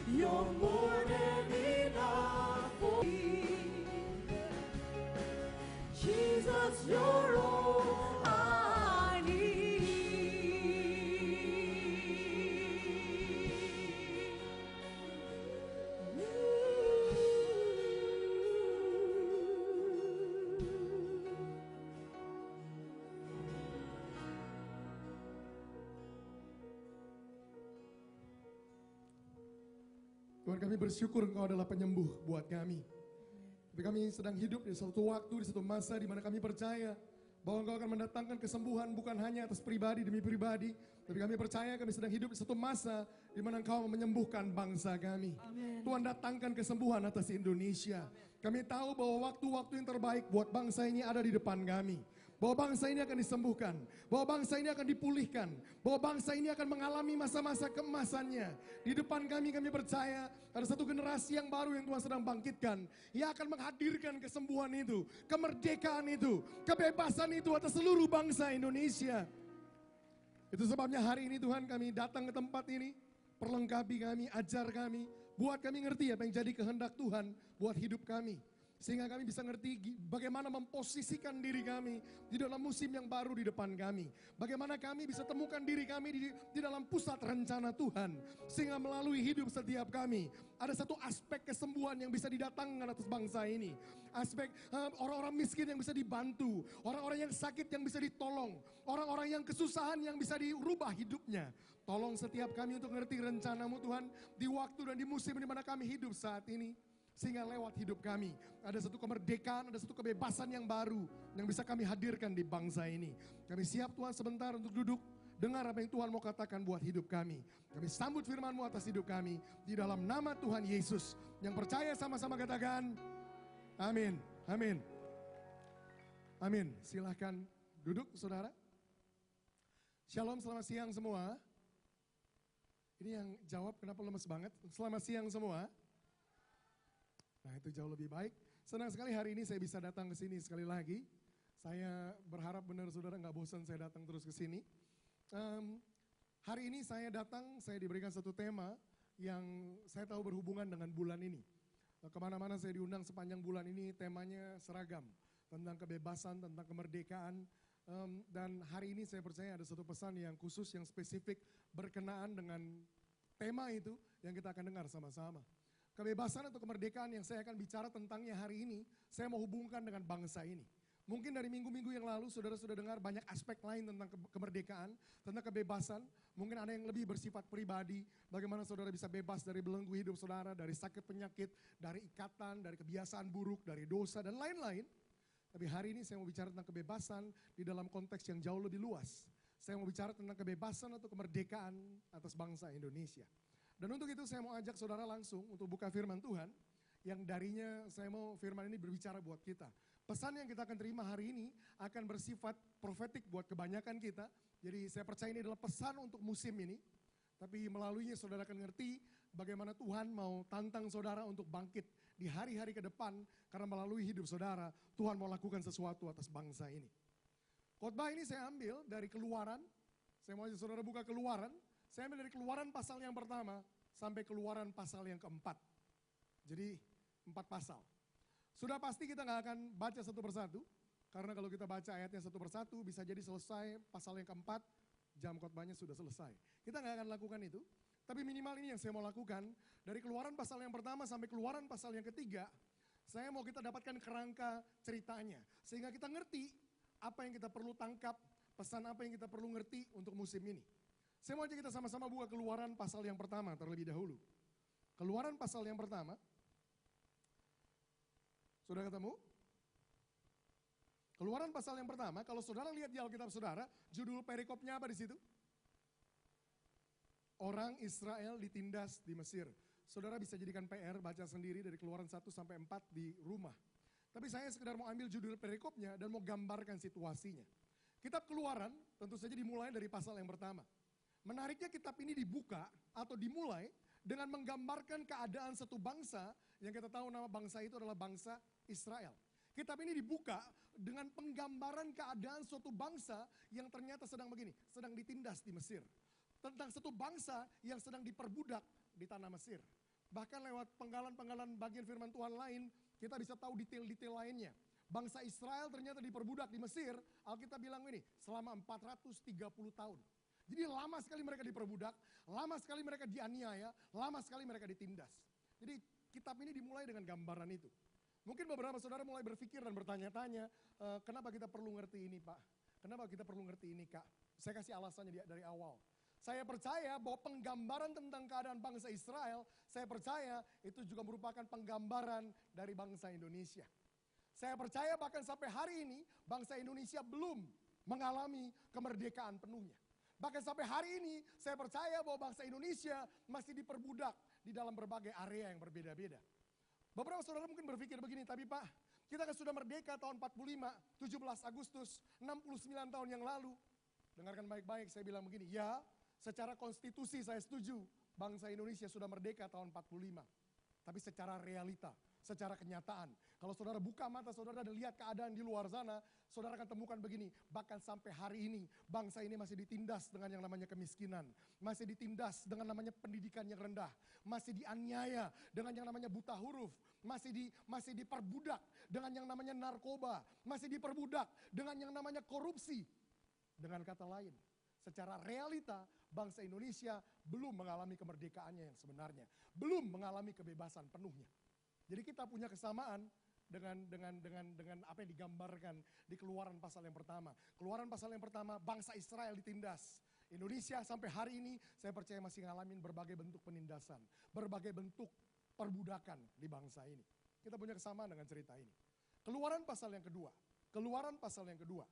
You're more than enough for me. Jesus, you're all I need. Tuhan, kami bersyukur Engkau adalah penyembuh buat kami. Tapi kami sedang hidup di satu waktu, di satu masa di mana kami percaya bahwa Engkau akan mendatangkan kesembuhan bukan hanya atas pribadi demi pribadi, tapi kami percaya kami sedang hidup di satu masa di mana Engkau menyembuhkan bangsa kami. Amen. Tuhan, datangkan kesembuhan atas Indonesia. Kami tahu bahwa waktu-waktu yang terbaik buat bangsa ini ada di depan kami. Bahwa bangsa ini akan disembuhkan, bahwa bangsa ini akan dipulihkan, bahwa bangsa ini akan mengalami masa-masa keemasannya. Di depan kami percaya ada satu generasi yang baru yang Tuhan sedang bangkitkan. Yang akan menghadirkan kesembuhan itu, kemerdekaan itu, kebebasan itu atas seluruh bangsa Indonesia. Itu sebabnya hari ini Tuhan kami datang ke tempat ini, perlengkapi kami, ajar kami, buat kami ngerti apa yang jadi kehendak Tuhan buat hidup kami. Sehingga kami bisa ngerti bagaimana memposisikan diri kami di dalam musim yang baru di depan kami. Bagaimana kami bisa temukan diri kami di dalam pusat rencana Tuhan. Sehingga melalui hidup setiap kami, ada satu aspek kesembuhan yang bisa didatangkan atas bangsa ini. Aspek orang-orang miskin yang bisa dibantu. Orang-orang yang sakit yang bisa ditolong. Orang-orang yang kesusahan yang bisa dirubah hidupnya. Tolong setiap kami untuk ngerti rencanamu Tuhan. Di waktu dan di musim di mana kami hidup saat ini. Sehingga lewat hidup kami ada satu kemerdekaan, ada satu kebebasan yang baru yang bisa kami hadirkan di bangsa ini. Kami siap Tuhan sebentar untuk duduk, dengar apa yang Tuhan mau katakan buat hidup kami. Kami sambut firman-Mu atas hidup kami di dalam nama Tuhan Yesus. Yang percaya sama-sama katakan amin, amin, amin. Silahkan duduk saudara. Shalom, selamat siang semua. Ini yang jawab kenapa lemes banget. Selamat siang semua. Nah, itu jauh lebih baik. Senang sekali hari ini saya bisa datang ke sini sekali lagi. Saya berharap benar saudara nggak bosan saya datang terus ke sini. Hari ini saya datang, saya diberikan satu tema yang saya tahu berhubungan dengan bulan ini. Kemana-mana saya diundang sepanjang bulan ini temanya seragam. Tentang kebebasan, tentang kemerdekaan. Dan hari ini saya percaya ada satu pesan yang khusus, yang spesifik berkenaan dengan tema itu yang kita akan dengar sama-sama. Kebebasan atau kemerdekaan yang saya akan bicara tentangnya hari ini, saya mau hubungkan dengan bangsa ini. Mungkin dari minggu-minggu yang lalu saudara sudah dengar banyak aspek lain tentang kemerdekaan, tentang kebebasan. Mungkin ada yang lebih bersifat pribadi, bagaimana saudara bisa bebas dari belenggu hidup saudara, dari sakit penyakit, dari ikatan, dari kebiasaan buruk, dari dosa dan lain-lain. Tapi hari ini saya mau bicara tentang kebebasan di dalam konteks yang jauh lebih luas. Saya mau bicara tentang kebebasan atau kemerdekaan atas bangsa Indonesia. Dan untuk itu saya mau ajak saudara langsung untuk buka firman Tuhan. Yang darinya saya mau firman ini berbicara buat kita. Pesan yang kita akan terima hari ini akan bersifat profetik buat kebanyakan kita. Jadi saya percaya ini adalah pesan untuk musim ini. Tapi melaluinya saudara akan ngerti bagaimana Tuhan mau tantang saudara untuk bangkit di hari-hari ke depan. Karena melalui hidup saudara, Tuhan mau lakukan sesuatu atas bangsa ini. Khotbah ini saya ambil dari Keluaran. Saya mau ajak saudara buka Keluaran. Saya ambil dari Keluaran pasal yang pertama sampai Keluaran pasal yang keempat. Jadi 4 pasal. Sudah pasti kita nggak akan baca satu persatu. Karena kalau kita baca ayatnya satu persatu bisa jadi selesai pasal yang keempat, jam khotbahnya sudah selesai. Kita nggak akan lakukan itu. Tapi minimal ini yang saya mau lakukan. Dari Keluaran pasal yang pertama sampai Keluaran pasal yang ketiga, saya mau kita dapatkan kerangka ceritanya. Sehingga kita ngerti apa yang kita perlu tangkap, pesan apa yang kita perlu ngerti untuk musim ini. Saya mau ajak kita sama-sama buka Keluaran pasal yang pertama terlebih dahulu. Keluaran pasal yang pertama. Sudah ketemu? Keluaran pasal yang pertama, kalau saudara lihat di Alkitab saudara, judul perikopnya apa di situ? Orang Israel ditindas di Mesir. Saudara bisa jadikan PR, baca sendiri dari Keluaran 1 sampai 4 di rumah. Tapi saya sekedar mau ambil judul perikopnya dan mau gambarkan situasinya. Kitab Keluaran tentu saja dimulai dari pasal yang pertama. Menariknya kitab ini dibuka atau dimulai dengan menggambarkan keadaan satu bangsa yang kita tahu nama bangsa itu adalah bangsa Israel. Kitab ini dibuka dengan penggambaran keadaan suatu bangsa yang ternyata sedang begini, sedang ditindas di Mesir. Tentang satu bangsa yang sedang diperbudak di tanah Mesir. Bahkan lewat penggalan-penggalan bagian firman Tuhan lain, kita bisa tahu detail-detail lainnya. Bangsa Israel ternyata diperbudak di Mesir, Alkitab bilang ini, selama 430 tahun. Jadi lama sekali mereka diperbudak, lama sekali mereka dianiaya, lama sekali mereka ditindas. Jadi kitab ini dimulai dengan gambaran itu. Mungkin beberapa saudara mulai berpikir dan bertanya-tanya, kenapa kita perlu ngerti ini Pak? Kenapa kita perlu ngerti ini Kak? Saya kasih alasannya dari awal. Saya percaya bahwa penggambaran tentang keadaan bangsa Israel, saya percaya itu juga merupakan penggambaran dari bangsa Indonesia. Saya percaya bahkan sampai hari ini, bangsa Indonesia belum mengalami kemerdekaan penuhnya. Bahkan sampai hari ini, saya percaya bahwa bangsa Indonesia masih diperbudak di dalam berbagai area yang berbeda-beda. Beberapa saudara mungkin berpikir begini, tapi Pak, kita kan sudah merdeka tahun 45, 17 Agustus, 69 tahun yang lalu. Dengarkan baik-baik, saya bilang begini, ya, secara konstitusi saya setuju, bangsa Indonesia sudah merdeka tahun 45. Tapi secara realita, secara kenyataan, kalau saudara buka mata saudara dan lihat keadaan di luar sana, saudara akan temukan begini, bahkan sampai hari ini, bangsa ini masih ditindas dengan yang namanya kemiskinan, masih ditindas dengan namanya pendidikan yang rendah, masih dianiaya dengan yang namanya buta huruf, masih diperbudak dengan yang namanya narkoba, masih diperbudak dengan yang namanya korupsi. Dengan kata lain, secara realita bangsa Indonesia belum mengalami kemerdekaannya yang sebenarnya, belum mengalami kebebasan penuhnya. Jadi kita punya kesamaan dengan apa yang digambarkan di Keluaran pasal yang pertama. Keluaran pasal yang pertama, bangsa Israel ditindas. Indonesia sampai hari ini saya percaya masih ngalamin berbagai bentuk penindasan, berbagai bentuk perbudakan di bangsa ini. Kita punya kesamaan dengan cerita ini. Keluaran pasal yang kedua. Keluaran pasal yang kedua.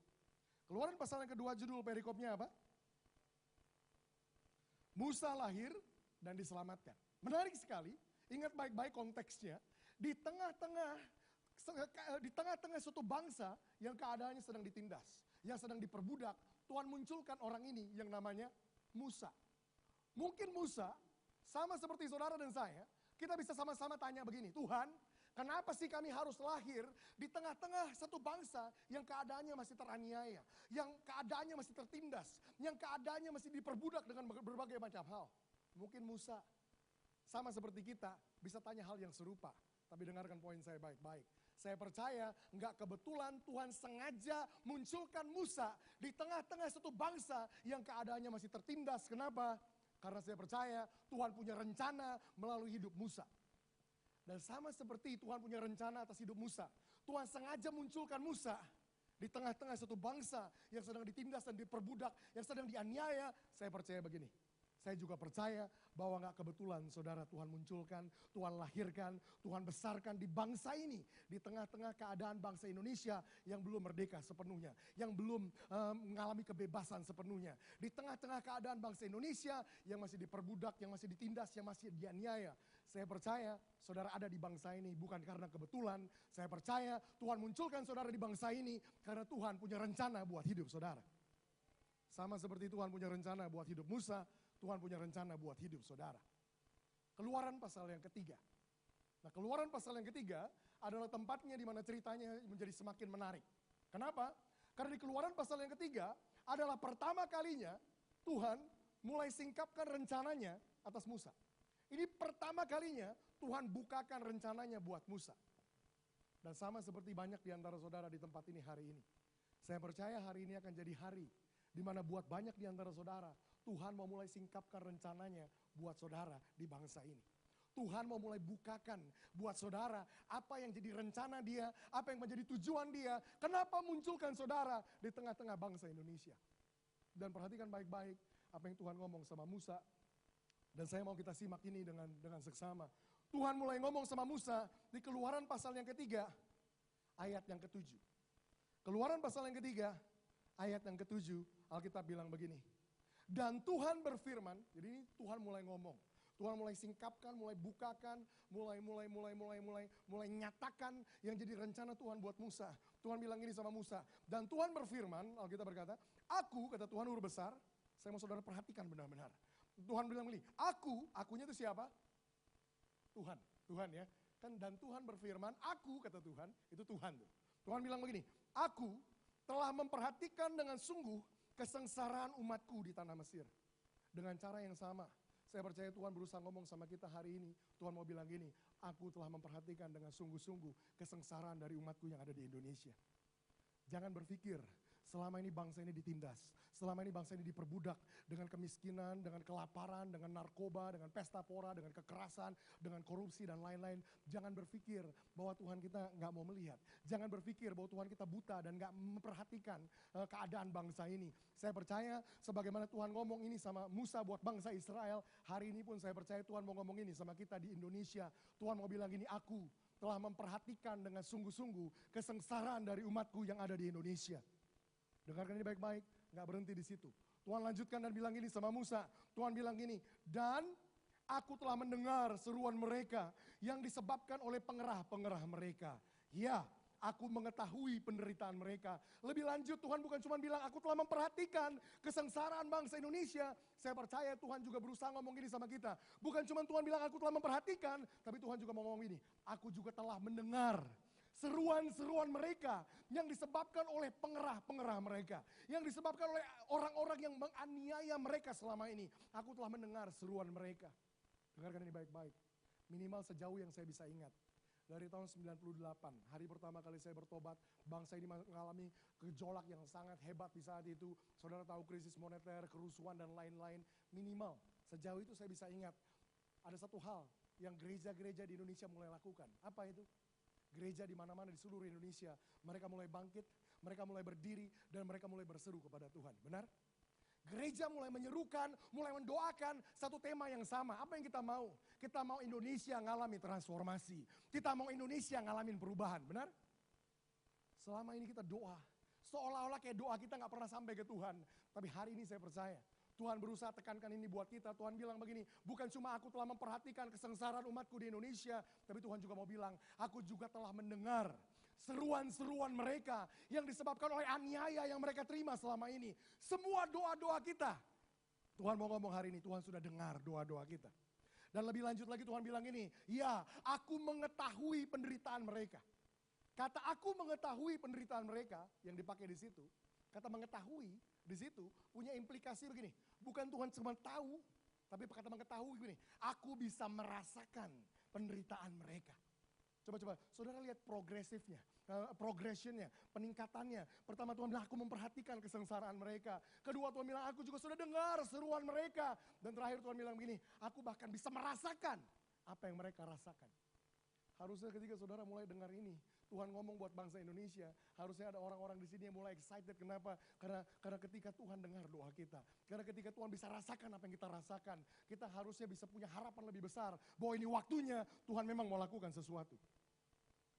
Keluaran pasal yang kedua judul perikopnya apa? Musa lahir dan diselamatkan. Menarik sekali, ingat baik-baik konteksnya. Di tengah-tengah suatu bangsa yang keadaannya sedang ditindas, yang sedang diperbudak, Tuhan munculkan orang ini yang namanya Musa. Mungkin Musa, sama seperti saudara dan saya, kita bisa sama-sama tanya begini, Tuhan, kenapa sih kami harus lahir di tengah-tengah satu bangsa yang keadaannya masih teraniaya, yang keadaannya masih tertindas, yang keadaannya masih diperbudak dengan berbagai macam hal. Mungkin Musa, sama seperti kita, bisa tanya hal yang serupa. Tapi dengarkan poin saya baik-baik. Saya percaya enggak kebetulan Tuhan sengaja munculkan Musa di tengah-tengah satu bangsa yang keadaannya masih tertindas. Kenapa? Karena saya percaya Tuhan punya rencana melalui hidup Musa. Dan sama seperti Tuhan punya rencana atas hidup Musa. Tuhan sengaja munculkan Musa di tengah-tengah satu bangsa yang sedang ditindas dan diperbudak, yang sedang dianiaya. Saya percaya begini. Saya juga percaya bahwa gak kebetulan saudara Tuhan munculkan, Tuhan lahirkan, Tuhan besarkan di bangsa ini. Di tengah-tengah keadaan bangsa Indonesia yang belum merdeka sepenuhnya. Yang belum mengalami kebebasan sepenuhnya. Di tengah-tengah keadaan bangsa Indonesia yang masih diperbudak, yang masih ditindas, yang masih dianiaya. Saya percaya saudara ada di bangsa ini bukan karena kebetulan. Saya percaya Tuhan munculkan saudara di bangsa ini karena Tuhan punya rencana buat hidup saudara. Sama seperti Tuhan punya rencana buat hidup Musa, Tuhan punya rencana buat hidup saudara. Keluaran pasal yang ketiga. Nah, keluaran pasal yang ketiga adalah tempatnya di mana ceritanya menjadi semakin menarik. Kenapa? Karena di keluaran pasal yang ketiga adalah pertama kalinya Tuhan mulai singkapkan rencananya atas Musa. Ini pertama kalinya Tuhan bukakan rencananya buat Musa. Dan sama seperti banyak di antara saudara di tempat ini hari ini. Saya percaya hari ini akan jadi hari di mana buat banyak di antara saudara, Tuhan mau mulai singkapkan rencananya buat saudara di bangsa ini. Tuhan mau mulai bukakan buat saudara apa yang jadi rencana dia, apa yang menjadi tujuan dia. Kenapa munculkan saudara di tengah-tengah bangsa Indonesia. Dan perhatikan baik-baik apa yang Tuhan ngomong sama Musa. Dan saya mau kita simak ini dengan seksama. Tuhan mulai ngomong sama Musa di Keluaran pasal yang ketiga, ayat yang ketujuh. Keluaran pasal yang ketiga, ayat yang ketujuh, Alkitab bilang begini. Dan Tuhan berfirman, jadi ini Tuhan mulai ngomong. Tuhan mulai singkapkan, mulai bukakan, mulai nyatakan yang jadi rencana Tuhan buat Musa. Tuhan bilang ini sama Musa. Dan Tuhan berfirman, Alkitab berkata, aku, kata Tuhan huruf besar, saya mau saudara perhatikan benar-benar. Tuhan bilang begini, akunya itu siapa? Tuhan ya. Kan dan Tuhan berfirman, aku, kata Tuhan, itu Tuhan tuh. Tuhan bilang begini, aku telah memperhatikan dengan sungguh kesengsaraan umatku di tanah Mesir. Dengan cara yang sama, Saya percaya Tuhan berusaha ngomong sama kita hari ini. Tuhan mau bilang gini, aku telah memperhatikan dengan sungguh-sungguh kesengsaraan dari umatku yang ada di Indonesia. Jangan berpikir selama ini bangsa ini ditindas, selama ini bangsa ini diperbudak dengan kemiskinan, dengan kelaparan, dengan narkoba, dengan pesta pora, dengan kekerasan, dengan korupsi dan lain-lain. Jangan berpikir bahwa Tuhan kita nggak mau melihat. Jangan berpikir bahwa Tuhan kita buta dan nggak memperhatikan keadaan bangsa ini. Saya percaya sebagaimana Tuhan ngomong ini sama Musa buat bangsa Israel, hari ini pun saya percaya Tuhan mau ngomong ini sama kita di Indonesia. Tuhan mau bilang gini, aku telah memperhatikan dengan sungguh-sungguh kesengsaraan dari umatku yang ada di Indonesia. Dengarkan ini baik-baik, gak berhenti di situ. Tuhan lanjutkan dan bilang gini sama Musa. Tuhan bilang gini, dan aku telah mendengar seruan mereka yang disebabkan oleh pengerah-pengerah mereka. Ya, aku mengetahui penderitaan mereka. Lebih lanjut Tuhan bukan cuma bilang aku telah memperhatikan kesengsaraan bangsa Indonesia. Saya percaya Tuhan juga berusaha ngomong gini sama kita. Bukan cuma Tuhan bilang aku telah memperhatikan, tapi Tuhan juga mau ngomong gini. Aku juga telah mendengar seruan-seruan mereka yang disebabkan oleh pengerah-pengerah mereka. Yang disebabkan oleh orang-orang yang menganiaya mereka selama ini. Aku telah mendengar seruan mereka. Dengarkan ini baik-baik. Minimal sejauh yang saya bisa ingat. Dari tahun 98, hari pertama kali saya bertobat, bangsa ini mengalami gejolak yang sangat hebat di saat itu. Saudara tahu krisis moneter, kerusuhan dan lain-lain. Minimal, sejauh itu saya bisa ingat. Ada satu hal yang gereja-gereja di Indonesia mulai lakukan. Apa itu? Gereja di mana-mana di seluruh Indonesia, mereka mulai bangkit, mereka mulai berdiri, dan mereka mulai berseru kepada Tuhan. Benar? Gereja mulai menyerukan, mulai mendoakan satu tema yang sama. Apa yang kita mau? Kita mau Indonesia ngalami transformasi. Kita mau Indonesia ngalamin perubahan, benar? Selama ini kita doa, seolah-olah kayak doa kita gak pernah sampai ke Tuhan. Tapi hari ini saya percaya, Tuhan berusaha tekankan ini buat kita. Tuhan bilang begini, bukan cuma aku telah memperhatikan kesengsaraan umatku di Indonesia, tapi Tuhan juga mau bilang, aku juga telah mendengar seruan-seruan mereka yang disebabkan oleh aniaya yang mereka terima selama ini. Semua doa-doa kita, Tuhan mau ngomong hari ini, Tuhan sudah dengar doa-doa kita. Dan lebih lanjut lagi Tuhan bilang ini, ya aku mengetahui penderitaan mereka. Kata aku mengetahui penderitaan mereka yang dipakai di situ, kata mengetahui di situ punya implikasi begini. Bukan Tuhan cuma tahu, tapi kata mengetahui begini. Aku bisa merasakan penderitaan mereka. Coba-coba, saudara lihat progresifnya, progressionnya, peningkatannya. Pertama Tuhan bilang, aku memperhatikan kesengsaraan mereka. Kedua Tuhan bilang, aku juga sudah dengar seruan mereka. Dan terakhir Tuhan bilang begini, aku bahkan bisa merasakan apa yang mereka rasakan. Harusnya ketika saudara mulai dengar ini, Tuhan ngomong buat bangsa Indonesia, harusnya ada orang-orang di sini yang mulai excited. Kenapa? Karena ketika Tuhan dengar doa kita, karena ketika Tuhan bisa rasakan apa yang kita rasakan, kita harusnya bisa punya harapan lebih besar bahwa ini waktunya Tuhan memang mau lakukan sesuatu.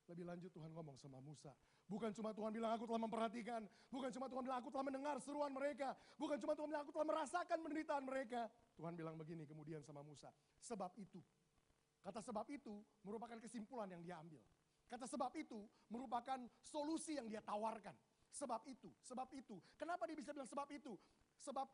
Lebih lanjut Tuhan ngomong sama Musa. Bukan cuma Tuhan bilang aku telah memperhatikan. Bukan cuma Tuhan bilang aku telah mendengar seruan mereka. Bukan cuma Tuhan bilang aku telah merasakan penderitaan mereka. Tuhan bilang begini kemudian sama Musa. Sebab itu. Kata sebab itu merupakan kesimpulan yang dia ambil. Kata sebab itu merupakan solusi yang dia tawarkan. Sebab itu. Kenapa dia bisa bilang sebab itu? Sebab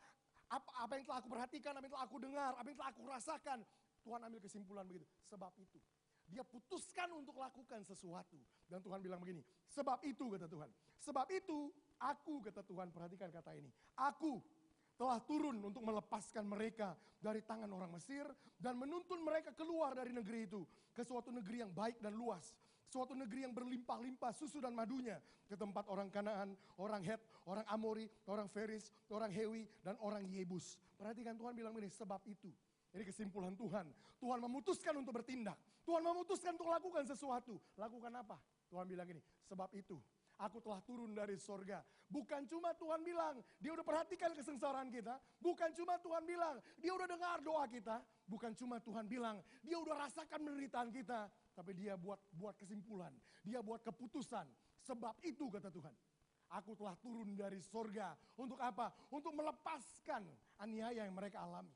apa yang telah aku perhatikan, apa yang telah aku dengar, apa yang telah aku rasakan. Tuhan ambil kesimpulan begitu. Sebab itu. Dia putuskan untuk lakukan sesuatu. Dan Tuhan bilang begini, sebab itu kata Tuhan. Sebab itu aku kata Tuhan, perhatikan kata ini. Aku telah turun untuk melepaskan mereka dari tangan orang Mesir. Dan menuntun mereka keluar dari negeri itu. Ke suatu negeri yang baik dan luas. Suatu negeri yang berlimpah-limpah susu dan madunya. Ke tempat orang Kanaan, orang Het, orang Amori, orang Feris, orang Hewi, dan orang Yebus. Perhatikan Tuhan bilang begini, sebab itu. Ini kesimpulan Tuhan. Tuhan memutuskan untuk bertindak. Tuhan memutuskan untuk lakukan sesuatu. Lakukan apa? Tuhan bilang gini, sebab itu aku telah turun dari sorga. Bukan cuma Tuhan bilang, dia udah perhatikan kesengsaraan kita. Bukan cuma Tuhan bilang, dia udah dengar doa kita. Bukan cuma Tuhan bilang, dia udah rasakan penderitaan kita. Tapi dia buat kesimpulan, dia buat keputusan. Sebab itu kata Tuhan, aku telah turun dari sorga. Untuk apa? Untuk melepaskan aniaya yang mereka alami.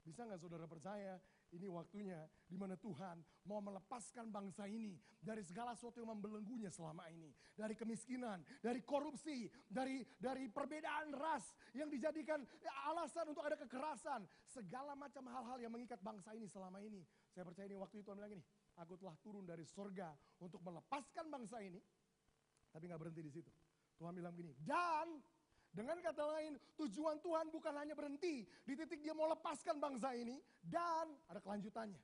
Bisa nggak saudara percaya ini waktunya di mana Tuhan mau melepaskan bangsa ini dari segala sesuatu yang membelenggunya selama ini. Dari kemiskinan, dari korupsi, dari perbedaan ras yang dijadikan alasan untuk ada kekerasan. Segala macam hal-hal yang mengikat bangsa ini selama ini. Saya percaya ini waktu itu Tuhan bilang ini, aku telah turun dari sorga untuk melepaskan bangsa ini. Tapi nggak berhenti di situ. Tuhan bilang begini, Dengan kata lain, tujuan Tuhan bukan hanya berhenti di titik dia mau lepaskan bangsa ini, dan ada kelanjutannya.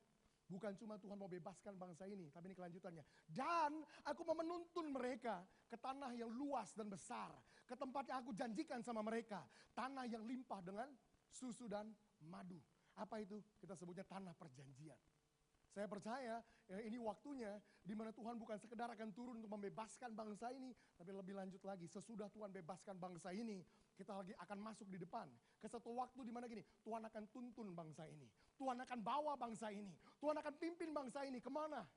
Bukan cuma Tuhan mau bebaskan bangsa ini, tapi ini kelanjutannya. Dan aku mau menuntun mereka ke tanah yang luas dan besar, ke tempat yang aku janjikan sama mereka, tanah yang limpah dengan susu dan madu. Apa itu? Kita sebutnya tanah perjanjian. Saya percaya ya, ini waktunya di mana Tuhan bukan sekedar akan turun untuk membebaskan bangsa ini, tapi lebih lanjut lagi, sesudah Tuhan bebaskan bangsa ini, kita lagi akan masuk di depan ke satu waktu di mana gini, Tuhan akan tuntun bangsa ini, Tuhan akan bawa bangsa ini, Tuhan akan pimpin bangsa ini kemana?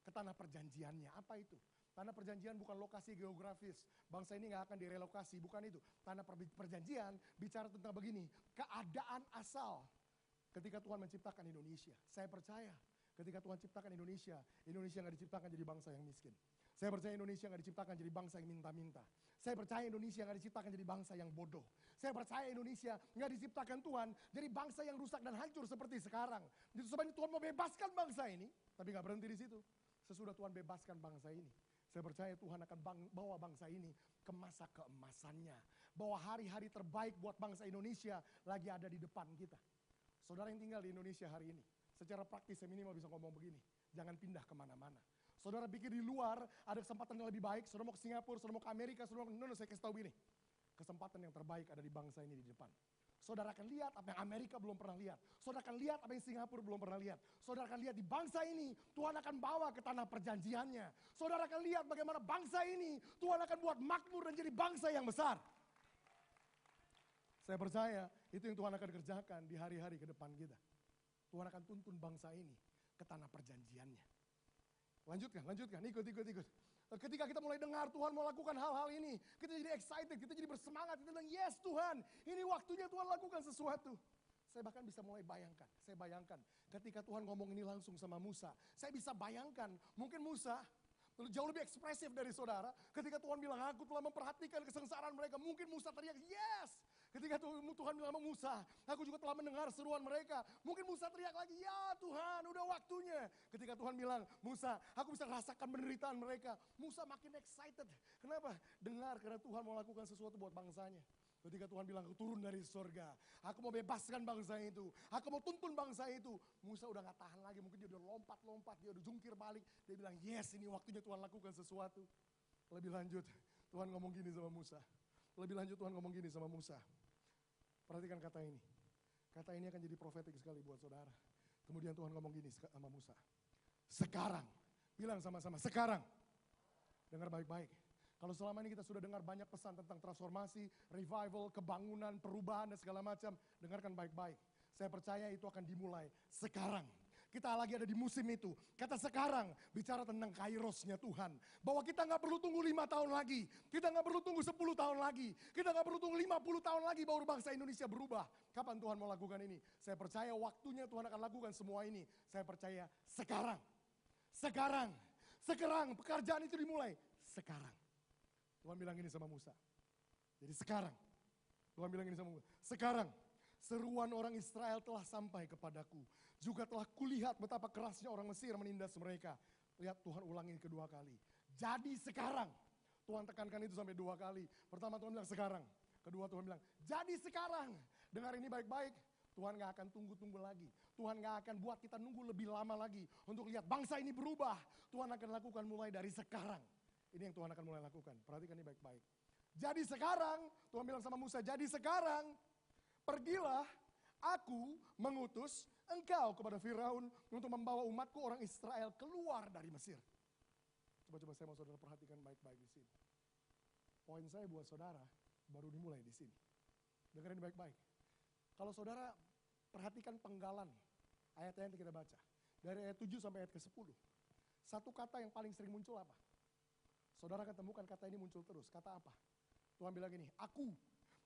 Ke tanah perjanjiannya. Apa itu? Tanah perjanjian bukan lokasi geografis, bangsa ini gak akan direlokasi, bukan itu. Tanah perjanjian bicara tentang begini, keadaan asal ketika Tuhan menciptakan Indonesia. Saya percaya ketika Tuhan ciptakan Indonesia, Indonesia gak diciptakan jadi bangsa yang miskin. Saya percaya Indonesia gak diciptakan jadi bangsa yang minta-minta. Saya percaya Indonesia gak diciptakan jadi bangsa yang bodoh. Saya percaya Indonesia gak diciptakan Tuhan jadi bangsa yang rusak dan hancur seperti sekarang. Itu sebabnya Tuhan mau bebaskan bangsa ini, tapi gak berhenti di situ. Sesudah Tuhan bebaskan bangsa ini, saya percaya Tuhan akan bawa bangsa ini ke masa keemasannya. Bahwa hari-hari terbaik buat bangsa Indonesia lagi ada di depan kita. Saudara yang tinggal di Indonesia hari ini, secara praktis saya minimal bisa ngomong begini, jangan pindah kemana-mana. Saudara pikir di luar ada kesempatan yang lebih baik, saudara mau ke Singapura, saudara mau ke Amerika, saudara mau ke saya kasih tahu begini. Kesempatan yang terbaik ada di bangsa ini di depan. Saudara akan lihat apa yang Amerika belum pernah lihat. Saudara akan lihat apa yang Singapura belum pernah lihat. Saudara akan lihat di bangsa ini Tuhan akan bawa ke tanah perjanjiannya. Saudara akan lihat bagaimana bangsa ini Tuhan akan buat makmur dan jadi bangsa yang besar. Saya percaya itu yang Tuhan akan kerjakan di hari-hari ke depan kita. Tuhan akan tuntun bangsa ini ke tanah perjanjiannya. Lanjutkan, ikut. Ketika kita mulai dengar Tuhan mau lakukan hal-hal ini, kita jadi excited, kita jadi bersemangat, kita bilang yes Tuhan, ini waktunya Tuhan lakukan sesuatu. Saya bahkan bisa mulai bayangkan, saya bayangkan ketika Tuhan ngomong ini langsung sama Musa, saya bisa bayangkan mungkin Musa jauh lebih ekspresif dari saudara. Ketika Tuhan bilang aku telah memperhatikan kesengsaraan mereka, mungkin Musa teriak yes. Ketika Tuhan bilang sama Musa, aku juga telah mendengar seruan mereka. Mungkin Musa teriak lagi, ya Tuhan udah waktunya. Ketika Tuhan bilang, Musa aku bisa rasakan penderitaan mereka. Musa makin excited. Kenapa? Dengar karena Tuhan mau lakukan sesuatu buat bangsanya. Ketika Tuhan bilang aku turun dari surga, aku mau bebaskan bangsa itu, aku mau tuntun bangsa itu. Musa udah gak tahan lagi, mungkin dia udah lompat, dia udah jungkir balik. Dia bilang yes ini waktunya Tuhan lakukan sesuatu. Lebih lanjut Tuhan ngomong gini sama Musa. Perhatikan kata ini. Kata ini akan jadi profetik sekali buat saudara. Kemudian Tuhan ngomong gini sama Musa. Sekarang, bilang sama-sama, sekarang. Dengar baik-baik. Kalau selama ini kita sudah dengar banyak pesan tentang transformasi, revival, kebangunan, perubahan dan segala macam. Dengarkan baik-baik. Saya percaya itu akan dimulai sekarang. Kita lagi ada di musim itu. Kata sekarang bicara tentang kairosnya Tuhan. Bahwa kita gak perlu tunggu 5 tahun lagi. Kita gak perlu tunggu 10 tahun lagi. Kita gak perlu tunggu 50 tahun lagi baru bangsa Indonesia berubah. Kapan Tuhan mau lakukan ini? Saya percaya waktunya Tuhan akan lakukan semua ini. Saya percaya sekarang. Sekarang pekerjaan itu dimulai. Sekarang. Tuhan bilang ini sama Musa. Jadi sekarang. Tuhan bilang ini sama Musa. Sekarang. Seruan orang Israel telah sampai kepadaku. Juga telah kulihat betapa kerasnya orang Mesir menindas mereka. Lihat Tuhan ulangi kedua kali. Jadi sekarang. Tuhan tekankan itu sampai 2 kali. Pertama Tuhan bilang sekarang. Kedua Tuhan bilang jadi sekarang. Dengar ini baik-baik. Tuhan gak akan tunggu-tunggu lagi. Tuhan gak akan buat kita nunggu lebih lama lagi. Untuk lihat bangsa ini berubah. Tuhan akan lakukan mulai dari sekarang. Ini yang Tuhan akan mulai lakukan. Perhatikan ini baik-baik. Jadi sekarang. Tuhan bilang sama Musa. Jadi sekarang. Pergilah, aku mengutus engkau kepada Firaun untuk membawa umatku orang Israel keluar dari Mesir. Coba saya mau saudara perhatikan baik-baik di sini. Poin saya buat saudara baru dimulai di sini. Dengerin baik-baik. Kalau saudara perhatikan penggalan ayat-ayat yang kita baca. Dari ayat 7 sampai ayat ke-10. Satu kata yang paling sering muncul apa? Saudara akan temukan kata ini muncul terus. Kata apa? Tuhan bilang gini, aku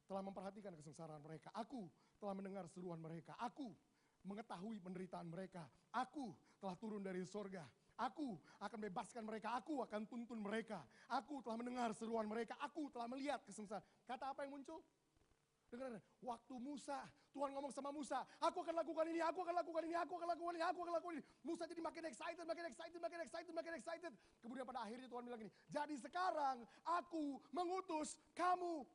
telah memperhatikan kesengsaraan mereka. Aku telah mendengar seruan mereka. Aku mengetahui penderitaan mereka. Aku telah turun dari sorga. Aku akan bebaskan mereka. Aku akan tuntun mereka. Aku telah mendengar seruan mereka. Aku telah melihat kesengsaraan. Kata apa yang muncul? Dengar, waktu Musa, Tuhan ngomong sama Musa, aku akan lakukan ini, aku akan lakukan ini, aku akan lakukan ini, aku akan lakukan ini. Musa jadi makin excited. Kemudian pada akhirnya Tuhan bilang gini, jadi sekarang aku mengutus kamu.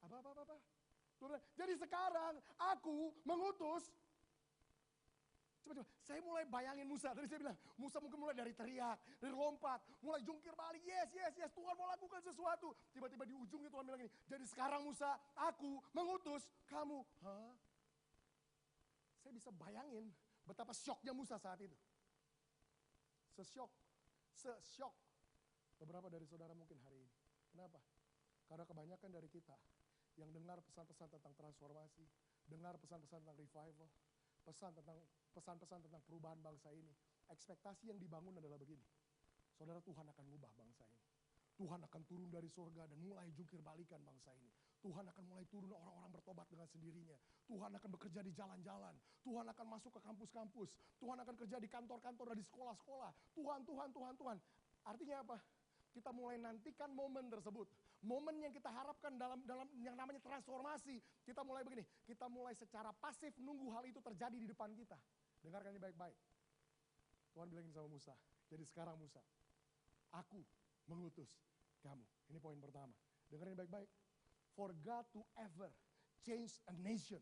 Apa? Tuhan bilang, jadi sekarang aku mengutus. Coba, saya mulai bayangin Musa. Tadi saya bilang, Musa mungkin mulai dari teriak, dari lompat, mulai jungkir balik. Yes, Tuhan mau lakukan sesuatu. Tiba-tiba di ujungnya Tuhan bilang ini, jadi sekarang Musa, aku mengutus kamu. Hah? Saya bisa bayangin betapa syoknya Musa saat itu. Sesyok. Beberapa dari saudara mungkin hari ini. Kenapa? Karena kebanyakan dari kita yang dengar pesan-pesan tentang transformasi, dengar pesan-pesan tentang revival, pesan-pesan tentang perubahan bangsa ini. Ekspektasi yang dibangun adalah begini. Saudara, Tuhan akan mengubah bangsa ini. Tuhan akan turun dari surga dan mulai jungkir balikan bangsa ini. Tuhan akan mulai turun, orang-orang bertobat dengan sendirinya. Tuhan akan bekerja di jalan-jalan. Tuhan akan masuk ke kampus-kampus. Tuhan akan kerja di kantor-kantor dan di sekolah-sekolah. Tuhan. Artinya apa? Kita mulai nantikan momen tersebut. Momen yang kita harapkan dalam yang namanya transformasi. Kita mulai begini, kita mulai secara pasif nunggu hal itu terjadi di depan kita. Dengarkan ini baik-baik. Tuhan bilang ini sama Musa, jadi sekarang Musa, aku mengutus kamu. Ini poin pertama. Dengarkan ini baik-baik. For God to ever change a nation,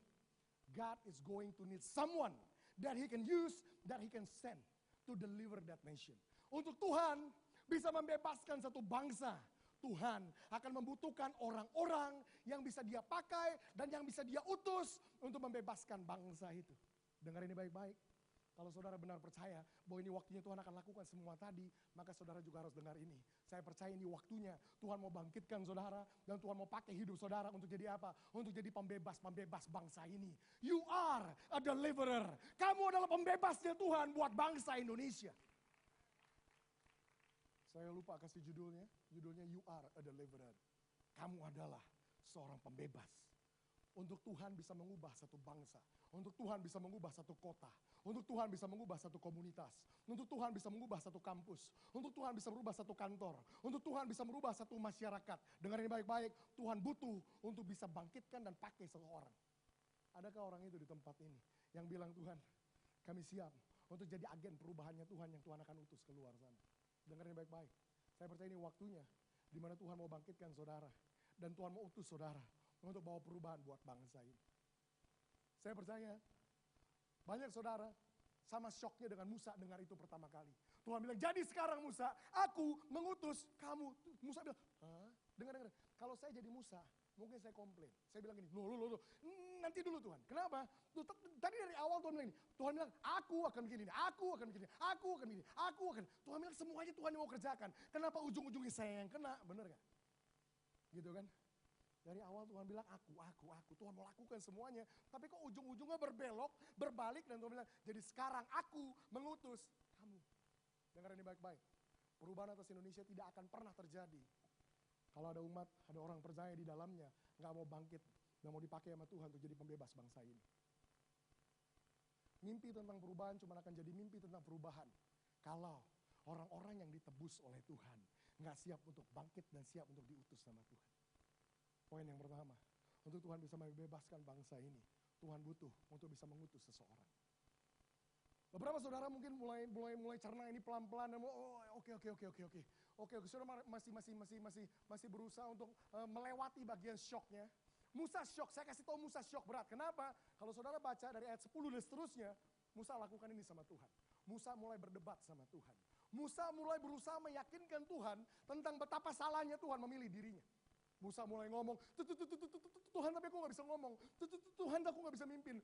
God is going to need someone that He can use, that He can send to deliver that nation. Untuk Tuhan bisa membebaskan satu bangsa, Tuhan akan membutuhkan orang-orang yang bisa Dia pakai dan yang bisa Dia utus untuk membebaskan bangsa itu. Dengar ini baik-baik. Kalau saudara benar percaya bahwa ini waktunya Tuhan akan lakukan semua tadi, maka saudara juga harus dengar ini. Saya percaya ini waktunya Tuhan mau bangkitkan saudara dan Tuhan mau pakai hidup saudara untuk jadi apa? Untuk jadi pembebas bangsa ini. You are a deliverer. Kamu adalah pembebasnya Tuhan buat bangsa Indonesia. Saya lupa kasih judulnya. Judulnya You Are a Deliverer. Kamu adalah seorang pembebas. Untuk Tuhan bisa mengubah satu bangsa. Untuk Tuhan bisa mengubah satu kota. Untuk Tuhan bisa mengubah satu komunitas. Untuk Tuhan bisa mengubah satu kampus. Untuk Tuhan bisa merubah satu kantor. Untuk Tuhan bisa merubah satu masyarakat. Dengar ini baik-baik. Tuhan butuh untuk bisa bangkitkan dan pakai seseorang. Adakah orang itu di tempat ini yang bilang, Tuhan, kami siap untuk jadi agen perubahannya Tuhan yang Tuhan akan utus keluar sana. Dengarin baik-baik. Saya percaya ini waktunya di mana Tuhan mau bangkitkan saudara dan Tuhan mau utus saudara untuk bawa perubahan buat bangsa ini. Saya percaya banyak saudara sama syoknya dengan Musa dengar itu pertama kali. Tuhan bilang, jadi sekarang Musa, aku mengutus kamu. Musa bilang, hah? Dengar. Kalau saya jadi Musa, mungkin saya komplain. Saya bilang gini, loh, nanti dulu Tuhan. Kenapa? Tadi dari awal Tuhan bilang ini. Tuhan bilang, aku akan bikin ini, aku akan bikin ini, aku akan bikin ini, aku akan. Tuhan bilang semuanya Tuhan yang mau kerjakan. Kenapa ujung-ujungnya saya yang kena? Bener gak? Gitu kan? Dari awal Tuhan bilang, aku. Tuhan mau lakukan semuanya. Tapi kok ujung-ujungnya berbelok, berbalik. Dan Tuhan bilang, jadi sekarang aku mengutus kamu. Dengar ini baik-baik. Perubahan atas Indonesia tidak akan pernah terjadi kalau ada umat, ada orang percaya di dalamnya, nggak mau bangkit, nggak mau dipakai sama Tuhan untuk jadi pembebas bangsa ini. Mimpi tentang perubahan cuma akan jadi mimpi tentang perubahan kalau orang-orang yang ditebus oleh Tuhan nggak siap untuk bangkit dan siap untuk diutus sama Tuhan. Poin yang pertama, untuk Tuhan bisa membebaskan bangsa ini, Tuhan butuh untuk bisa mengutus seseorang. Beberapa saudara mungkin mulai cerna ini pelan-pelan dan oke, saudara masih berusaha untuk melewati bagian syoknya. Musa syok, saya kasih tahu Musa syok berat. Kenapa? Kalau saudara baca dari ayat 10 dan seterusnya, Musa lakukan ini sama Tuhan. Musa mulai berdebat sama Tuhan. Musa mulai berusaha meyakinkan Tuhan tentang betapa salahnya Tuhan memilih dirinya. Musa mulai ngomong, Tuhan tapi aku gak bisa ngomong, Tuhan aku gak bisa mimpin.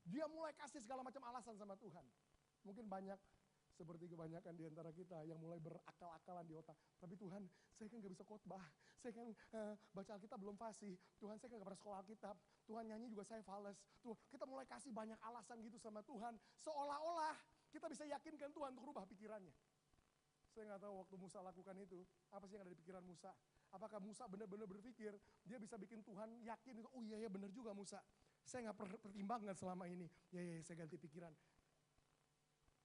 Dia mulai kasih segala macam alasan sama Tuhan. Mungkin banyak seperti kebanyakan di antara kita yang mulai berakal-akalan di otak. Tapi Tuhan, saya kan gak bisa khotbah, saya kan baca Alkitab belum fasih, Tuhan saya kan gak pernah sekolah Alkitab, Tuhan nyanyi juga saya fales. Tuhan, kita mulai kasih banyak alasan gitu sama Tuhan, seolah-olah kita bisa yakinkan Tuhan untuk rubah pikirannya. Saya gak tahu waktu Musa lakukan itu, apa sih yang ada di pikiran Musa? Apakah Musa benar-benar berpikir, dia bisa bikin Tuhan yakin, oh iya benar juga Musa, saya gak pertimbangkan selama ini, ya saya ganti pikiran.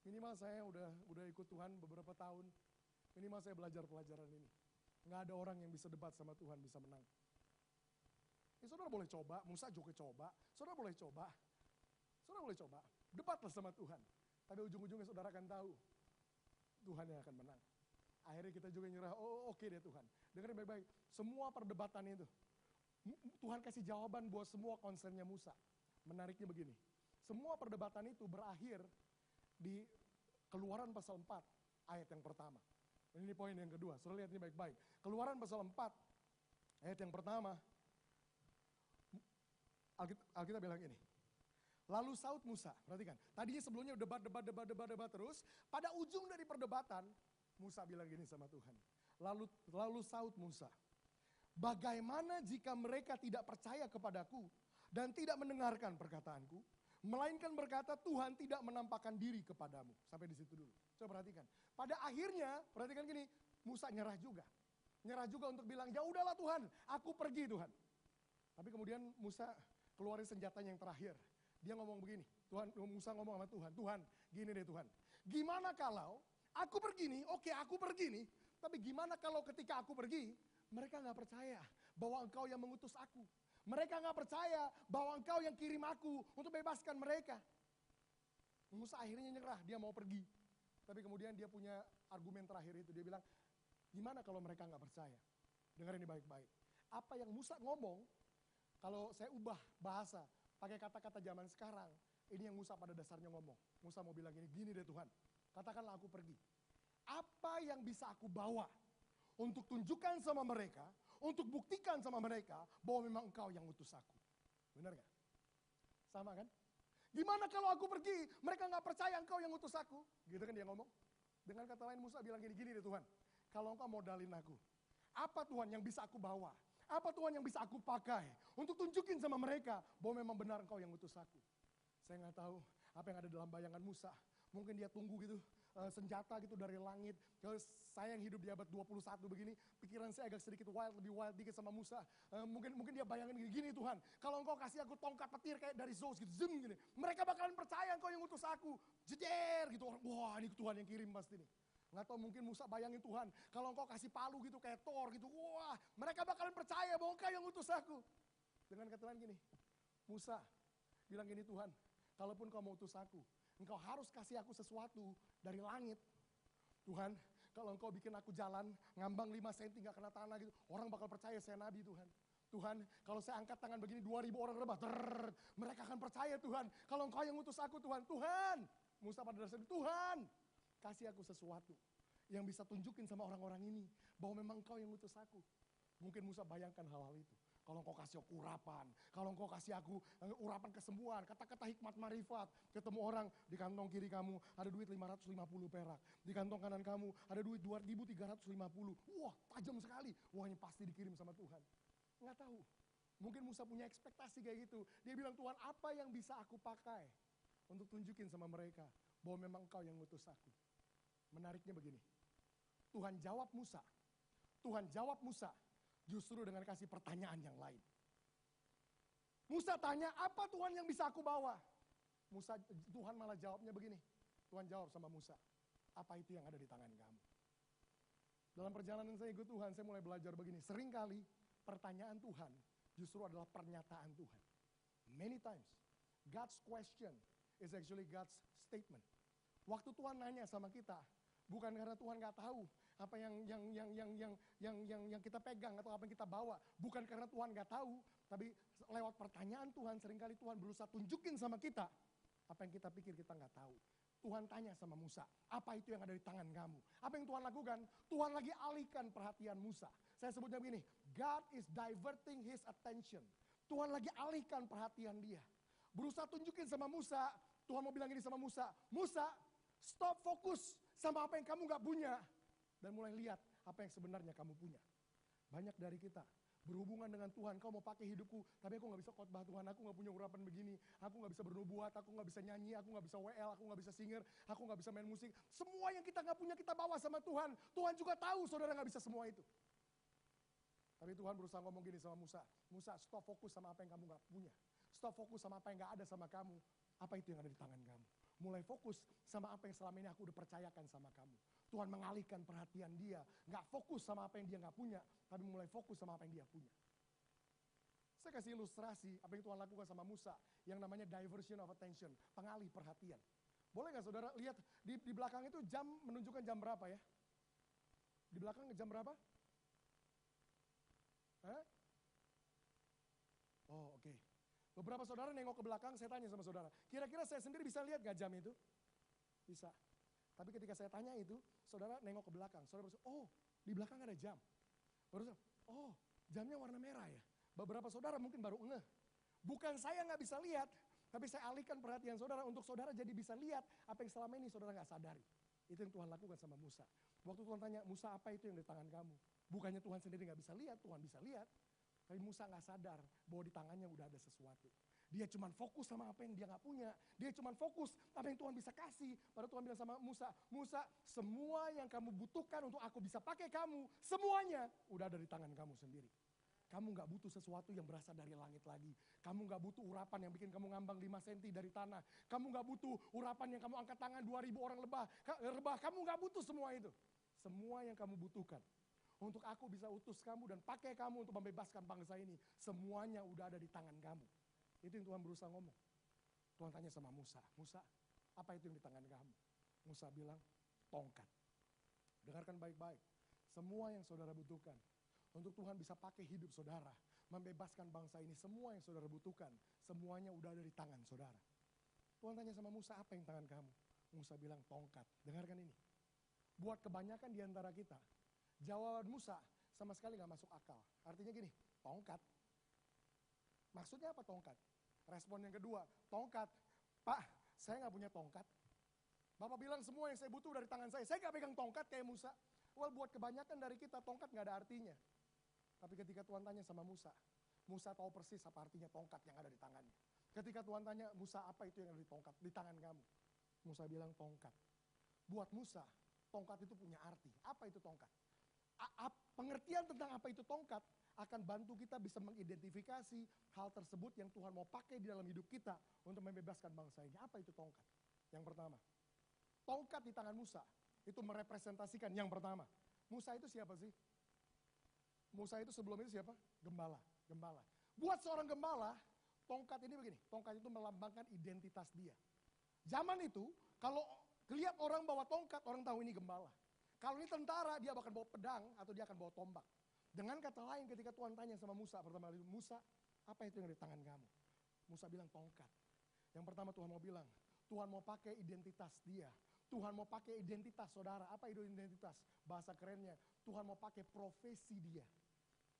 Minimal saya udah ikut Tuhan beberapa tahun, minimal saya belajar pelajaran ini. Nggak ada orang yang bisa debat sama Tuhan bisa menang. Ya saudara boleh coba, Musa juga coba, saudara boleh coba, debatlah sama Tuhan. Tapi ujung-ujungnya saudara akan tahu, Tuhan yang akan menang. Akhirnya kita juga nyerah, oke deh Tuhan. Dengerin baik-baik, semua perdebatan itu, Tuhan kasih jawaban buat semua concernnya Musa. Menariknya begini, semua perdebatan itu berakhir di Keluaran pasal 4 ayat yang pertama. Ini poin yang kedua, saudara lihat ini baik-baik. Keluaran pasal 4 ayat yang pertama, Alkitab bilang ini. Lalu saut Musa, perhatikan. Tadinya sebelumnya debat terus. Pada ujung dari perdebatan, Musa bilang gini sama Tuhan. Lalu saut Musa, bagaimana jika mereka tidak percaya kepadaku dan tidak mendengarkan perkataanku, melainkan berkata Tuhan tidak menampakkan diri kepadamu. Sampai di situ dulu. Coba perhatikan. Pada akhirnya, perhatikan gini, Musa nyerah juga. Nyerah juga untuk bilang, ya udahlah Tuhan, aku pergi Tuhan. Tapi kemudian Musa keluarin senjatanya yang terakhir. Dia ngomong begini, Musa ngomong sama Tuhan, Tuhan gini deh Tuhan. Gimana kalau aku pergi nih, oke aku pergi nih. Tapi gimana kalau ketika aku pergi, mereka gak percaya bahwa engkau yang mengutus aku. Mereka gak percaya bahwa engkau yang kirim aku untuk bebaskan mereka. Musa akhirnya nyerah, dia mau pergi. Tapi kemudian dia punya argumen terakhir itu. Dia bilang, gimana kalau mereka gak percaya? Dengar ini baik-baik. Apa yang Musa ngomong, kalau saya ubah bahasa, pakai kata-kata zaman sekarang, ini yang Musa pada dasarnya ngomong. Musa mau bilang gini deh Tuhan, katakanlah aku pergi. Apa yang bisa aku bawa untuk tunjukkan sama mereka, untuk buktikan sama mereka bahwa memang engkau yang utus aku. Benar gak? Sama kan? Gimana kalau aku pergi, mereka gak percaya engkau yang utus aku. Gitu kan dia ngomong. Dengan kata lain Musa bilang gini deh Tuhan, kalau engkau modalin aku, apa Tuhan yang bisa aku bawa? Apa Tuhan yang bisa aku pakai untuk tunjukin sama mereka bahwa memang benar engkau yang utus aku. Saya gak tahu apa yang ada dalam bayangan Musa. Mungkin dia tunggu gitu, senjata gitu dari langit. Kalau saya yang hidup di abad 21 begini, pikiran saya agak sedikit lebih wild dikit sama Musa. Mungkin dia bayangin gini Tuhan, kalau engkau kasih aku tongkat petir kayak dari Zeus gitu, zoom gini. Mereka bakalan percaya engkau yang utus aku. Jeder gitu, wah ini Tuhan yang kirim pasti nih. Nggak tahu mungkin Musa bayangin Tuhan, kalau engkau kasih palu gitu kayak Thor gitu, wah mereka bakalan percaya bahwa engkau yang utus aku. Dengan kata lain gini, Musa bilang gini Tuhan, kalaupun kau mau utus aku, engkau harus kasih aku sesuatu dari langit. Tuhan, kalau engkau bikin aku jalan, ngambang 5 cm gak kena tanah gitu, orang bakal percaya saya nabi Tuhan. Tuhan, kalau saya angkat tangan begini 2000 orang rebah, mereka akan percaya Tuhan. Kalau engkau yang utus aku Tuhan, Tuhan. Musa pada dasarnya, Tuhan, kasih aku sesuatu yang bisa tunjukin sama orang-orang ini bahwa memang engkau yang utus aku. Mungkin Musa bayangkan hal-hal itu. Kalau engkau kasih aku urapan, kalau engkau kasih aku urapan kesembuhan, kata-kata hikmat marifat, ketemu orang di kantong kiri kamu ada duit 550 perak, di kantong kanan kamu ada duit 2.350, wah tajam sekali, wah ini pasti dikirim sama Tuhan. Nggak tahu, mungkin Musa punya ekspektasi kayak gitu, dia bilang Tuhan apa yang bisa aku pakai untuk tunjukin sama mereka bahwa memang engkau yang ngutus aku. Menariknya begini, Tuhan jawab Musa, justru dengan kasih pertanyaan yang lain. Musa tanya, apa Tuhan yang bisa aku bawa? Tuhan malah jawabnya begini. Tuhan jawab sama Musa, apa itu yang ada di tangan kamu? Dalam perjalanan saya ikut Tuhan, saya mulai belajar begini. Seringkali pertanyaan Tuhan justru adalah pernyataan Tuhan. Many times, God's question is actually God's statement. Waktu Tuhan nanya sama kita, bukan karena Tuhan gak tahu apa yang kita pegang atau apa yang kita bawa. Bukan karena Tuhan gak tahu, tapi lewat pertanyaan Tuhan seringkali Tuhan berusaha tunjukin sama kita apa yang kita pikir kita gak tahu. Tuhan tanya sama Musa, apa itu yang ada di tangan kamu? Apa yang Tuhan lakukan? Tuhan lagi alihkan perhatian Musa. Saya sebutnya begini, God is diverting his attention. Tuhan lagi alihkan perhatian dia. Berusaha tunjukin sama Musa, Tuhan mau bilang ini sama Musa, Musa stop fokus sama apa yang kamu gak punya. Dan mulai lihat apa yang sebenarnya kamu punya. Banyak dari kita berhubungan dengan Tuhan, kau mau pakai hidupku, tapi aku gak bisa khotbah Tuhan, aku gak punya urapan begini, aku gak bisa bernubuat, aku gak bisa nyanyi, aku gak bisa WL, aku gak bisa singer, aku gak bisa main musik. Semua yang kita gak punya kita bawa sama Tuhan. Tuhan juga tahu saudara gak bisa semua itu. Tapi Tuhan berusaha ngomong gini sama Musa, Musa stop fokus sama apa yang kamu gak punya. Stop fokus sama apa yang gak ada sama kamu. Apa itu yang ada di tangan kamu? Mulai fokus sama apa yang selama ini aku udah percayakan sama kamu. Tuhan mengalihkan perhatian dia. Gak fokus sama apa yang dia gak punya, tapi mulai fokus sama apa yang dia punya. Saya kasih ilustrasi apa yang Tuhan lakukan sama Musa, yang namanya diversion of attention, pengalih perhatian. Boleh gak saudara lihat di belakang itu jam menunjukkan jam berapa ya? Di belakang jam berapa? Hah? Oh oke. Beberapa saudara nengok ke belakang, saya tanya sama saudara, kira-kira saya sendiri bisa lihat gak jam itu? Bisa. Tapi ketika saya tanya itu, saudara nengok ke belakang, saudara berkata, oh di belakang ada jam. Baru saya, oh jamnya warna merah ya. Beberapa saudara mungkin baru ngeh. Bukan saya nggak bisa lihat, tapi saya alihkan perhatian saudara untuk saudara jadi bisa lihat apa yang selama ini saudara nggak sadari. Itu yang Tuhan lakukan sama Musa. Waktu Tuhan tanya, Musa apa itu yang di tangan kamu? Bukannya Tuhan sendiri nggak bisa lihat, Tuhan bisa lihat. Tapi Musa nggak sadar bahwa di tangannya udah ada sesuatu. Dia cuma fokus sama apa yang dia nggak punya. Dia cuma fokus apa yang Tuhan bisa kasih. Padahal Tuhan bilang sama Musa, Musa semua yang kamu butuhkan untuk aku bisa pakai kamu, semuanya udah ada di tangan kamu sendiri. Kamu gak butuh sesuatu yang berasal dari langit lagi. Kamu gak butuh urapan yang bikin kamu ngambang 5 cm dari tanah. Kamu gak butuh urapan yang kamu angkat tangan 2.000 orang rebah. Kamu gak butuh semua itu. Semua yang kamu butuhkan untuk aku bisa utus kamu dan pakai kamu untuk membebaskan bangsa ini. Semuanya udah ada di tangan kamu. Itu yang Tuhan berusaha ngomong. Tuhan tanya sama Musa, Musa apa itu yang di tangan kamu? Musa bilang, tongkat. Dengarkan baik-baik. Semua yang saudara butuhkan untuk Tuhan bisa pakai hidup saudara, membebaskan bangsa ini, semua yang saudara butuhkan, semuanya udah ada di tangan saudara. Tuhan tanya sama Musa, apa yang tangan kamu? Musa bilang, tongkat. Dengarkan ini. Buat kebanyakan di antara kita, jawaban Musa sama sekali gak masuk akal. Artinya gini, tongkat. Maksudnya apa tongkat? Respon yang kedua, tongkat. Pak, saya gak punya tongkat. Bapak bilang semua yang saya butuh dari tangan saya gak pegang tongkat kayak Musa. Well, buat kebanyakan dari kita, tongkat gak ada artinya. Tapi ketika Tuhan tanya sama Musa, Musa tahu persis apa artinya tongkat yang ada di tangannya. Ketika Tuhan tanya, Musa apa itu yang ada di tongkat, di tangan kamu? Musa bilang tongkat. Buat Musa, tongkat itu punya arti. Apa itu tongkat? Pengertian tentang apa itu tongkat akan bantu kita bisa mengidentifikasi hal tersebut yang Tuhan mau pakai di dalam hidup kita untuk membebaskan bangsa ini. Apa itu tongkat? Yang pertama, tongkat di tangan Musa itu merepresentasikan yang pertama. Musa itu siapa sih? Musa itu sebelum itu siapa? Gembala. Buat seorang gembala, tongkat ini begini, tongkat itu melambangkan identitas dia. Zaman itu, kalau lihat orang bawa tongkat, orang tahu ini gembala. Kalau ini tentara, dia akan bawa pedang atau dia akan bawa tombak. Dengan kata lain ketika Tuhan tanya sama Musa, pertama kali, Musa, apa itu yang ada di tangan kamu? Musa bilang tongkat. Yang pertama Tuhan mau bilang, Tuhan mau pakai identitas dia. Tuhan mau pakai identitas saudara. Apa itu identitas? Bahasa kerennya, Tuhan mau pakai profesi dia.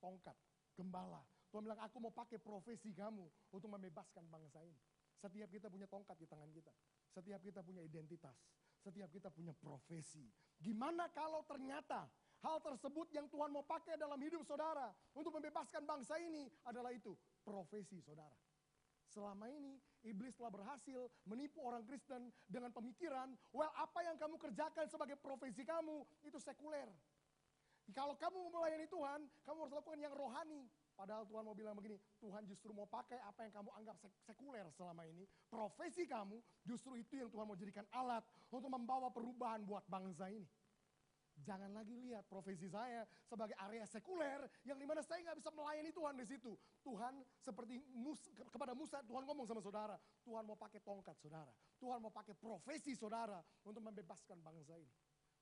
Tongkat, gembala. Tuhan bilang, aku mau pakai profesi kamu untuk membebaskan bangsa ini. Setiap kita punya tongkat di tangan kita. Setiap kita punya identitas. Setiap kita punya profesi. Gimana kalau ternyata hal tersebut yang Tuhan mau pakai dalam hidup saudara untuk membebaskan bangsa ini adalah itu, profesi saudara. Selama ini iblis telah berhasil menipu orang Kristen dengan pemikiran, well apa yang kamu kerjakan sebagai profesi kamu itu sekuler. Kalau kamu melayani Tuhan, kamu harus lakukan yang rohani. Padahal Tuhan mau bilang begini, Tuhan justru mau pakai apa yang kamu anggap sekuler selama ini. Profesi kamu justru itu yang Tuhan mau jadikan alat untuk membawa perubahan buat bangsa ini. Jangan lagi lihat profesi saya sebagai area sekuler yang dimana saya nggak bisa melayani Tuhan di situ. Tuhan seperti kepada Musa, Tuhan ngomong sama saudara, Tuhan mau pakai tongkat saudara. Tuhan mau pakai profesi saudara untuk membebaskan bangsa ini.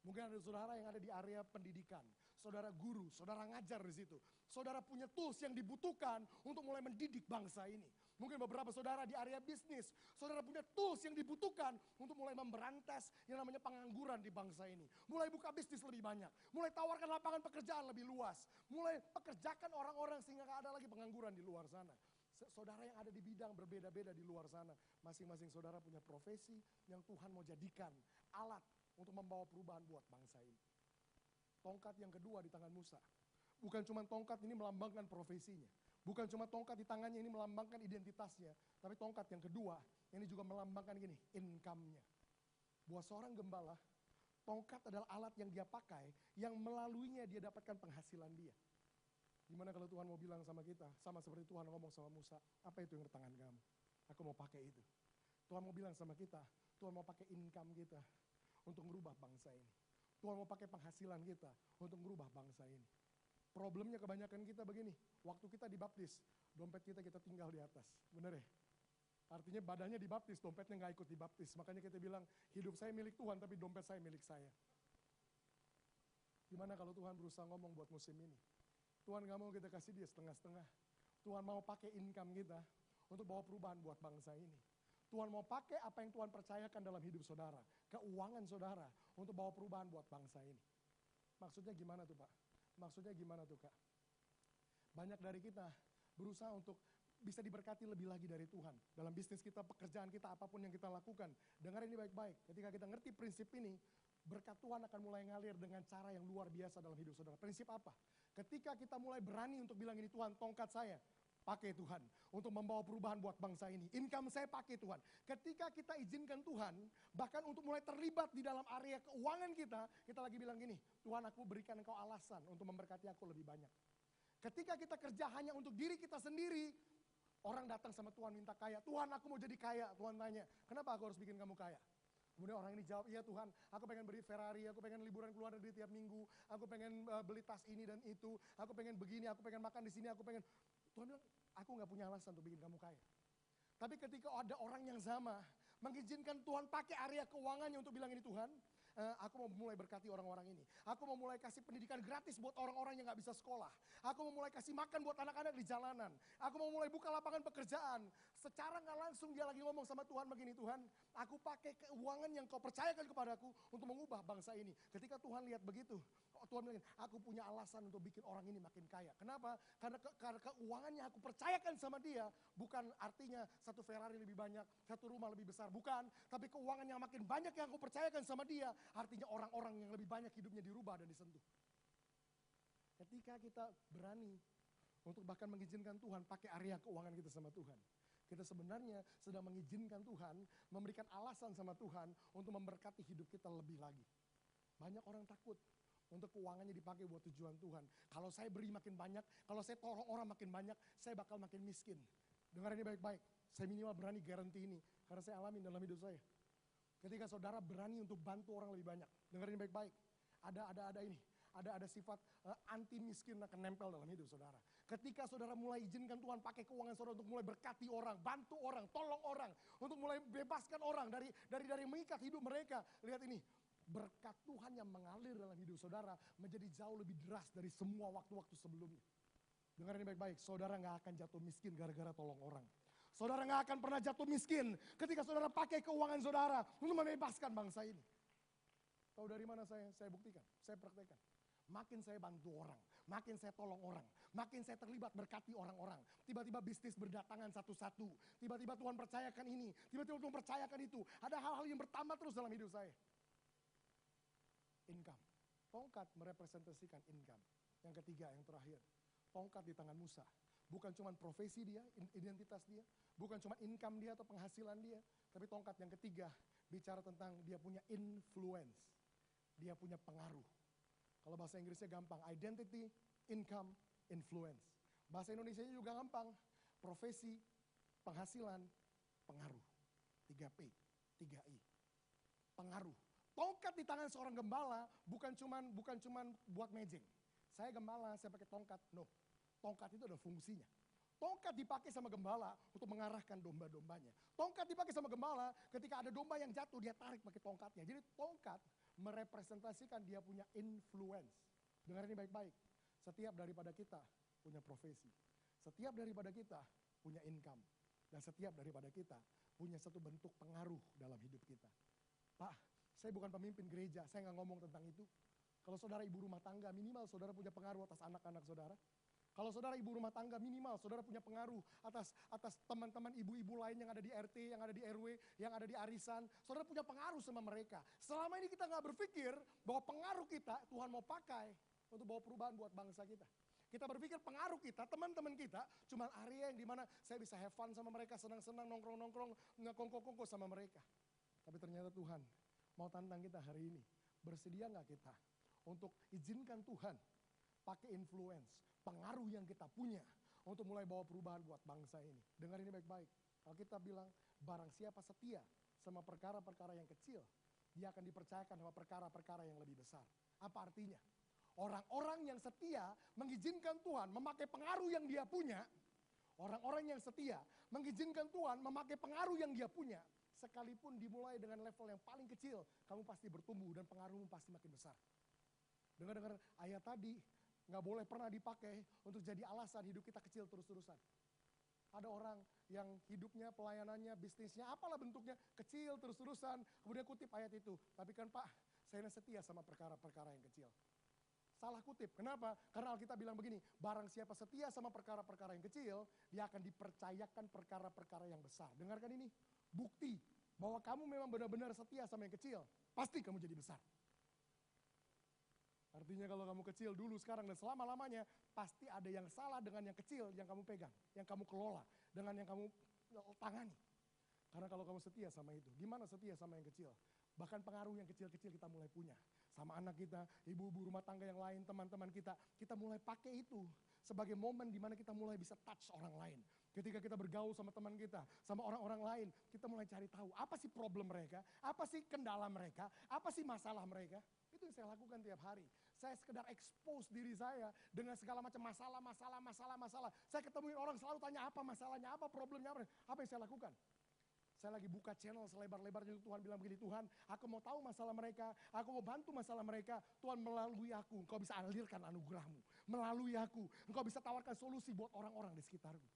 Mungkin ada saudara yang ada di area pendidikan, saudara guru, saudara ngajar di situ. Saudara punya tools yang dibutuhkan untuk mulai mendidik bangsa ini. Mungkin beberapa saudara di area bisnis, saudara punya tools yang dibutuhkan untuk mulai memberantas yang namanya pengangguran di bangsa ini. Mulai buka bisnis lebih banyak, mulai tawarkan lapangan pekerjaan lebih luas, mulai pekerjakan orang-orang sehingga gak ada lagi pengangguran di luar sana. Saudara yang ada di bidang berbeda-beda di luar sana, masing-masing saudara punya profesi yang Tuhan mau jadikan alat untuk membawa perubahan buat bangsa ini. Tongkat yang kedua di tangan Musa. Bukan cuma tongkat ini melambangkan profesinya. Bukan cuma tongkat di tangannya ini melambangkan identitasnya. Tapi tongkat yang kedua, ini juga melambangkan gini, income-nya. Buat seorang gembala, tongkat adalah alat yang dia pakai, yang melaluinya dia dapatkan penghasilan dia. Gimana kalau Tuhan mau bilang sama kita, sama seperti Tuhan ngomong sama Musa, apa itu yang di tangan kamu? Aku mau pakai itu. Tuhan mau bilang sama kita, Tuhan mau pakai income kita untuk merubah bangsa ini. Tuhan mau pakai penghasilan kita untuk merubah bangsa ini. Problemnya kebanyakan kita begini, waktu kita dibaptis, dompet kita tinggal di atas. Bener ya? Artinya badannya dibaptis, dompetnya nggak ikut dibaptis. Makanya kita bilang, hidup saya milik Tuhan, tapi dompet saya milik saya. Gimana kalau Tuhan berusaha ngomong buat musim ini? Tuhan gak mau kita kasih dia setengah-setengah. Tuhan mau pakai income kita untuk bawa perubahan buat bangsa ini. Tuhan mau pakai apa yang Tuhan percayakan dalam hidup saudara, keuangan saudara, untuk bawa perubahan buat bangsa ini. Maksudnya gimana tuh Pak? Maksudnya gimana tuh Kak? Banyak dari kita berusaha untuk bisa diberkati lebih lagi dari Tuhan. Dalam bisnis kita, pekerjaan kita, apapun yang kita lakukan. Dengar ini baik-baik, ketika kita ngerti prinsip ini, berkat Tuhan akan mulai ngalir dengan cara yang luar biasa dalam hidup saudara. Prinsip apa? Ketika kita mulai berani untuk bilang ini, Tuhan, tongkat saya pakai Tuhan untuk membawa perubahan buat bangsa ini. Income saya pakai Tuhan. Ketika kita izinkan Tuhan, bahkan untuk mulai terlibat di dalam area keuangan kita lagi bilang gini, Tuhan, aku berikan engkau alasan untuk memberkati aku lebih banyak. Ketika kita kerja hanya untuk diri kita sendiri, orang datang sama Tuhan minta kaya. Tuhan, aku mau jadi kaya. Tuhan tanya, kenapa aku harus bikin kamu kaya? Kemudian orang ini jawab, iya Tuhan, aku pengen beli Ferrari, aku pengen liburan keluar negeri tiap minggu, aku pengen beli tas ini dan itu, aku pengen begini, aku pengen makan di sini, aku pengen. Tuhan bilang, aku gak punya alasan untuk bikin kamu kaya. Tapi ketika ada orang yang sama, mengizinkan Tuhan pakai area keuangannya untuk bilang ini, Tuhan, aku mau mulai berkati orang-orang ini. Aku mau mulai kasih pendidikan gratis buat orang-orang yang gak bisa sekolah. Aku mau mulai kasih makan buat anak-anak di jalanan. Aku mau mulai buka lapangan pekerjaan. Secara gak langsung dia lagi ngomong sama Tuhan begini, Tuhan, aku pakai keuangan yang kau percayakan kepadaku untuk mengubah bangsa ini. Ketika Tuhan lihat begitu, Tuhan bilang, aku punya alasan untuk bikin orang ini makin kaya. Kenapa? Karena keuangan yang aku percayakan sama dia, bukan artinya satu Ferrari lebih banyak, satu rumah lebih besar, bukan. Tapi keuangan yang makin banyak yang aku percayakan sama dia, artinya orang-orang yang lebih banyak hidupnya dirubah dan disentuh. Ketika kita berani untuk bahkan mengizinkan Tuhan pakai area keuangan kita sama Tuhan, kita sebenarnya sedang mengizinkan Tuhan, memberikan alasan sama Tuhan untuk memberkati hidup kita lebih lagi. Banyak orang takut untuk keuangannya dipakai buat tujuan Tuhan. Kalau saya beri makin banyak, kalau saya tolong orang makin banyak, saya bakal makin miskin. Dengar ini baik-baik, saya minimal berani garansi ini, karena saya alami dalam hidup saya. Ketika saudara berani untuk bantu orang lebih banyak, dengar ini baik-baik, ada sifat anti miskin akan nempel dalam hidup saudara. Ketika saudara mulai izinkan Tuhan pakai keuangan saudara untuk mulai berkati orang, bantu orang, tolong orang, untuk mulai bebaskan orang dari mengikat hidup mereka. Lihat ini, berkat Tuhan yang mengalir dalam hidup saudara menjadi jauh lebih deras dari semua waktu-waktu sebelumnya. Dengar ini baik-baik, saudara gak akan jatuh miskin gara-gara tolong orang. Saudara gak akan pernah jatuh miskin ketika saudara pakai keuangan saudara untuk membebaskan bangsa ini. Tahu dari mana saya buktikan, saya praktekkan. Makin saya bantu orang, makin saya tolong orang, makin saya terlibat berkati orang-orang. Tiba-tiba bisnis berdatangan satu-satu, tiba-tiba Tuhan percayakan ini, tiba-tiba Tuhan percayakan itu. Ada hal-hal yang bertambah terus dalam hidup saya. Income. Tongkat merepresentasikan income. Yang ketiga, yang terakhir. Tongkat di tangan Musa. Bukan cuma profesi dia, identitas dia. Bukan cuma income dia atau penghasilan dia. Tapi tongkat yang ketiga, bicara tentang dia punya influence. Dia punya pengaruh. Kalau bahasa Inggrisnya gampang, identity, income, influence. Bahasa Indonesia juga gampang, profesi, penghasilan, pengaruh. 3P, 3I. Pengaruh. Tongkat di tangan seorang gembala bukan cuman buat mejeng. Saya gembala, saya pakai tongkat. No, tongkat itu ada fungsinya. Tongkat dipakai sama gembala untuk mengarahkan domba-dombanya. Tongkat dipakai sama gembala ketika ada domba yang jatuh, dia tarik pakai tongkatnya. Jadi tongkat merepresentasikan dia punya influence. Dengar ini baik-baik. Setiap daripada kita punya profesi. Setiap daripada kita punya income. Dan setiap daripada kita punya satu bentuk pengaruh dalam hidup kita. Pak, saya bukan pemimpin gereja, saya nggak ngomong tentang itu. Kalau saudara ibu rumah tangga, minimal saudara punya pengaruh atas anak-anak saudara. Kalau saudara ibu rumah tangga, minimal saudara punya pengaruh atas teman-teman ibu-ibu lain yang ada di RT, yang ada di RW, yang ada di arisan. Saudara punya pengaruh sama mereka. Selama ini kita nggak berpikir bahwa pengaruh kita Tuhan mau pakai untuk bawa perubahan buat bangsa kita. Kita berpikir pengaruh kita, teman-teman kita, cuma area yang dimana saya bisa have fun sama mereka, senang-senang, nongkrong-nongkrong, ngekongko-kongko sama mereka. Tapi ternyata Tuhan mau tantang kita hari ini. Bersedia nggak kita untuk izinkan Tuhan pakai influence, pengaruh yang kita punya untuk mulai bawa perubahan buat bangsa ini. Dengar ini baik-baik. Kalau kita bilang barang siapa setia sama perkara-perkara yang kecil, dia akan dipercayakan sama perkara-perkara yang lebih besar. Apa artinya? Orang-orang yang setia mengizinkan Tuhan memakai pengaruh yang dia punya. Orang-orang yang setia mengizinkan Tuhan memakai pengaruh yang dia punya. Sekalipun dimulai dengan level yang paling kecil, kamu pasti bertumbuh dan pengaruhmu pasti makin besar. Dengar-dengar ayat tadi, nggak boleh pernah dipakai untuk jadi alasan hidup kita kecil terus-terusan. Ada orang yang hidupnya, pelayanannya, bisnisnya, apalah bentuknya, kecil terus-terusan. Kemudian kutip ayat itu. Tapi kan Pak, saya setia sama perkara-perkara yang kecil. Salah kutip, kenapa? Karena Alkitab bilang begini, barang siapa setia sama perkara-perkara yang kecil, dia akan dipercayakan perkara-perkara yang besar. Dengarkan ini, bukti bahwa kamu memang benar-benar setia sama yang kecil, pasti kamu jadi besar. Artinya kalau kamu kecil dulu, sekarang, dan selama-lamanya, pasti ada yang salah dengan yang kecil yang kamu pegang, yang kamu kelola, dengan yang kamu tangani. Karena kalau kamu setia sama itu, gimana setia sama yang kecil? Bahkan pengaruh yang kecil-kecil kita mulai punya. Sama anak kita, ibu-ibu rumah tangga yang lain, teman-teman kita mulai pakai itu sebagai momen di mana kita mulai bisa touch orang lain. Ketika kita bergaul sama teman kita, sama orang-orang lain, kita mulai cari tahu apa sih problem mereka, apa sih kendala mereka, apa sih masalah mereka. Itu yang saya lakukan tiap hari. Saya sekedar expose diri saya dengan segala macam masalah. Saya ketemuin orang selalu tanya apa masalahnya, apa problemnya, apa yang saya lakukan. Saya lagi buka channel selebar-lebarnya, Tuhan bilang begini, Tuhan aku mau tahu masalah mereka, aku mau bantu masalah mereka. Tuhan melalui aku, engkau bisa alirkan anugerahmu. Melalui aku, engkau bisa tawarkan solusi buat orang-orang di sekitarku.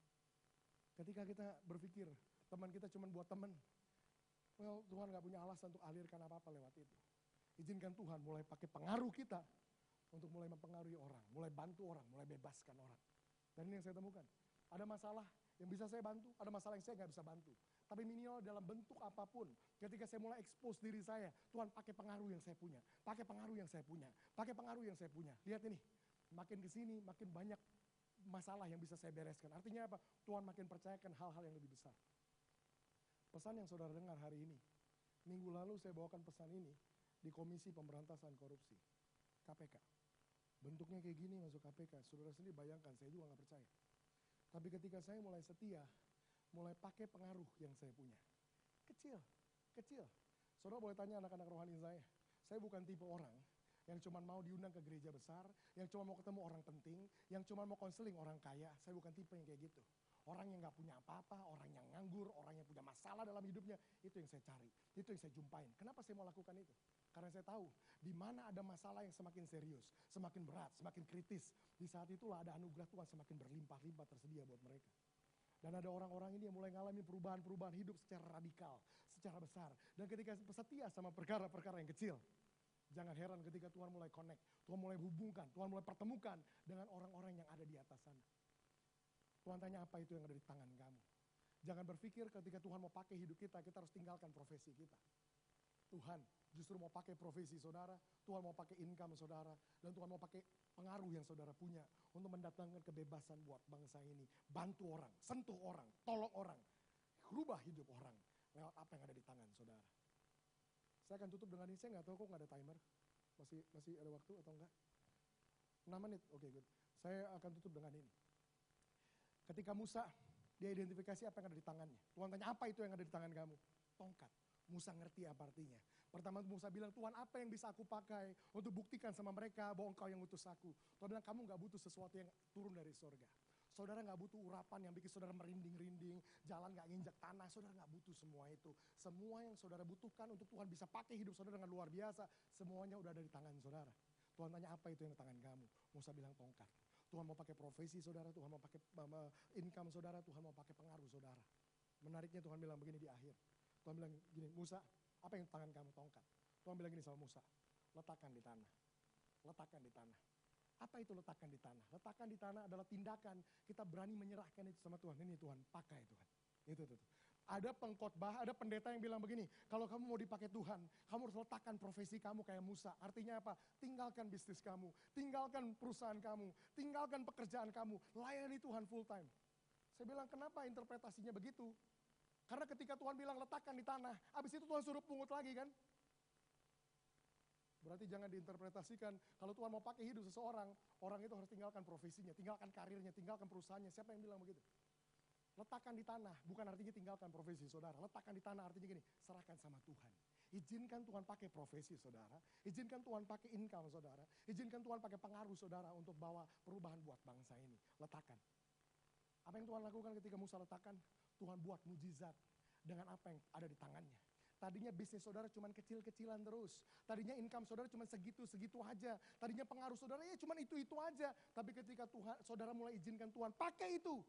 Ketika kita berpikir, teman kita cuma buat teman, well, Tuhan gak punya alasan untuk alirkan apa-apa lewat itu. Izinkan Tuhan mulai pakai pengaruh kita untuk mulai mempengaruhi orang, mulai bantu orang, mulai bebaskan orang. Dan ini yang saya temukan. Ada masalah yang bisa saya bantu, ada masalah yang saya gak bisa bantu. Tapi minimal dalam bentuk apapun, ketika saya mulai expose diri saya, Tuhan pakai pengaruh yang saya punya, pakai pengaruh yang saya punya, pakai pengaruh yang saya punya. Lihat ini, makin kesini makin banyak masalah yang bisa saya bereskan. Artinya apa? Tuhan makin percayakan hal-hal yang lebih besar. Pesan yang saudara dengar hari ini, minggu lalu saya bawakan pesan ini di Komisi Pemberantasan Korupsi, KPK. Bentuknya kayak gini masuk KPK, saudara sendiri bayangkan, saya juga gak percaya. Tapi ketika saya mulai setia, mulai pakai pengaruh yang saya punya. Kecil. Saudara boleh tanya anak-anak rohani saya bukan tipe orang yang cuma mau diundang ke gereja besar, yang cuma mau ketemu orang penting, yang cuma mau konseling orang kaya. Saya bukan tipe yang kayak gitu. Orang yang gak punya apa-apa, orang yang nganggur, orang yang punya masalah dalam hidupnya, itu yang saya cari, itu yang saya jumpain. Kenapa saya mau lakukan itu? Karena saya tahu, di mana ada masalah yang semakin serius, semakin berat, semakin kritis, di saat itulah ada anugerah Tuhan semakin berlimpah-limpah tersedia buat mereka. Dan ada orang-orang ini yang mulai mengalami perubahan-perubahan hidup secara radikal, secara besar. Dan ketika setia sama perkara-perkara yang kecil, jangan heran ketika Tuhan mulai connect, Tuhan mulai hubungkan, Tuhan mulai pertemukan dengan orang-orang yang ada di atas sana. Tuhan tanya apa itu yang ada di tangan kamu. Jangan berpikir ketika Tuhan mau pakai hidup kita harus tinggalkan profesi kita. Tuhan justru mau pakai profesi saudara, Tuhan mau pakai income saudara, dan Tuhan mau pakai pengaruh yang saudara punya untuk mendatangkan kebebasan buat bangsa ini. Bantu orang, sentuh orang, tolong orang, rubah hidup orang lewat apa yang ada di tangan saudara. Saya akan tutup dengan ini, saya nggak tahu kok nggak ada timer. Masih ada waktu atau enggak? 6 menit, oke good. Saya akan tutup dengan ini. Ketika Musa, dia identifikasi apa yang ada di tangannya. Tuhan tanya, apa itu yang ada di tangan kamu? Tongkat. Musa ngerti apa artinya. Pertama Musa bilang, Tuhan apa yang bisa aku pakai untuk buktikan sama mereka bahwa engkau yang utus aku. Tuhan bilang, kamu gak butuh sesuatu yang turun dari surga. Saudara gak butuh urapan yang bikin saudara merinding-rinding, jalan gak nginjak tanah, saudara gak butuh semua itu. Semua yang saudara butuhkan untuk Tuhan bisa pakai hidup saudara dengan luar biasa, semuanya udah ada di tangan saudara. Tuhan tanya, apa itu yang di tangan kamu? Musa bilang, tongkat. Tuhan mau pakai profesi saudara, Tuhan mau pakai income saudara, Tuhan mau pakai pengaruh saudara. Menariknya Tuhan bilang begini di akhir. Tuhan bilang gini, Musa, apa yang tangan kamu? Tongkat. Tuhan bilang gini sama Musa, letakkan di tanah. Letakkan di tanah. Apa itu letakkan di tanah? Letakkan di tanah adalah tindakan kita berani menyerahkan itu sama Tuhan. Ini Tuhan, pakai Tuhan. Itu. Ada pengkhotbah, ada pendeta yang bilang begini, kalau kamu mau dipakai Tuhan, kamu harus letakkan profesi kamu kayak Musa. Artinya apa? Tinggalkan bisnis kamu, tinggalkan perusahaan kamu, tinggalkan pekerjaan kamu, layani Tuhan full time. Saya bilang, kenapa interpretasinya begitu? Karena ketika Tuhan bilang letakkan di tanah, habis itu Tuhan suruh pungut lagi kan? Berarti jangan diinterpretasikan, kalau Tuhan mau pakai hidup seseorang, orang itu harus tinggalkan profesinya, tinggalkan karirnya, tinggalkan perusahaannya. Siapa yang bilang begitu? Letakkan di tanah, bukan artinya tinggalkan profesi saudara. Letakkan di tanah artinya gini, serahkan sama Tuhan. Izinkan Tuhan pakai profesi saudara, izinkan Tuhan pakai income saudara, izinkan Tuhan pakai pengaruh saudara untuk bawa perubahan buat bangsa ini. Letakkan. Apa yang Tuhan lakukan ketika Musa letakkan? Tuhan buat mujizat dengan apa yang ada di tangannya. Tadinya bisnis saudara cuma kecil-kecilan terus. Tadinya income saudara cuma segitu-segitu aja. Tadinya pengaruh saudara ya cuma itu-itu aja. Tapi ketika Tuhan, saudara mulai izinkan Tuhan pakai itu,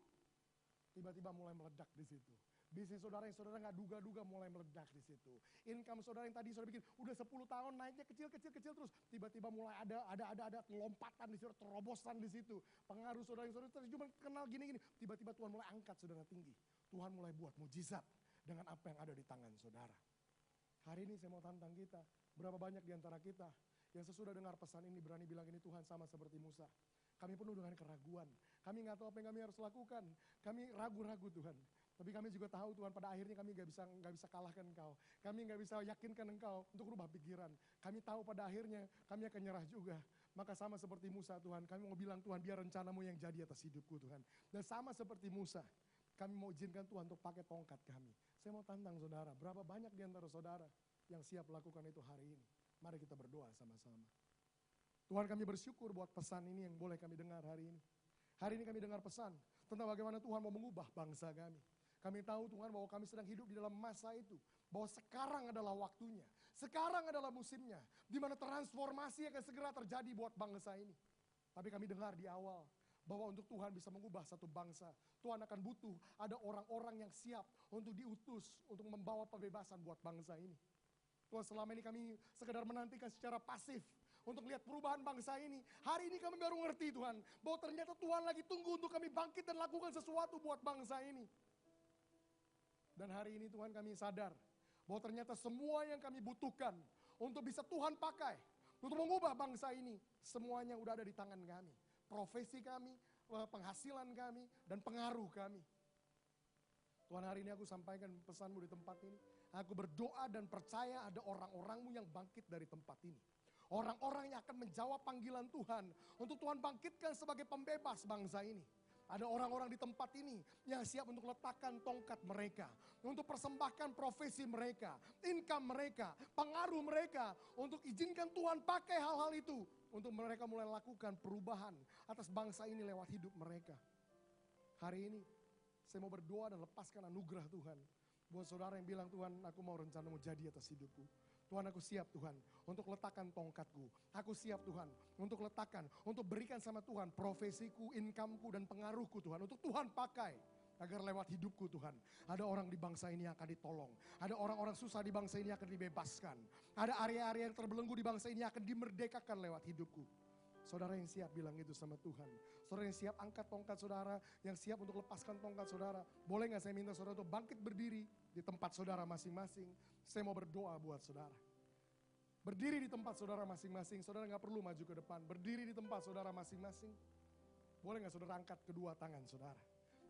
tiba-tiba mulai meledak di situ. Bisnis saudara yang saudara nggak duga-duga mulai meledak di situ. Income saudara yang tadi saudara bikin udah 10 tahun naiknya kecil terus, tiba-tiba mulai ada lompatan di situ, terobosan di situ. Pengaruh saudara yang saudara cuma kenal gini-gini, tiba-tiba Tuhan mulai angkat saudara tinggi. Tuhan mulai buat mujizat dengan apa yang ada di tangan saudara. Hari ini saya mau tantang kita, berapa banyak di antara kita yang sesudah dengar pesan ini berani bilang ini Tuhan sama seperti Musa. Kami penuh dengan keraguan, kami nggak tahu apa yang kami harus lakukan, kami ragu-ragu Tuhan. Tapi kami juga tahu Tuhan pada akhirnya kami nggak bisa kalahkan Engkau, kami nggak bisa yakinkan Engkau untuk rubah pikiran. Kami tahu pada akhirnya kami akan nyerah juga. Maka sama seperti Musa Tuhan, kami mau bilang Tuhan biar rencanamu yang jadi atas hidupku Tuhan. Dan sama seperti Musa, kami mau izinkan Tuhan untuk pakai tongkat kami. Saya mau tantang saudara, berapa banyak di antara saudara yang siap melakukan itu hari ini. Mari kita berdoa sama-sama. Tuhan kami bersyukur buat pesan ini yang boleh kami dengar hari ini. Hari ini kami dengar pesan tentang bagaimana Tuhan mau mengubah bangsa kami. Kami tahu Tuhan bahwa kami sedang hidup di dalam masa itu. Bahwa sekarang adalah waktunya. Sekarang adalah musimnya. Di mana transformasi akan segera terjadi buat bangsa ini. Tapi kami dengar di awal bahwa untuk Tuhan bisa mengubah satu bangsa, Tuhan akan butuh ada orang-orang yang siap untuk diutus untuk membawa pembebasan buat bangsa ini. Tuhan selama ini kami sekedar menantikan secara pasif untuk lihat perubahan bangsa ini. Hari ini kami baru ngerti Tuhan, bahwa ternyata Tuhan lagi tunggu untuk kami bangkit dan lakukan sesuatu buat bangsa ini. Dan hari ini Tuhan kami sadar bahwa ternyata semua yang kami butuhkan untuk bisa Tuhan pakai untuk mengubah bangsa ini, semuanya udah ada di tangan kami. Profesi kami, penghasilan kami, dan pengaruh kami. Tuhan hari ini aku sampaikan pesanmu di tempat ini. Aku berdoa dan percaya ada orang-orangmu yang bangkit dari tempat ini. Orang-orang yang akan menjawab panggilan Tuhan untuk Tuhan bangkitkan sebagai pembebas bangsa ini. Ada orang-orang di tempat ini yang siap untuk letakkan tongkat mereka, untuk persembahkan profesi mereka, income mereka, pengaruh mereka, untuk izinkan Tuhan pakai hal-hal itu, untuk mereka mulai lakukan perubahan atas bangsa ini lewat hidup mereka. Hari ini saya mau berdoa dan lepaskan anugerah Tuhan buat saudara yang bilang, Tuhan aku mau rencanamu jadi atas hidupku. Tuhan aku siap Tuhan untuk letakkan tongkatku. Aku siap Tuhan untuk letakkan, untuk berikan sama Tuhan profesiku, incomeku dan pengaruhku Tuhan. Untuk Tuhan pakai agar lewat hidupku Tuhan. Ada orang di bangsa ini yang akan ditolong. Ada orang-orang susah di bangsa ini akan dibebaskan. Ada area-area yang terbelenggu di bangsa ini akan dimerdekakan lewat hidupku. Saudara yang siap bilang itu sama Tuhan. Saudara yang siap angkat tongkat saudara, yang siap untuk lepaskan tongkat saudara. Boleh gak saya minta saudara untuk bangkit berdiri di tempat saudara masing-masing. Saya mau berdoa buat saudara. Berdiri di tempat saudara masing-masing, saudara gak perlu maju ke depan. Berdiri di tempat saudara masing-masing. Boleh gak saudara angkat kedua tangan saudara.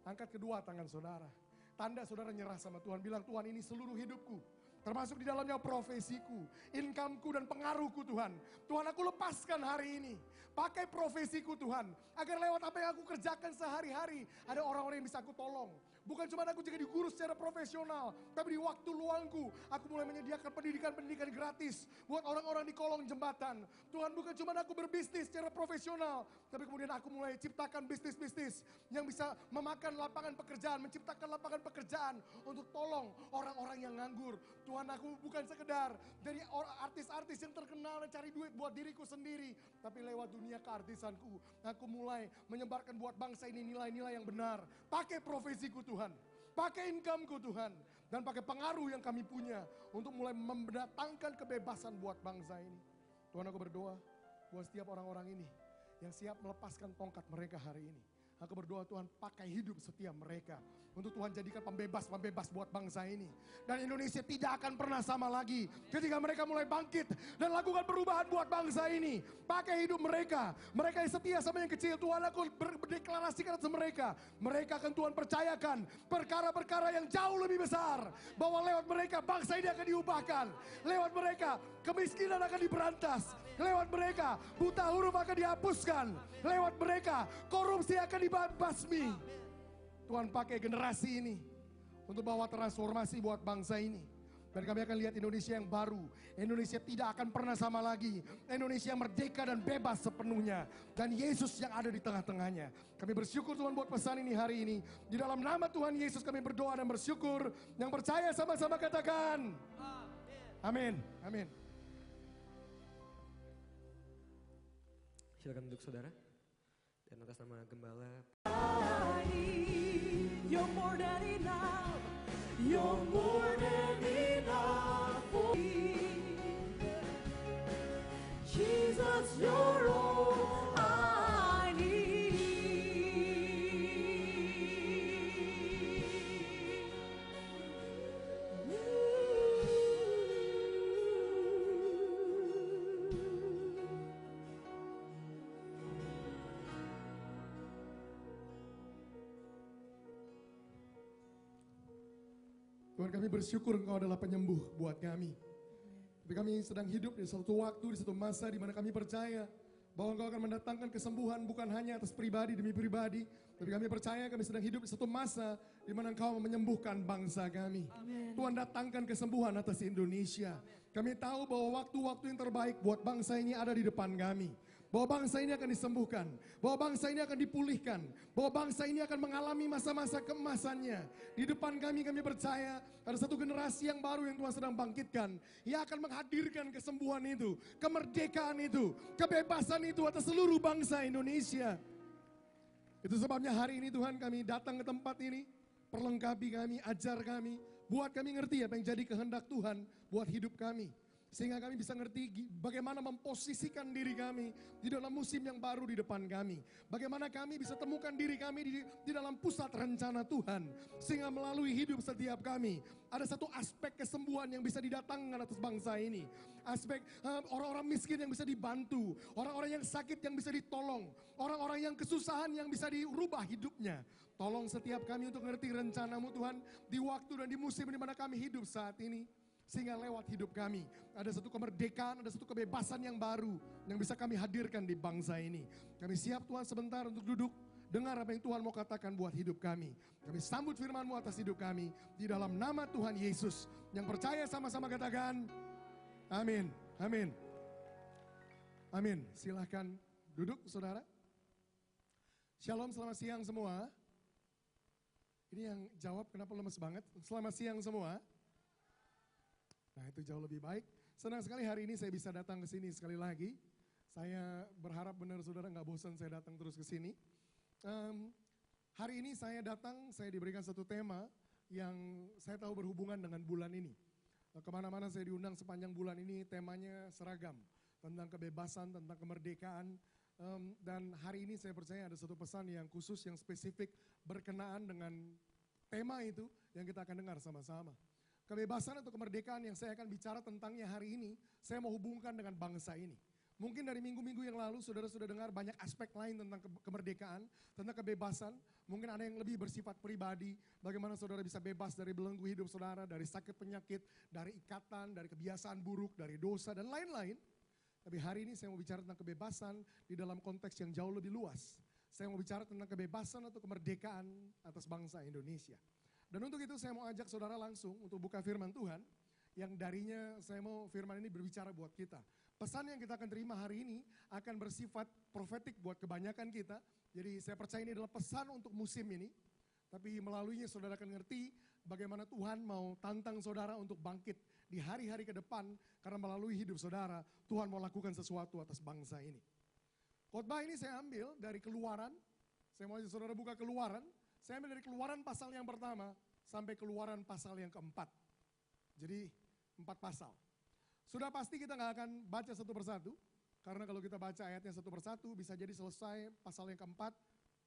Angkat kedua tangan saudara. Tanda saudara nyerah sama Tuhan, bilang Tuhan ini seluruh hidupku. Termasuk di dalamnya profesiku, incomeku dan pengaruhku Tuhan. Tuhan aku lepaskan hari ini. Pakai profesiku Tuhan. Agar lewat apa yang aku kerjakan sehari-hari. Ada orang-orang yang bisa aku tolong. Bukan cuma aku jadi guru secara profesional. Tapi di waktu luangku, aku mulai menyediakan pendidikan-pendidikan gratis. Buat orang-orang di kolong jembatan. Tuhan bukan cuma aku berbisnis secara profesional. Tapi kemudian aku mulai ciptakan bisnis-bisnis. Yang bisa memakan lapangan pekerjaan. Menciptakan lapangan pekerjaan. Untuk tolong orang-orang yang nganggur. Tuhan aku bukan sekedar dari artis-artis yang terkenal dan cari duit buat diriku sendiri. Tapi lewat dunia keartisanku, aku mulai menyebarkan buat bangsa ini nilai-nilai yang benar. Pakai profesiku Tuhan, pakai incomeku Tuhan, dan pakai pengaruh yang kami punya untuk mulai mendatangkan kebebasan buat bangsa ini. Tuhan aku berdoa buat setiap orang-orang ini yang siap melepaskan tongkat mereka hari ini. Aku berdoa Tuhan pakai hidup setiap mereka. Untuk Tuhan jadikan pembebas-pembebas buat bangsa ini. Dan Indonesia tidak akan pernah sama lagi. Ketika mereka mulai bangkit dan lakukan perubahan buat bangsa ini. Pakai hidup mereka. Mereka yang setia sama yang kecil. Tuhan aku berdeklarasikan atas mereka. Mereka akan Tuhan percayakan perkara-perkara yang jauh lebih besar. Bahwa lewat mereka bangsa ini akan diubahkan. Lewat mereka kemiskinan akan diberantas. Lewat mereka buta huruf akan dihapuskan. Lewat mereka korupsi akan dibasmi. Tuhan pakai generasi ini untuk bawa transformasi buat bangsa ini. Dan kami akan lihat Indonesia yang baru. Indonesia tidak akan pernah sama lagi. Indonesia yang merdeka dan bebas sepenuhnya. Dan Yesus yang ada di tengah-tengahnya. Kami bersyukur Tuhan buat pesan ini hari ini. Di dalam nama Tuhan Yesus kami berdoa dan bersyukur. Yang percaya sama-sama katakan. Amin. Amin. Silakan duduk saudara. Dan atas nama Gembala. You're more than enough. You're more than enough for me. Jesus, you're all I need. Tuhan, kami bersyukur Engkau adalah penyembuh buat kami. Tapi kami sedang hidup di satu waktu, di satu masa di mana kami percaya bahwa Engkau akan mendatangkan kesembuhan bukan hanya atas pribadi demi pribadi, tapi kami percaya kami sedang hidup di satu masa di mana Engkau menyembuhkan bangsa kami. Tuhan, datangkan kesembuhan atas Indonesia. Kami tahu bahwa waktu-waktu yang terbaik buat bangsa ini ada di depan kami. Bahwa bangsa ini akan disembuhkan, bahwa bangsa ini akan dipulihkan, bahwa bangsa ini akan mengalami masa-masa keemasannya. Di depan kami percaya ada satu generasi yang baru yang Tuhan sedang bangkitkan. Yang akan menghadirkan kesembuhan itu, kemerdekaan itu, kebebasan itu atas seluruh bangsa Indonesia. Itu sebabnya hari ini Tuhan kami datang ke tempat ini, perlengkapi kami, ajar kami, buat kami ngerti apa yang jadi kehendak Tuhan buat hidup kami. Sehingga kami bisa ngerti bagaimana memposisikan diri kami di dalam musim yang baru di depan kami. Bagaimana kami bisa temukan diri kami di dalam pusat rencana Tuhan. Sehingga melalui hidup setiap kami, ada satu aspek kesembuhan yang bisa didatangkan atas bangsa ini. Aspek orang-orang miskin yang bisa dibantu, orang-orang yang sakit yang bisa ditolong, orang-orang yang kesusahan yang bisa dirubah hidupnya. Tolong setiap kami untuk ngerti rencanamu Tuhan, di waktu dan di musim di mana kami hidup saat ini. Sehingga lewat hidup kami ada satu kemerdekaan, ada satu kebebasan yang baru yang bisa kami hadirkan di bangsa ini. Kami siap Tuhan sebentar untuk duduk, dengar apa yang Tuhan mau katakan buat hidup kami. Kami sambut firman-Mu atas hidup kami di dalam nama Tuhan Yesus. Yang percaya sama-sama katakan amin, amin, amin. Silahkan duduk saudara. Shalom, selamat siang semua. Ini yang jawab kenapa lemes banget. Selamat siang semua. Nah, itu jauh lebih baik. Senang sekali hari ini saya bisa datang ke sini sekali lagi. Saya berharap benar saudara nggak bosan saya datang terus ke sini. Hari ini saya datang, saya diberikan satu tema yang saya tahu berhubungan dengan bulan ini. Kemana-mana saya diundang sepanjang bulan ini temanya seragam. Tentang kebebasan, tentang kemerdekaan. Dan hari ini saya percaya ada satu pesan yang khusus, yang spesifik berkenaan dengan tema itu yang kita akan dengar sama-sama. Kebebasan atau kemerdekaan yang saya akan bicara tentangnya hari ini, saya mau hubungkan dengan bangsa ini. Mungkin dari minggu-minggu yang lalu saudara sudah dengar banyak aspek lain tentang kemerdekaan, tentang kebebasan. Mungkin ada yang lebih bersifat pribadi, bagaimana saudara bisa bebas dari belenggu hidup saudara, dari sakit penyakit, dari ikatan, dari kebiasaan buruk, dari dosa dan lain-lain. Tapi hari ini saya mau bicara tentang kebebasan di dalam konteks yang jauh lebih luas. Saya mau bicara tentang kebebasan atau kemerdekaan atas bangsa Indonesia. Dan untuk itu saya mau ajak saudara langsung untuk buka firman Tuhan, yang darinya saya mau firman ini berbicara buat kita. Pesan yang kita akan terima hari ini akan bersifat profetik buat kebanyakan kita. Jadi saya percaya ini adalah pesan untuk musim ini. Tapi melaluinya saudara akan ngerti bagaimana Tuhan mau tantang saudara untuk bangkit di hari-hari ke depan. Karena melalui hidup saudara, Tuhan mau lakukan sesuatu atas bangsa ini. Khotbah ini saya ambil dari Keluaran. Saya mau ajak saudara buka Keluaran. Saya ambil dari Keluaran pasal yang pertama sampai Keluaran pasal yang keempat. Jadi 4 pasal. Sudah pasti kita nggak akan baca satu persatu. Karena kalau kita baca ayatnya satu persatu bisa jadi selesai pasal yang keempat,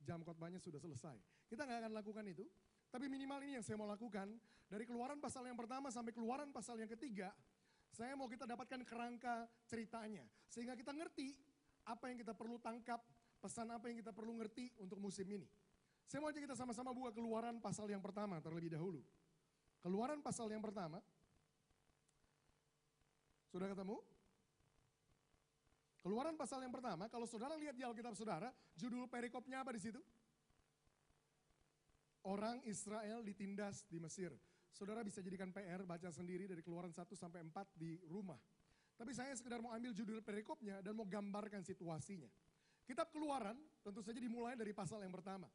jam khotbahnya sudah selesai. Kita nggak akan lakukan itu. Tapi minimal ini yang saya mau lakukan. Dari Keluaran pasal yang pertama sampai Keluaran pasal yang ketiga, saya mau kita dapatkan kerangka ceritanya. Sehingga kita ngerti apa yang kita perlu tangkap, pesan apa yang kita perlu ngerti untuk musim ini. Saya mau ajak kita sama-sama buka Keluaran pasal yang pertama terlebih dahulu. Keluaran pasal yang pertama. Sudah ketemu? Keluaran pasal yang pertama, kalau saudara lihat di Alkitab saudara, judul perikopnya apa di situ? Orang Israel ditindas di Mesir. Saudara bisa jadikan PR, baca sendiri dari Keluaran 1 sampai 4 di rumah. Tapi saya sekedar mau ambil judul perikopnya dan mau gambarkan situasinya. Kitab Keluaran tentu saja dimulai dari pasal yang pertama.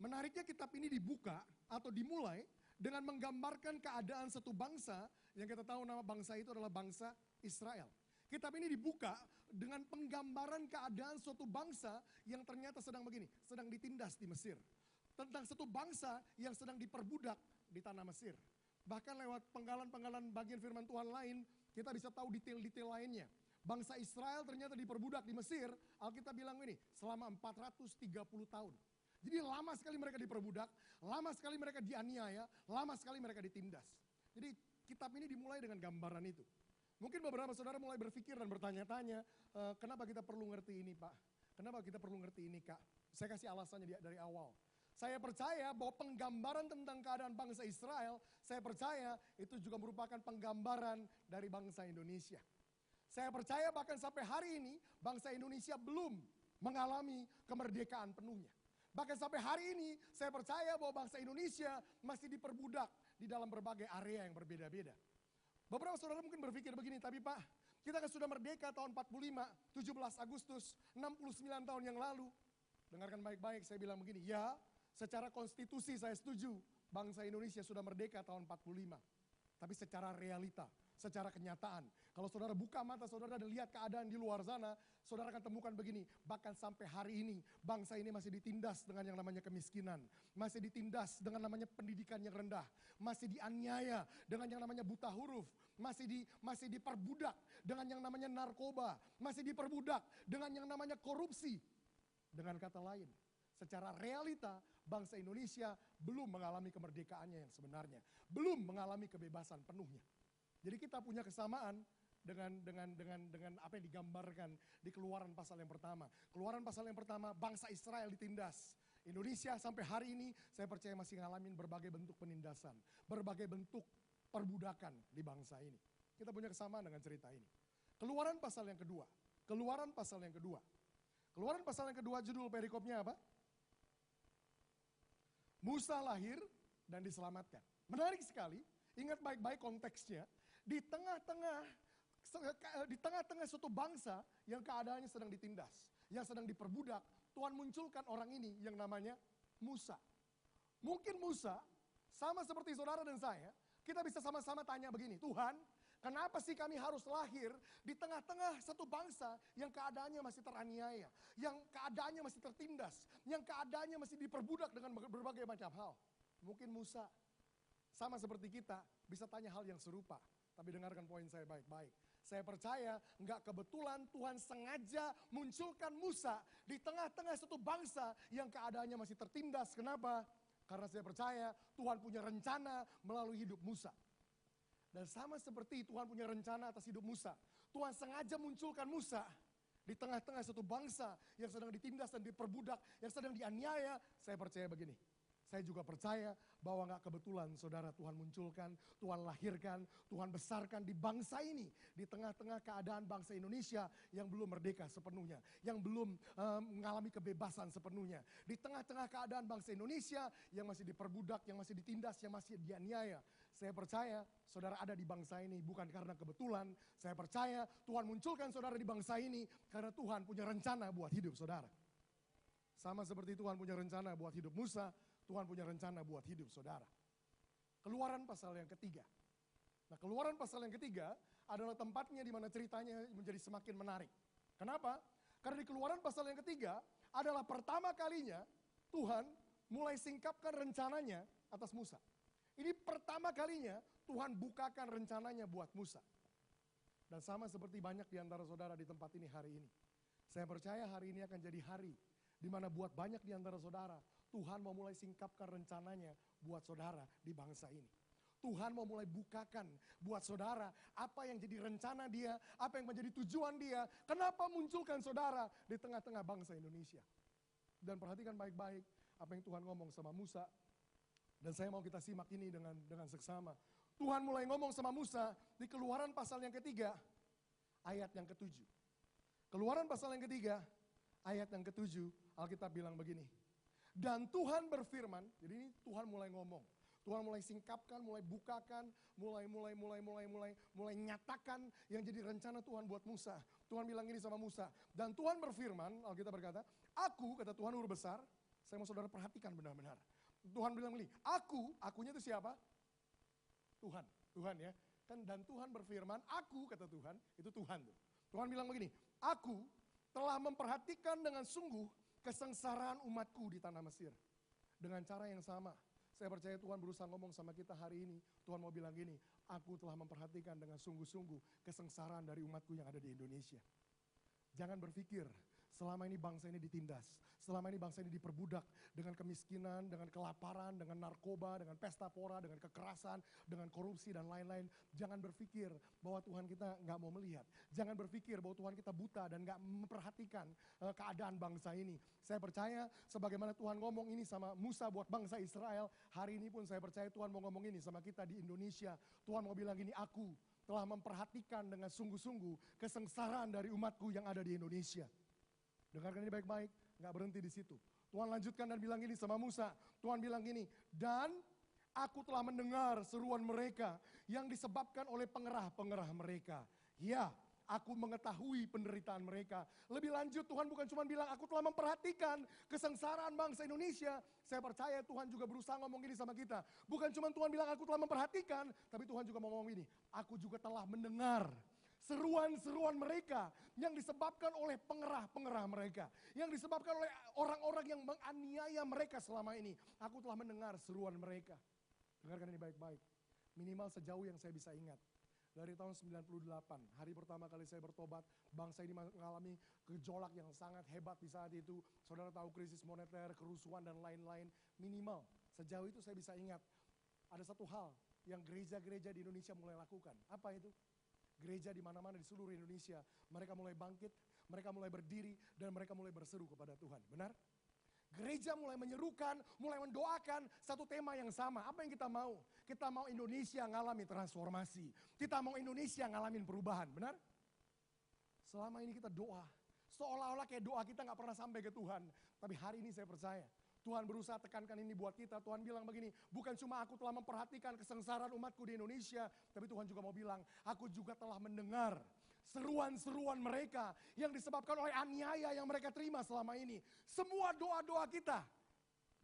Menariknya kitab ini dibuka atau dimulai dengan menggambarkan keadaan satu bangsa yang kita tahu nama bangsa itu adalah bangsa Israel. Kitab ini dibuka dengan penggambaran keadaan suatu bangsa yang ternyata sedang begini, sedang ditindas di Mesir. Tentang satu bangsa yang sedang diperbudak di tanah Mesir. Bahkan lewat penggalan-penggalan bagian firman Tuhan lain, kita bisa tahu detail-detail lainnya. Bangsa Israel ternyata diperbudak di Mesir, Alkitab bilang ini, selama 430 tahun. Jadi lama sekali mereka diperbudak, lama sekali mereka dianiaya, lama sekali mereka ditindas. Jadi kitab ini dimulai dengan gambaran itu. Mungkin beberapa saudara mulai berpikir dan bertanya-tanya, kenapa kita perlu ngerti ini Pak? Kenapa kita perlu ngerti ini Kak? Saya kasih alasannya dari awal. Saya percaya bahwa penggambaran tentang keadaan bangsa Israel, saya percaya itu juga merupakan penggambaran dari bangsa Indonesia. Saya percaya bahkan sampai hari ini, bangsa Indonesia belum mengalami kemerdekaan penuhnya. Bahkan sampai hari ini, saya percaya bahwa bangsa Indonesia masih diperbudak di dalam berbagai area yang berbeda-beda. Beberapa saudara mungkin berpikir begini, tapi Pak, kita kan sudah merdeka tahun 45, 17 Agustus, 69 tahun yang lalu. Dengarkan baik-baik, saya bilang begini, ya, secara konstitusi saya setuju, bangsa Indonesia sudah merdeka tahun 45. Tapi secara realita, secara kenyataan, kalau saudara buka mata saudara dan lihat keadaan di luar sana, saudara akan temukan begini, bahkan sampai hari ini, bangsa ini masih ditindas dengan yang namanya kemiskinan, masih ditindas dengan namanya pendidikan yang rendah, masih dianiaya dengan yang namanya buta huruf, masih diperbudak dengan yang namanya narkoba, masih diperbudak dengan yang namanya korupsi. Dengan kata lain, secara realita bangsa Indonesia belum mengalami kemerdekaannya yang sebenarnya, belum mengalami kebebasan penuhnya. Jadi kita punya kesamaan dengan apa yang digambarkan di Keluaran pasal yang pertama. Keluaran pasal yang pertama, bangsa Israel ditindas. Indonesia sampai hari ini saya percaya masih ngalamin berbagai bentuk penindasan, berbagai bentuk perbudakan di bangsa ini. Kita punya kesamaan dengan cerita ini. Keluaran pasal yang kedua. Keluaran pasal yang kedua. Keluaran pasal yang kedua judul perikopnya apa? Musa lahir dan diselamatkan. Menarik sekali, ingat baik-baik konteksnya. Di tengah-tengah suatu bangsa yang keadaannya sedang ditindas, yang sedang diperbudak, Tuhan munculkan orang ini yang namanya Musa. Mungkin Musa, sama seperti saudara dan saya, kita bisa sama-sama tanya begini, Tuhan, kenapa sih kami harus lahir di tengah-tengah satu bangsa yang keadaannya masih teraniaya, yang keadaannya masih tertindas, yang keadaannya masih diperbudak dengan berbagai macam hal. Mungkin Musa, sama seperti kita, bisa tanya hal yang serupa. Tapi dengarkan poin saya baik-baik. Saya percaya enggak kebetulan Tuhan sengaja munculkan Musa di tengah-tengah satu bangsa yang keadaannya masih tertindas. Kenapa? Karena saya percaya Tuhan punya rencana melalui hidup Musa. Dan sama seperti Tuhan punya rencana atas hidup Musa. Tuhan sengaja munculkan Musa di tengah-tengah satu bangsa yang sedang ditindas dan diperbudak, yang sedang dianiaya. Saya percaya begini. Saya juga percaya bahwa gak kebetulan saudara Tuhan munculkan, Tuhan lahirkan, Tuhan besarkan di bangsa ini. Di tengah-tengah keadaan bangsa Indonesia yang belum merdeka sepenuhnya. Yang belum mengalami kebebasan sepenuhnya. Di tengah-tengah keadaan bangsa Indonesia yang masih diperbudak, yang masih ditindas, yang masih dianiaya. Saya percaya saudara ada di bangsa ini bukan karena kebetulan. Saya percaya Tuhan munculkan saudara di bangsa ini karena Tuhan punya rencana buat hidup saudara. Sama seperti Tuhan punya rencana buat hidup Musa, Tuhan punya rencana buat hidup saudara. Keluaran pasal yang ketiga. Nah, Keluaran pasal yang ketiga adalah tempatnya di mana ceritanya menjadi semakin menarik. Kenapa? Karena di Keluaran pasal yang ketiga adalah pertama kalinya Tuhan mulai singkapkan rencananya atas Musa. Ini pertama kalinya Tuhan bukakan rencananya buat Musa. Dan sama seperti banyak di antara saudara di tempat ini hari ini. Saya percaya hari ini akan jadi hari di mana buat banyak di antara saudara, Tuhan mau mulai singkapkan rencananya buat saudara di bangsa ini. Tuhan mau mulai bukakan buat saudara apa yang jadi rencana dia, apa yang menjadi tujuan dia. Kenapa munculkan saudara di tengah-tengah bangsa Indonesia. Dan perhatikan baik-baik apa yang Tuhan ngomong sama Musa. Dan saya mau kita simak ini dengan seksama. Tuhan mulai ngomong sama Musa di Keluaran pasal yang ketiga, ayat yang ketujuh. Keluaran pasal yang ketiga, ayat yang ketujuh, Alkitab bilang begini. Dan Tuhan berfirman, jadi ini Tuhan mulai ngomong. Tuhan mulai singkapkan, mulai bukakan, mulai nyatakan yang jadi rencana Tuhan buat Musa. Tuhan bilang ini sama Musa. Dan Tuhan berfirman, Alkitab berkata, aku, kata Tuhan huruf besar, saya mau saudara perhatikan benar-benar. Tuhan bilang begini, akunya itu siapa? Tuhan. Tuhan ya. Kan dan Tuhan berfirman, aku kata Tuhan, itu Tuhan tuh. Tuhan bilang begini, aku telah memperhatikan dengan sungguh kesengsaraan umatku di tanah Mesir. Dengan cara yang sama, saya percaya Tuhan berusaha ngomong sama kita hari ini. Tuhan mau bilang gini, aku telah memperhatikan dengan sungguh-sungguh kesengsaraan dari umatku yang ada di Indonesia. Jangan berpikir selama ini bangsa ini ditindas, selama ini bangsa ini diperbudak dengan kemiskinan, dengan kelaparan, dengan narkoba, dengan pesta pora, dengan kekerasan, dengan korupsi dan lain-lain. Jangan berpikir bahwa Tuhan kita nggak mau melihat. Jangan berpikir bahwa Tuhan kita buta dan nggak memperhatikan keadaan bangsa ini. Saya percaya sebagaimana Tuhan ngomong ini sama Musa buat bangsa Israel, hari ini pun saya percaya Tuhan mau ngomong ini sama kita di Indonesia. Tuhan mau bilang gini, aku telah memperhatikan dengan sungguh-sungguh kesengsaraan dari umatku yang ada di Indonesia. Dengarkan ini baik-baik, gak berhenti di situ. Tuhan lanjutkan dan bilang gini sama Musa. Tuhan bilang gini, dan aku telah mendengar seruan mereka yang disebabkan oleh pengerah-pengerah mereka. Ya, aku mengetahui penderitaan mereka. Lebih lanjut Tuhan bukan cuma bilang aku telah memperhatikan kesengsaraan bangsa Indonesia. Saya percaya Tuhan juga berusaha ngomong gini sama kita. Bukan cuma Tuhan bilang aku telah memperhatikan, tapi Tuhan juga mau ngomong gini. Aku juga telah mendengar seruan-seruan mereka yang disebabkan oleh pengerah-pengerah mereka. Yang disebabkan oleh orang-orang yang menganiaya mereka selama ini. Aku telah mendengar seruan mereka. Dengarkan ini baik-baik. Minimal sejauh yang saya bisa ingat. Dari tahun 98, hari pertama kali saya bertobat, bangsa ini mengalami gejolak yang sangat hebat di saat itu. Saudara tahu krisis moneter, kerusuhan dan lain-lain. Minimal sejauh itu saya bisa ingat. Ada satu hal yang gereja-gereja di Indonesia mulai lakukan. Apa itu? Gereja di mana-mana di seluruh Indonesia, mereka mulai bangkit, mereka mulai berdiri, dan mereka mulai berseru kepada Tuhan. Benar? Gereja mulai menyerukan, mulai mendoakan satu tema yang sama. Apa yang kita mau? Kita mau Indonesia ngalami transformasi. Kita mau Indonesia ngalamin perubahan. Benar? Selama ini kita doa, seolah-olah kayak doa kita gak pernah sampai ke Tuhan. Tapi hari ini saya percaya, Tuhan berusaha tekankan ini buat kita. Tuhan bilang begini, bukan cuma aku telah memperhatikan kesengsaraan umatku di Indonesia, tapi Tuhan juga mau bilang, aku juga telah mendengar seruan-seruan mereka yang disebabkan oleh aniaya yang mereka terima selama ini. Semua doa-doa kita,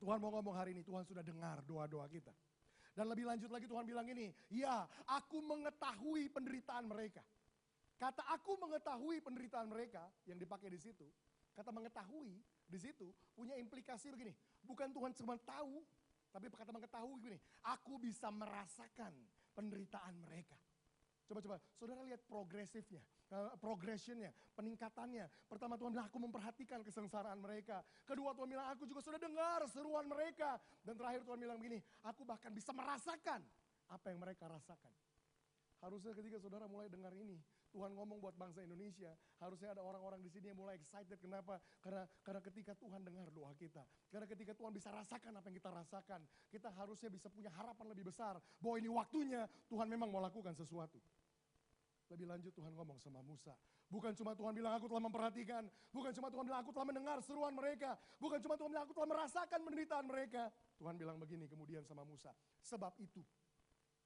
Tuhan mau ngomong hari ini, Tuhan sudah dengar doa-doa kita. Dan lebih lanjut lagi Tuhan bilang ini, ya aku mengetahui penderitaan mereka. Kata aku mengetahui penderitaan mereka yang dipakai di situ, kata mengetahui di situ punya implikasi begini. Bukan Tuhan cuma tahu, tapi kata mengetahui begini. Aku bisa merasakan penderitaan mereka. Coba-coba, saudara lihat progressionnya, peningkatannya. Pertama Tuhan bilang, aku memperhatikan kesengsaraan mereka. Kedua Tuhan bilang, aku juga sudah dengar seruan mereka. Dan terakhir Tuhan bilang begini, aku bahkan bisa merasakan apa yang mereka rasakan. Harusnya ketika saudara mulai dengar ini, Tuhan ngomong buat bangsa Indonesia, harusnya ada orang-orang di sini yang mulai excited. Kenapa? Karena ketika Tuhan dengar doa kita, karena ketika Tuhan bisa rasakan apa yang kita rasakan, kita harusnya bisa punya harapan lebih besar bahwa ini waktunya Tuhan memang mau lakukan sesuatu. Lebih lanjut Tuhan ngomong sama Musa. Bukan cuma Tuhan bilang aku telah memperhatikan, bukan cuma Tuhan bilang aku telah mendengar seruan mereka, bukan cuma Tuhan bilang aku telah merasakan penderitaan mereka. Tuhan bilang begini kemudian sama Musa, sebab itu.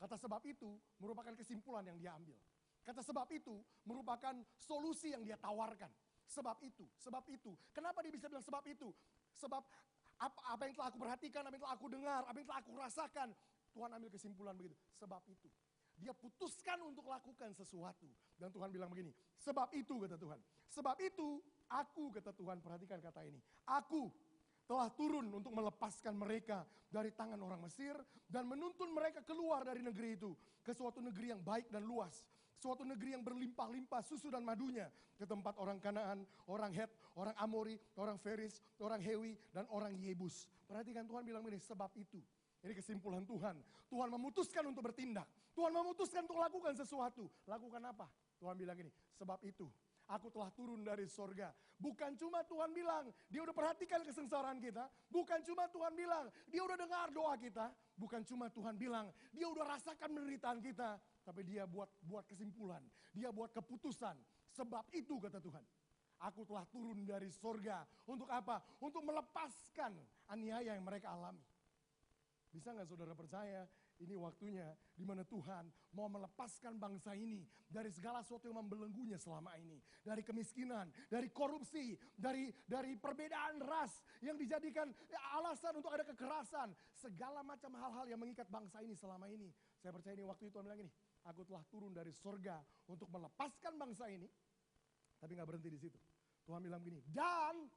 Kata sebab itu merupakan kesimpulan yang dia ambil. Kata sebab itu merupakan solusi yang dia tawarkan. Sebab itu. Kenapa dia bisa bilang sebab itu? Sebab apa yang telah aku perhatikan, apa yang telah aku dengar, apa yang telah aku rasakan. Tuhan ambil kesimpulan begitu. Sebab itu. Dia putuskan untuk lakukan sesuatu. Dan Tuhan bilang begini, sebab itu kata Tuhan. Sebab itu aku kata Tuhan, perhatikan kata ini. Aku telah turun untuk melepaskan mereka dari tangan orang Mesir dan menuntun mereka keluar dari negeri itu ke suatu negeri yang baik dan luas, suatu negeri yang berlimpah-limpah susu dan madunya, ke tempat orang Kanaan, orang Het, orang Amori, orang Feris, orang Hewi dan orang Yebus. Perhatikan Tuhan bilang begini, sebab itu. Ini kesimpulan Tuhan. Tuhan memutuskan untuk bertindak. Tuhan memutuskan untuk lakukan sesuatu. Lakukan apa? Tuhan bilang gini, sebab itu aku telah turun dari sorga. Bukan cuma Tuhan bilang, dia udah perhatikan kesengsaraan kita. Bukan cuma Tuhan bilang, dia udah dengar doa kita. Bukan cuma Tuhan bilang, dia udah rasakan penderitaan kita. Tapi dia buat kesimpulan, dia buat keputusan. Sebab itu kata Tuhan, aku telah turun dari sorga. Untuk apa? Untuk melepaskan aniaya yang mereka alami. Bisa nggak saudara percaya ini waktunya di mana Tuhan mau melepaskan bangsa ini dari segala sesuatu yang membelenggunya selama ini. Dari kemiskinan, dari korupsi, dari perbedaan ras yang dijadikan alasan untuk ada kekerasan. Segala macam hal-hal yang mengikat bangsa ini selama ini. Saya percaya ini waktu itu Tuhan bilang gini, aku telah turun dari surga untuk melepaskan bangsa ini. Tapi gak berhenti di situ. Tuhan bilang begini, dan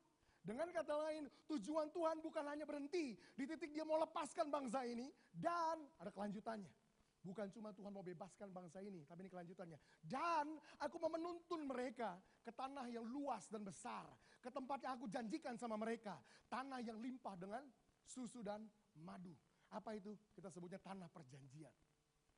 dengan kata lain tujuan Tuhan bukan hanya berhenti di titik dia mau lepaskan bangsa ini. Dan ada kelanjutannya. Bukan cuma Tuhan mau bebaskan bangsa ini, tapi ini kelanjutannya. Dan aku mau menuntun mereka ke tanah yang luas dan besar. Ke tempat yang aku janjikan sama mereka. Tanah yang limpah dengan susu dan madu. Apa itu? Kita sebutnya tanah perjanjian.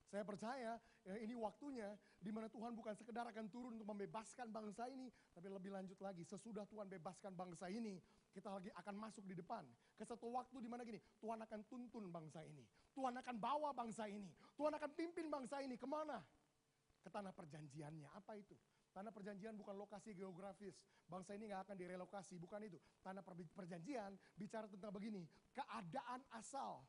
Saya percaya ini waktunya di mana Tuhan bukan sekedar akan turun untuk membebaskan bangsa ini. Tapi lebih lanjut lagi, sesudah Tuhan bebaskan bangsa ini, kita lagi akan masuk di depan. Ke satu waktu di mana gini, Tuhan akan tuntun bangsa ini. Tuhan akan bawa bangsa ini. Tuhan akan pimpin bangsa ini kemana? Ke tanah perjanjiannya. Apa itu? Tanah perjanjian bukan lokasi geografis. Bangsa ini gak akan direlokasi, bukan itu. Tanah perjanjian bicara tentang begini, keadaan asal.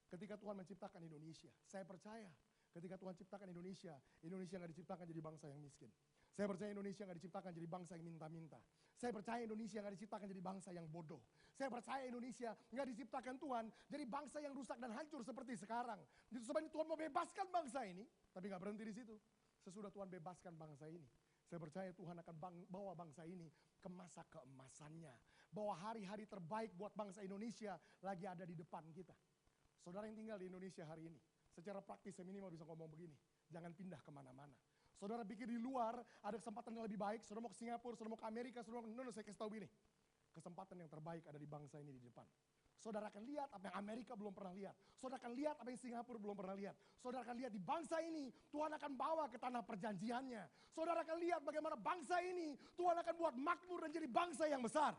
Ketika Tuhan menciptakan Indonesia, saya percaya ketika Tuhan ciptakan Indonesia, Indonesia gak diciptakan jadi bangsa yang miskin. Saya percaya Indonesia gak diciptakan jadi bangsa yang minta-minta. Saya percaya Indonesia gak diciptakan jadi bangsa yang bodoh. Saya percaya Indonesia gak diciptakan Tuhan jadi bangsa yang rusak dan hancur seperti sekarang. Itu sebabnya Tuhan mau bebaskan bangsa ini, tapi gak berhenti di situ. Sesudah Tuhan bebaskan bangsa ini, saya percaya Tuhan akan bawa bangsa ini ke masa keemasannya. Bahwa hari-hari terbaik buat bangsa Indonesia lagi ada di depan kita. Saudara yang tinggal di Indonesia hari ini, secara praktis saya minimal bisa ngomong begini, jangan pindah kemana-mana. Saudara pikir di luar ada kesempatan yang lebih baik, saudara mau ke Singapura, saudara mau ke Amerika, saudara mau saya kasih tahu begini. Kesempatan yang terbaik ada di bangsa ini di depan. Saudara akan lihat apa yang Amerika belum pernah lihat. Saudara akan lihat apa yang Singapura belum pernah lihat. Saudara akan lihat di bangsa ini, Tuhan akan bawa ke tanah perjanjiannya. Saudara akan lihat bagaimana bangsa ini, Tuhan akan buat makmur dan jadi bangsa yang besar.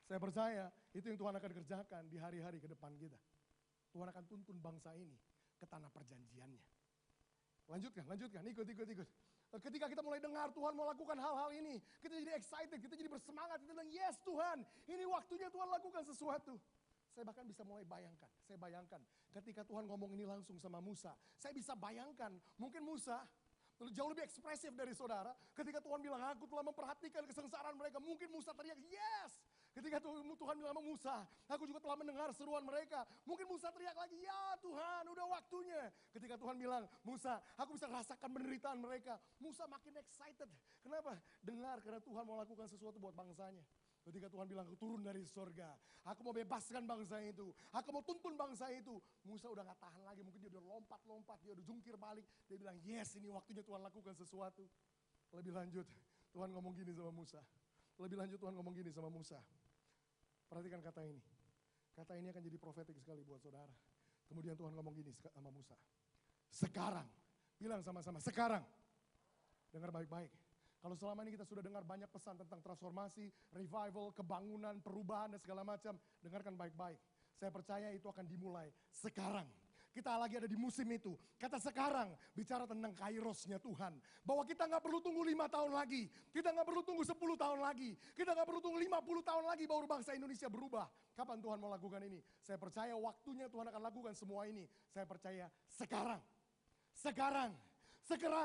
Saya percaya itu yang Tuhan akan kerjakan di hari-hari ke depan kita. Tuhan akan tuntun bangsa ini ke tanah perjanjiannya. Lanjutkan, ikut. Ketika kita mulai dengar Tuhan mau lakukan hal-hal ini, kita jadi excited, kita jadi bersemangat, kita bilang yes Tuhan, ini waktunya Tuhan lakukan sesuatu. Saya bahkan bisa mulai bayangkan, saya bayangkan ketika Tuhan ngomong ini langsung sama Musa, saya bisa bayangkan mungkin Musa jauh lebih ekspresif dari saudara. Ketika Tuhan bilang aku telah memperhatikan kesengsaraan mereka, mungkin Musa teriak yes. Ketika Tuhan bilang sama Musa, aku juga telah mendengar seruan mereka. Mungkin Musa teriak lagi, ya Tuhan udah waktunya. Ketika Tuhan bilang, Musa aku bisa rasakan penderitaan mereka. Musa makin excited. Kenapa? Dengar karena Tuhan mau lakukan sesuatu buat bangsanya. Ketika Tuhan bilang, aku turun dari surga. Aku mau bebaskan bangsa itu. Aku mau tuntun bangsa itu. Musa udah gak tahan lagi. Mungkin dia udah lompat-lompat. Dia udah jungkir balik. Dia bilang, yes ini waktunya Tuhan lakukan sesuatu. Lebih lanjut, Tuhan ngomong gini sama Musa. Perhatikan kata ini. Kata ini akan jadi profetik sekali buat saudara. Kemudian Tuhan ngomong gini sama Musa. Sekarang. Bilang sama-sama, sekarang. Dengar baik-baik. Kalau selama ini kita sudah dengar banyak pesan tentang transformasi, revival, kebangunan, perubahan dan segala macam. Dengarkan baik-baik. Saya percaya itu akan dimulai sekarang. Kita lagi ada di musim itu. Kata sekarang bicara tentang kairosnya Tuhan. Bahwa kita gak perlu tunggu 5 tahun lagi. Kita gak perlu tunggu 10 tahun lagi. Kita gak perlu tunggu 50 tahun lagi baru bangsa Indonesia berubah. Kapan Tuhan mau lakukan ini? Saya percaya waktunya Tuhan akan lakukan semua ini. Saya percaya sekarang. Sekarang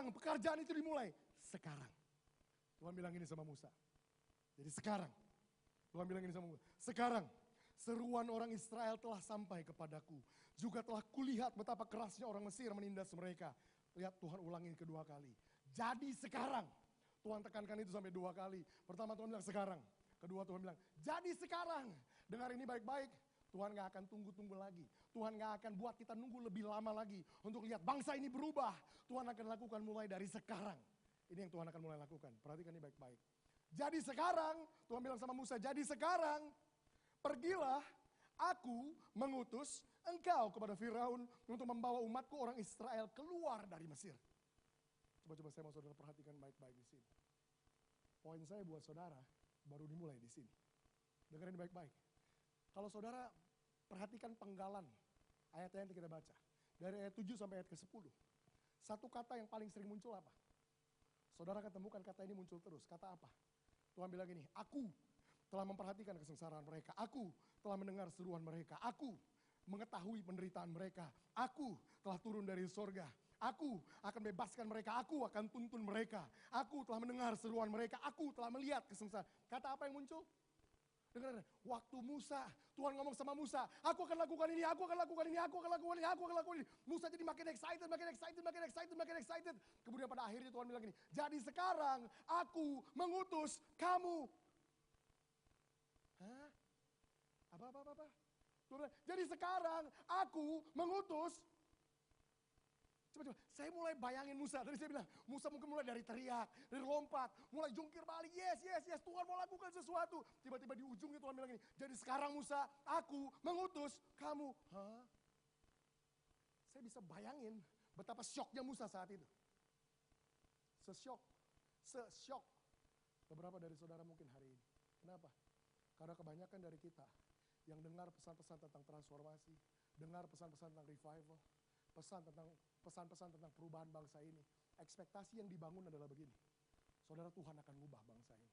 pekerjaan itu dimulai. Sekarang. Tuhan bilang ini sama Musa. Jadi sekarang. Tuhan bilang ini sama Musa. Sekarang. Seruan orang Israel telah sampai kepadaku. Juga telah kulihat betapa kerasnya orang Mesir menindas mereka. Lihat Tuhan ulangi kedua kali. Jadi sekarang. Tuhan tekankan itu sampai 2 kali. Pertama Tuhan bilang sekarang. Kedua Tuhan bilang jadi sekarang. Dengar ini baik-baik. Tuhan gak akan tunggu-tunggu lagi. Tuhan gak akan buat kita nunggu lebih lama lagi. Untuk lihat bangsa ini berubah. Tuhan akan lakukan mulai dari sekarang. Ini yang Tuhan akan mulai lakukan. Perhatikan ini baik-baik. Jadi sekarang. Tuhan bilang sama Musa. Jadi sekarang. Pergilah, aku mengutus engkau kepada Firaun untuk membawa umatku orang Israel keluar dari Mesir. Coba-coba saya mau saudara perhatikan baik-baik di sini. Poin saya buat saudara baru dimulai di sini. Dengerin baik-baik. Kalau saudara perhatikan penggalan ayat-ayat yang kita baca. Dari ayat 7 sampai ayat ke-10. Satu kata yang paling sering muncul apa? Saudara ketemukan kata ini muncul terus. Kata apa? Tuhan bilang gini, aku telah memperhatikan kesengsaraan mereka. Aku telah mendengar seruan mereka. Aku mengetahui penderitaan mereka. Aku telah turun dari sorga. Aku akan bebaskan mereka. Aku akan tuntun mereka. Aku telah mendengar seruan mereka. Aku telah melihat kesengsaraan. Kata apa yang muncul? Dengar, waktu Musa, Tuhan ngomong sama Musa, aku akan lakukan ini, aku akan lakukan ini, aku akan lakukan ini, aku akan lakukan ini. Musa jadi makin excited, makin excited, makin excited, makin excited. Kemudian pada akhirnya Tuhan bilang gini, jadi sekarang aku mengutus kamu. Hah? Apa? Tuhan bilang, jadi sekarang aku mengutus. Coba, saya mulai bayangin Musa. Tadi saya bilang, Musa mungkin mulai dari teriak, dari lompat, mulai jungkir balik. Yes, Tuhan mau lakukan sesuatu. Tiba-tiba di ujungnya Tuhan bilang ini, jadi sekarang Musa, aku mengutus kamu. Hah? Saya bisa bayangin betapa syoknya Musa saat itu. Sesyok. Beberapa dari saudara mungkin hari ini. Kenapa? Karena kebanyakan dari kita yang dengar pesan-pesan tentang transformasi, dengar pesan-pesan tentang revival, pesan-pesan tentang perubahan bangsa ini. Ekspektasi yang dibangun adalah begini. Saudara, Tuhan akan mengubah bangsa ini.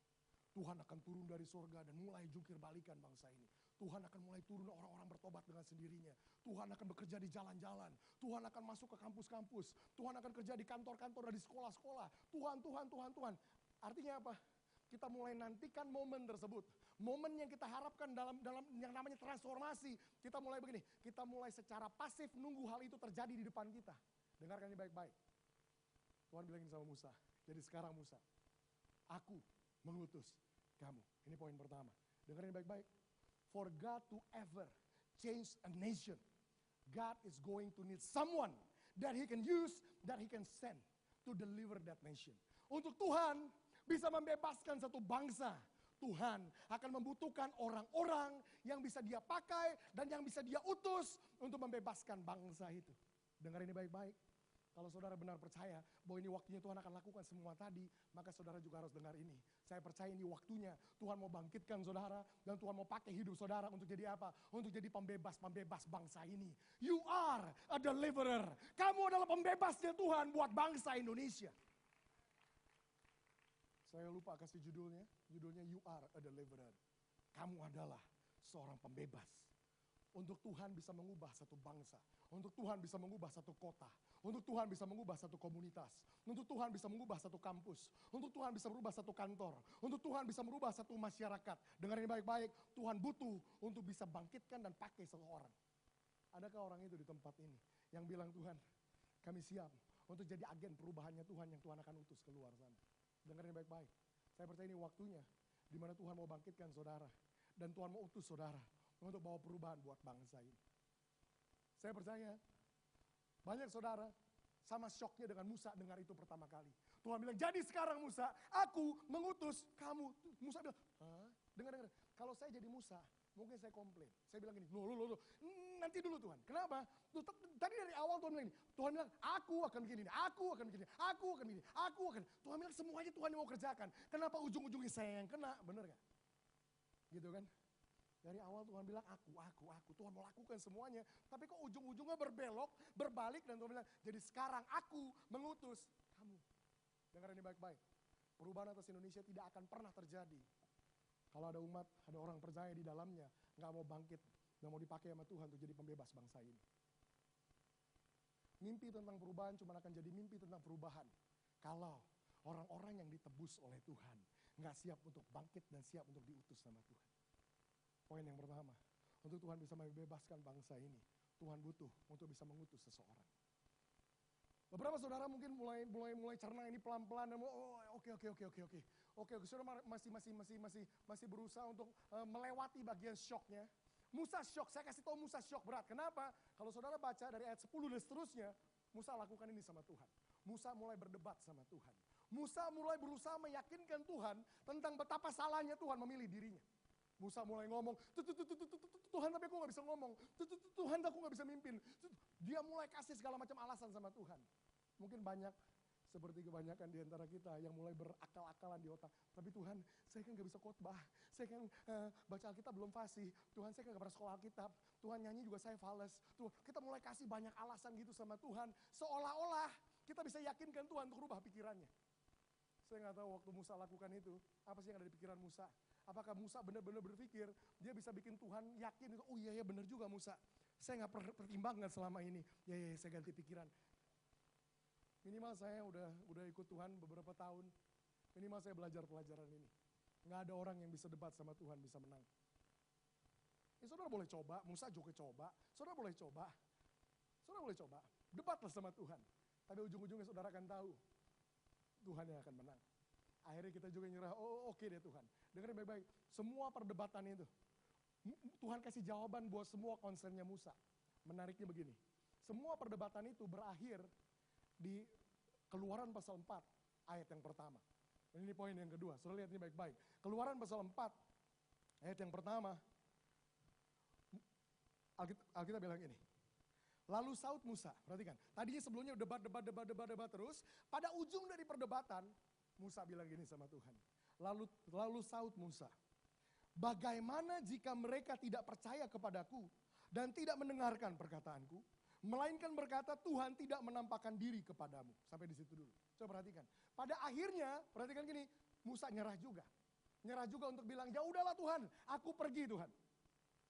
Tuhan akan turun dari surga dan mulai jungkir balikan bangsa ini. Tuhan akan mulai turun orang-orang bertobat dengan sendirinya. Tuhan akan bekerja di jalan-jalan. Tuhan akan masuk ke kampus-kampus. Tuhan akan kerja di kantor-kantor dan di sekolah-sekolah. Tuhan. Artinya apa? Kita mulai nantikan momen tersebut. Momen yang kita harapkan dalam yang namanya transformasi. Kita mulai begini, kita mulai secara pasif nunggu hal itu terjadi di depan kita. Dengarkan ini baik-baik. Tuhan bilang ini sama Musa, jadi sekarang Musa, aku mengutus kamu. Ini poin pertama. Dengarkan ini baik-baik. For God to ever change a nation, God is going to need someone that He can use, that He can send to deliver that nation. Untuk Tuhan bisa membebaskan satu bangsa, Tuhan akan membutuhkan orang-orang yang bisa Dia pakai dan yang bisa Dia utus untuk membebaskan bangsa itu. Dengar ini baik-baik. Kalau saudara benar percaya bahwa ini waktunya Tuhan akan lakukan semua tadi, maka saudara juga harus dengar ini. Saya percaya ini waktunya Tuhan mau bangkitkan saudara dan Tuhan mau pakai hidup saudara untuk jadi apa? Untuk jadi pembebas bangsa ini. You are a deliverer. Kamu adalah pembebasnya Tuhan buat bangsa Indonesia. Saya lupa kasih judulnya You Are a Deliverer. Kamu adalah seorang pembebas. Untuk Tuhan bisa mengubah satu bangsa. Untuk Tuhan bisa mengubah satu kota. Untuk Tuhan bisa mengubah satu komunitas. Untuk Tuhan bisa mengubah satu kampus. Untuk Tuhan bisa merubah satu kantor. Untuk Tuhan bisa merubah satu masyarakat. Dengarin baik-baik, Tuhan butuh untuk bisa bangkitkan dan pakai seseorang. Adakah orang itu di tempat ini yang bilang, Tuhan, kami siap untuk jadi agen perubahannya Tuhan yang Tuhan akan utus keluar sana. Dengarin baik-baik. Saya percaya ini waktunya di mana Tuhan mau bangkitkan saudara dan Tuhan mau utus saudara untuk bawa perubahan buat bangsa ini. Saya percaya banyak saudara sama syoknya dengan Musa dengar itu pertama kali. Tuhan bilang, jadi sekarang Musa, aku mengutus kamu. Musa bilang, hah? Dengar. Kalau saya jadi Musa, mungkin saya komplain. Saya bilang gini, loh, nanti dulu Tuhan. Kenapa? Tadi dari awal Tuhan bilang ini. Tuhan bilang, aku akan begini, aku akan begini. Tuhan bilang semuanya Tuhan yang mau kerjakan. Kenapa ujung-ujungnya saya yang kena? Bener gak? Gitu kan? Dari awal Tuhan bilang, aku. Tuhan mau lakukan semuanya. Tapi kok ujung-ujungnya berbelok, berbalik. Dan Tuhan bilang, jadi sekarang aku mengutus kamu. Dengar ini baik-baik. Perubahan atas Indonesia tidak akan pernah terjadi kalau ada umat, ada orang percaya di dalamnya, gak mau bangkit, gak mau dipakai sama Tuhan untuk jadi pembebas bangsa ini. Mimpi tentang perubahan cuma akan jadi mimpi tentang perubahan kalau orang-orang yang ditebus oleh Tuhan gak siap untuk bangkit dan siap untuk diutus sama Tuhan. Poin yang pertama, untuk Tuhan bisa membebaskan bangsa ini, Tuhan butuh untuk bisa mengutus seseorang. Beberapa saudara mungkin mulai cerna ini pelan-pelan dan oke, saudara masih berusaha untuk melewati bagian syoknya. Musa syok, saya kasih tahu Musa syok berat. Kenapa? Kalau saudara baca dari ayat 10 dan seterusnya, Musa lakukan ini sama Tuhan. Musa mulai berdebat sama Tuhan. Musa mulai berusaha meyakinkan Tuhan tentang betapa salahnya Tuhan memilih dirinya. Musa mulai ngomong, Tuhan tapi aku gak bisa ngomong, Tuhan aku gak bisa mimpin. Dia mulai kasih segala macam alasan sama Tuhan. Mungkin banyak, seperti kebanyakan di antara kita yang mulai berakal-akalan di otak. Tapi Tuhan, saya kan gak bisa khotbah, saya kan baca Alkitab belum fasih, Tuhan saya kan gak pernah sekolah Alkitab, Tuhan nyanyi juga saya fales. Kita mulai kasih banyak alasan gitu sama Tuhan, seolah-olah kita bisa yakinkan Tuhan untuk rubah pikirannya. Saya gak tahu waktu Musa lakukan itu, apa sih yang ada di pikiran Musa? Apakah Musa benar-benar berpikir, dia bisa bikin Tuhan yakin, oh iya benar juga Musa. Saya gak pertimbangkan selama ini, ya saya ganti pikiran. Minimal saya udah ikut Tuhan beberapa tahun, minimal saya belajar pelajaran ini. Gak ada orang yang bisa debat sama Tuhan bisa menang. saudara boleh coba, Musa juga coba, saudara boleh coba. Saudara boleh coba, debatlah sama Tuhan. Tapi ujung-ujungnya saudara akan tahu, Tuhan yang akan menang. Akhirnya kita juga nyerah, oke deh Tuhan. Dengerin baik-baik, semua perdebatan itu, Tuhan kasih jawaban buat semua concernnya Musa. Menariknya begini, semua perdebatan itu berakhir di Keluaran pasal 4 ayat yang pertama. Dan ini poin yang kedua, saudara lihat ini baik-baik. Keluaran pasal 4 ayat yang pertama, Alkitab bilang ini. Lalu saut Musa, perhatikan. Tadinya sebelumnya debat terus. Pada ujung dari perdebatan, Musa bilang gini sama Tuhan. Lalu saut Musa, bagaimana jika mereka tidak percaya kepadaku dan tidak mendengarkan perkataanku, melainkan berkata Tuhan tidak menampakkan diri kepadamu. Sampai di situ dulu. Coba perhatikan. Pada akhirnya, perhatikan gini, Musa nyerah juga. Nyerah juga untuk bilang, ya udahlah Tuhan, aku pergi Tuhan.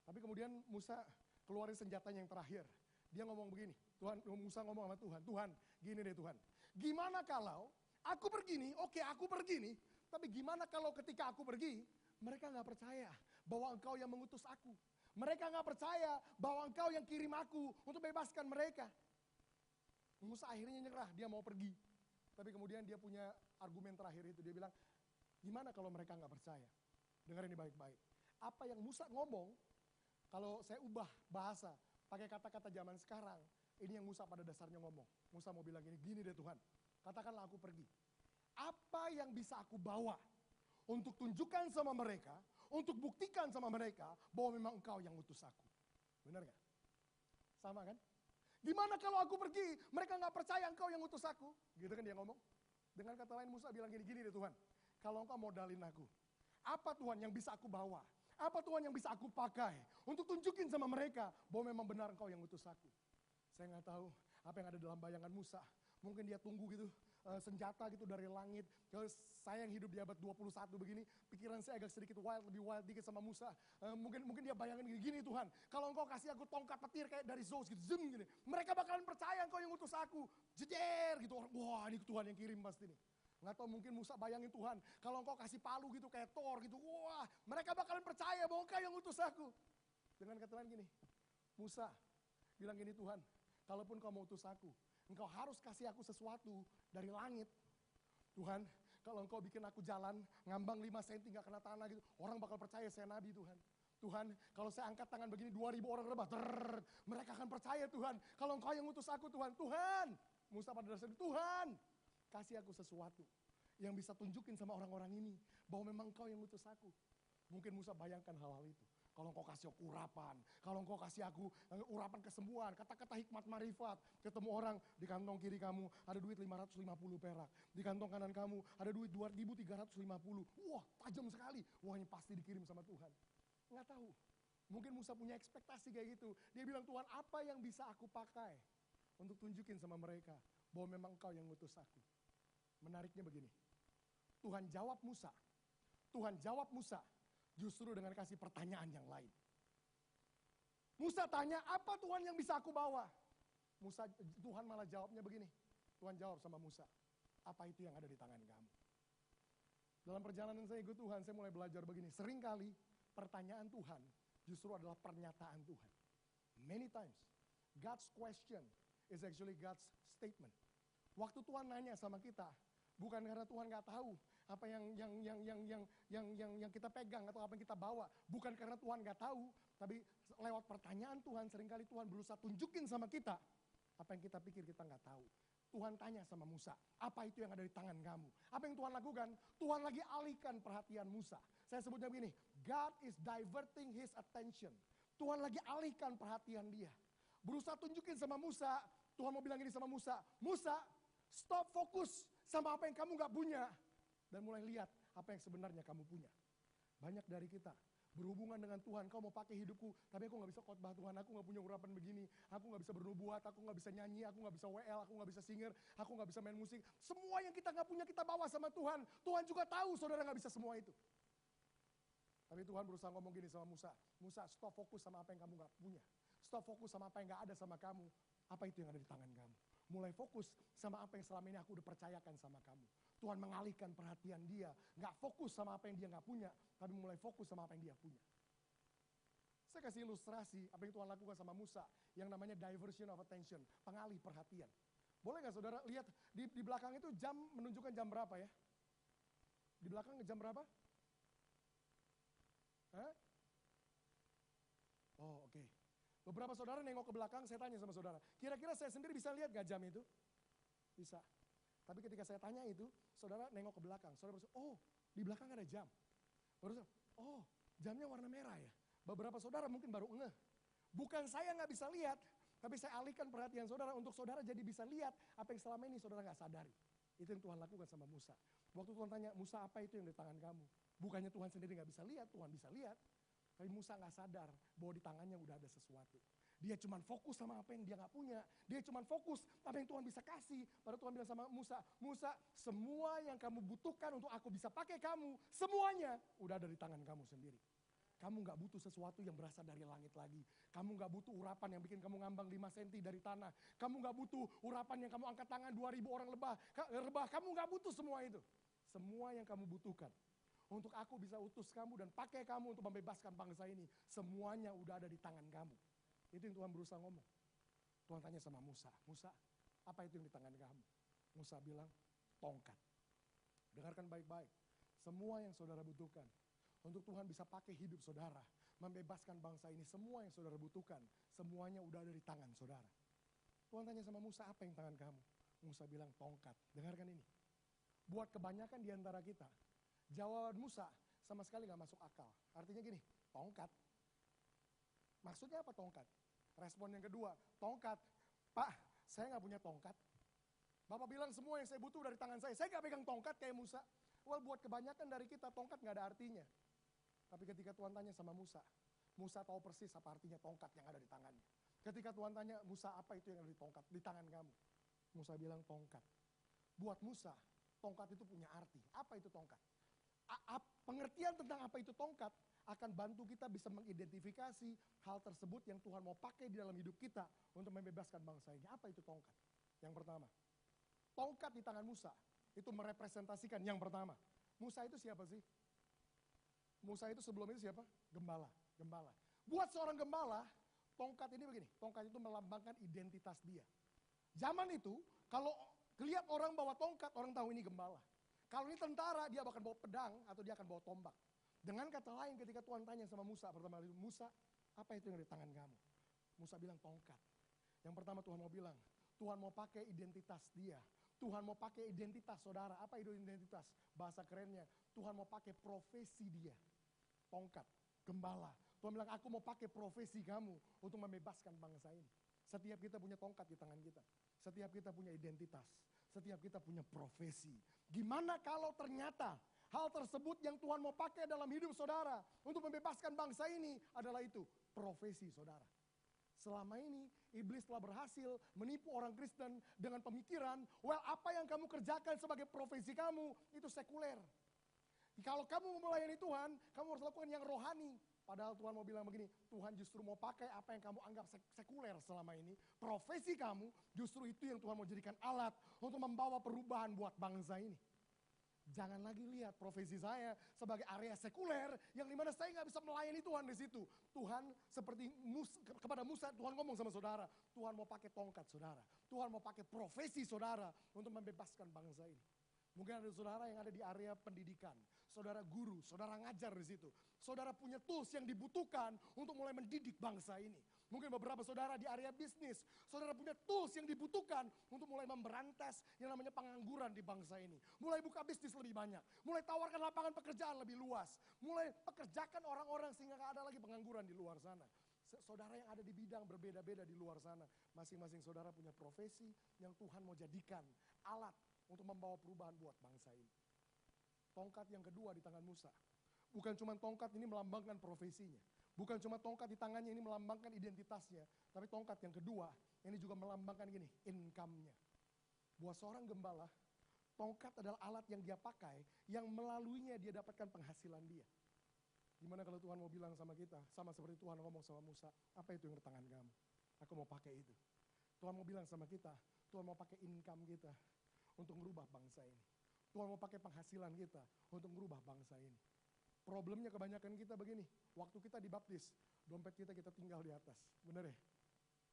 Tapi kemudian Musa keluarin senjatanya yang terakhir. Dia ngomong begini, Musa ngomong sama Tuhan, Tuhan gini deh Tuhan. Gimana kalau aku pergi nih, oke aku pergi nih. Tapi gimana kalau ketika aku pergi, mereka gak percaya bahwa engkau yang mengutus aku. Mereka gak percaya bahwa engkau yang kirim aku untuk bebaskan mereka. Musa akhirnya nyerah, dia mau pergi. Tapi kemudian dia punya argumen terakhir itu, dia bilang, gimana kalau mereka gak percaya? Dengar ini baik-baik. Apa yang Musa ngomong, kalau saya ubah bahasa, pakai kata-kata zaman sekarang, ini yang Musa pada dasarnya ngomong. Musa mau bilang gini deh Tuhan, katakanlah aku pergi. Apa yang bisa aku bawa untuk tunjukkan sama mereka, untuk buktikan sama mereka bahwa memang engkau yang utus aku. Benar gak? Sama kan? Gimana kalau aku pergi, mereka gak percaya engkau yang utus aku. Gitu kan dia ngomong. Dengan kata lain Musa bilang gini deh Tuhan, kalau engkau modalin aku, apa Tuhan yang bisa aku bawa? Apa Tuhan yang bisa aku pakai untuk tunjukin sama mereka bahwa memang benar engkau yang utus aku. Saya gak tahu apa yang ada dalam bayangan Musa. Mungkin dia tunggu gitu, senjata gitu dari langit. Kalau saya yang hidup di abad 21 begini, pikiran saya agak sedikit lebih wild dikit sama Musa. Mungkin dia bayangin gini Tuhan, kalau engkau kasih aku tongkat petir kayak dari Zeus gitu, zoom gini. Mereka bakalan percaya engkau yang utus aku. Jeder gitu, wah ini Tuhan yang kirim pasti nih. Nggak tahu mungkin Musa bayangin Tuhan, kalau engkau kasih palu gitu kayak Thor gitu, wah mereka bakalan percaya bahwa engkau yang utus aku. Dengan kata lain gini, Musa bilang gini Tuhan, kalaupun kau mau utus aku, engkau harus kasih aku sesuatu dari langit. Tuhan, kalau engkau bikin aku jalan, ngambang 5 cm gak kena tanah gitu, orang bakal percaya saya nabi Tuhan. Tuhan, kalau saya angkat tangan begini 2000 orang rebah, mereka akan percaya Tuhan. Kalau engkau yang utus aku Tuhan, Tuhan. Musa pada dasarnya, Tuhan, kasih aku sesuatu yang bisa tunjukin sama orang-orang ini bahwa memang engkau yang utus aku. Mungkin Musa bayangkan hal-hal itu. Kalau engkau kasih aku urapan, kalau engkau kasih aku urapan kesembuhan, kata-kata hikmat marifat, ketemu orang di kantong kiri kamu ada duit 550 perak, di kantong kanan kamu ada duit 2.350, wah tajam sekali, wah ini pasti dikirim sama Tuhan. Nggak tahu, mungkin Musa punya ekspektasi kayak gitu. Dia bilang, Tuhan apa yang bisa aku pakai untuk tunjukin sama mereka bahwa memang engkau yang ngutus aku. Menariknya begini, Tuhan jawab Musa justru dengan kasih pertanyaan yang lain. Musa tanya, apa Tuhan yang bisa aku bawa? Tuhan malah jawabnya begini. Tuhan jawab sama Musa, apa itu yang ada di tangan kamu? Dalam perjalanan saya ikut Tuhan, saya mulai belajar begini. Seringkali pertanyaan Tuhan justru adalah pernyataan Tuhan. Many times, God's question is actually God's statement. Waktu Tuhan nanya sama kita, bukan karena Tuhan nggak tahu apa yang kita pegang atau apa yang kita bawa. Bukan karena Tuhan nggak tahu, tapi lewat pertanyaan Tuhan seringkali Tuhan berusaha tunjukin sama kita apa yang kita pikir kita nggak tahu. Tuhan tanya sama Musa, apa itu yang ada di tangan kamu? Apa yang Tuhan lakukan? Tuhan lagi alihkan perhatian Musa. Saya sebutnya begini, God is diverting his attention. Tuhan lagi alihkan perhatian dia. Berusaha tunjukin sama Musa, Tuhan mau bilang gini sama Musa, Musa, stop fokus sama apa yang kamu gak punya. Dan mulai lihat apa yang sebenarnya kamu punya. Banyak dari kita berhubungan dengan Tuhan, kau mau pakai hidupku, tapi aku gak bisa khotbah Tuhan, aku gak punya urapan begini, aku gak bisa bernubuat, aku gak bisa nyanyi, aku gak bisa WL, aku gak bisa singer, aku gak bisa main musik. Semua yang kita gak punya kita bawa sama Tuhan. Tuhan juga tahu saudara gak bisa semua itu. Tapi Tuhan berusaha ngomong gini sama Musa, Musa stop fokus sama apa yang kamu gak punya. Stop fokus sama apa yang gak ada sama kamu. Apa itu yang ada di tangan kamu? Mulai fokus sama apa yang selama ini aku udah percayakan sama kamu. Tuhan mengalihkan perhatian dia. Gak fokus sama apa yang dia gak punya, tapi mulai fokus sama apa yang dia punya. Saya kasih ilustrasi apa yang Tuhan lakukan sama Musa, yang namanya diversion of attention, pengalih perhatian. Boleh nggak saudara lihat di belakang itu jam menunjukkan jam berapa ya? Di belakang jam berapa? Hah? Oh oke. Beberapa saudara nengok ke belakang, saya tanya sama saudara, kira-kira saya sendiri bisa lihat gak jam itu? Bisa. Tapi ketika saya tanya itu, saudara nengok ke belakang, saudara berkata, oh di belakang ada jam. Baru, oh jamnya warna merah ya. Beberapa saudara mungkin baru ngeh. Bukan saya nggak bisa lihat, tapi saya alihkan perhatian saudara untuk saudara jadi bisa lihat apa yang selama ini saudara nggak sadari. Itu yang Tuhan lakukan sama Musa. Waktu Tuhan tanya, Musa apa itu yang di tangan kamu? Bukannya Tuhan sendiri nggak bisa lihat, Tuhan bisa lihat. Tapi Musa nggak sadar bahwa di tangannya udah ada sesuatu. Dia cuma fokus sama apa yang dia nggak punya. Dia cuma fokus apa yang Tuhan bisa kasih. Baru Tuhan bilang sama Musa, Musa semua yang kamu butuhkan untuk aku bisa pakai kamu, semuanya udah ada di tangan kamu sendiri. Kamu gak butuh sesuatu yang berasal dari langit lagi. Kamu gak butuh urapan yang bikin kamu ngambang 5 cm dari tanah. Kamu gak butuh urapan yang kamu angkat tangan 2000 orang rebah. Kamu gak butuh semua itu. Semua yang kamu butuhkan untuk aku bisa utus kamu dan pakai kamu untuk membebaskan bangsa ini. Semuanya udah ada di tangan kamu. Itu yang Tuhan berusaha ngomong. Tuhan tanya sama Musa, Musa apa itu yang di tangan kamu? Musa bilang, tongkat. Dengarkan baik-baik. Semua yang saudara butuhkan untuk Tuhan bisa pakai hidup saudara, membebaskan bangsa ini, semua yang saudara butuhkan, semuanya udah ada di tangan saudara. Tuhan tanya sama Musa, apa yang tangan kamu? Musa bilang, tongkat. Dengarkan ini. Buat kebanyakan di antara kita, jawaban Musa sama sekali gak masuk akal. Artinya gini, tongkat. Maksudnya apa tongkat? Respon yang kedua, tongkat. Pak, saya gak punya tongkat. Bapak bilang semua yang saya butuh dari tangan saya gak pegang tongkat kayak Musa. Well, buat kebanyakan dari kita, tongkat gak ada artinya. Tapi ketika Tuhan tanya sama Musa, Musa tahu persis apa artinya tongkat yang ada di tangannya. Ketika Tuhan tanya, Musa apa itu yang ada di tongkat, di tangan kamu? Musa bilang tongkat. Buat Musa, tongkat itu punya arti. Apa itu tongkat? Pengertian tentang apa itu tongkat akan bantu kita bisa mengidentifikasi hal tersebut yang Tuhan mau pakai di dalam hidup kita untuk membebaskan bangsa ini. Apa itu tongkat? Yang pertama, tongkat di tangan Musa itu merepresentasikan yang pertama. Musa itu siapa sih? Musa itu sebelum itu siapa? Gembala. Buat seorang gembala, tongkat ini begini, tongkat itu melambangkan identitas dia. Zaman itu, kalau lihat orang bawa tongkat, orang tahu ini gembala. Kalau ini tentara, dia akan bawa pedang atau dia akan bawa tombak. Dengan kata lain ketika Tuhan tanya sama Musa, pertama kali, Musa, apa itu yang di tangan kamu? Musa bilang tongkat. Yang pertama Tuhan mau bilang, Tuhan mau pakai identitas dia. Tuhan mau pakai identitas saudara. Apa itu identitas? Bahasa kerennya, Tuhan mau pakai profesi dia. Tongkat, gembala. Tuhan bilang, aku mau pakai profesi kamu untuk membebaskan bangsa ini. Setiap kita punya tongkat di tangan kita. Setiap kita punya identitas. Setiap kita punya profesi. Gimana kalau ternyata hal tersebut yang Tuhan mau pakai dalam hidup saudara untuk membebaskan bangsa ini adalah itu, profesi saudara. Selama ini iblis telah berhasil menipu orang Kristen dengan pemikiran, well apa yang kamu kerjakan sebagai profesi kamu itu sekuler. Kalau kamu mau melayani Tuhan, kamu harus lakukan yang rohani. Padahal Tuhan mau bilang begini, Tuhan justru mau pakai apa yang kamu anggap sekuler selama ini. Profesi kamu justru itu yang Tuhan mau jadikan alat untuk membawa perubahan buat bangsa ini. Jangan lagi lihat profesi saya sebagai area sekuler yang dimana saya nggak bisa melayani Tuhan di situ. Tuhan seperti kepada Musa, Tuhan ngomong sama saudara, Tuhan mau pakai tongkat saudara. Tuhan mau pakai profesi saudara untuk membebaskan bangsa ini. Mungkin ada saudara yang ada di area pendidikan, saudara guru, saudara ngajar di situ. Saudara punya tools yang dibutuhkan untuk mulai mendidik bangsa ini. Mungkin beberapa saudara di area bisnis, saudara punya tools yang dibutuhkan untuk mulai memberantas yang namanya pengangguran di bangsa ini. Mulai buka bisnis lebih banyak, mulai tawarkan lapangan pekerjaan lebih luas, mulai pekerjakan orang-orang sehingga gak ada lagi pengangguran di luar sana. Saudara yang ada di bidang berbeda-beda di luar sana, masing-masing saudara punya profesi yang Tuhan mau jadikan alat untuk membawa perubahan buat bangsa ini. Tongkat yang kedua di tangan Musa. Bukan cuma tongkat ini melambangkan profesinya. Bukan cuma tongkat di tangannya ini melambangkan identitasnya. Tapi tongkat yang kedua, ini juga melambangkan gini, income-nya. Buat seorang gembala, tongkat adalah alat yang dia pakai, yang melaluinya dia dapatkan penghasilan dia. Gimana kalau Tuhan mau bilang sama kita, sama seperti Tuhan ngomong sama Musa, apa itu yang di tangan kamu? Aku mau pakai itu. Tuhan mau bilang sama kita, Tuhan mau pakai income kita untuk merubah bangsa ini. Tuhan mau pakai penghasilan kita untuk merubah bangsa ini. Problemnya kebanyakan kita begini, waktu kita dibaptis, dompet kita tinggal di atas, bener ya?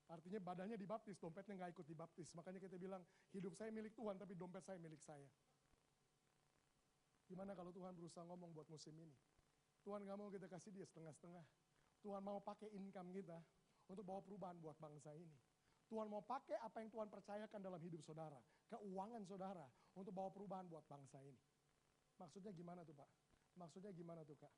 Artinya badannya dibaptis, dompetnya nggak ikut dibaptis. Makanya kita bilang, hidup saya milik Tuhan, tapi dompet saya milik saya. Gimana kalau Tuhan berusaha ngomong buat musim ini? Tuhan nggak mau kita kasih dia setengah-setengah. Tuhan mau pakai income kita untuk bawa perubahan buat bangsa ini. Tuhan mau pakai apa yang Tuhan percayakan dalam hidup saudara, keuangan saudara, untuk bawa perubahan buat bangsa ini. Maksudnya gimana tuh Pak? Maksudnya gimana tuh Kak?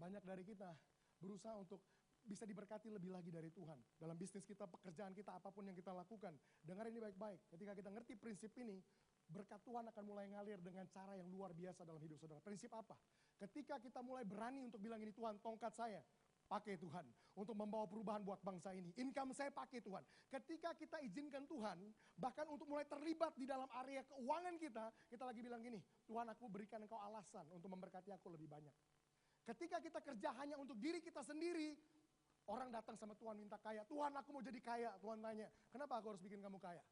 Banyak dari kita berusaha untuk bisa diberkati lebih lagi dari Tuhan. Dalam bisnis kita, pekerjaan kita, apapun yang kita lakukan. Dengar ini baik-baik, ketika kita ngerti prinsip ini, berkat Tuhan akan mulai ngalir dengan cara yang luar biasa dalam hidup saudara. Prinsip apa? Ketika kita mulai berani untuk bilang ini, Tuhan, tongkat saya, pakai Tuhan untuk membawa perubahan buat bangsa ini. Income saya pakai Tuhan. Ketika kita izinkan Tuhan, bahkan untuk mulai terlibat di dalam area keuangan kita lagi bilang gini, Tuhan, aku berikan engkau alasan untuk memberkati aku lebih banyak. Ketika kita kerja hanya untuk diri kita sendiri, orang datang sama Tuhan minta kaya. Tuhan, aku mau jadi kaya. Tuhan tanya, kenapa aku harus bikin kamu kaya?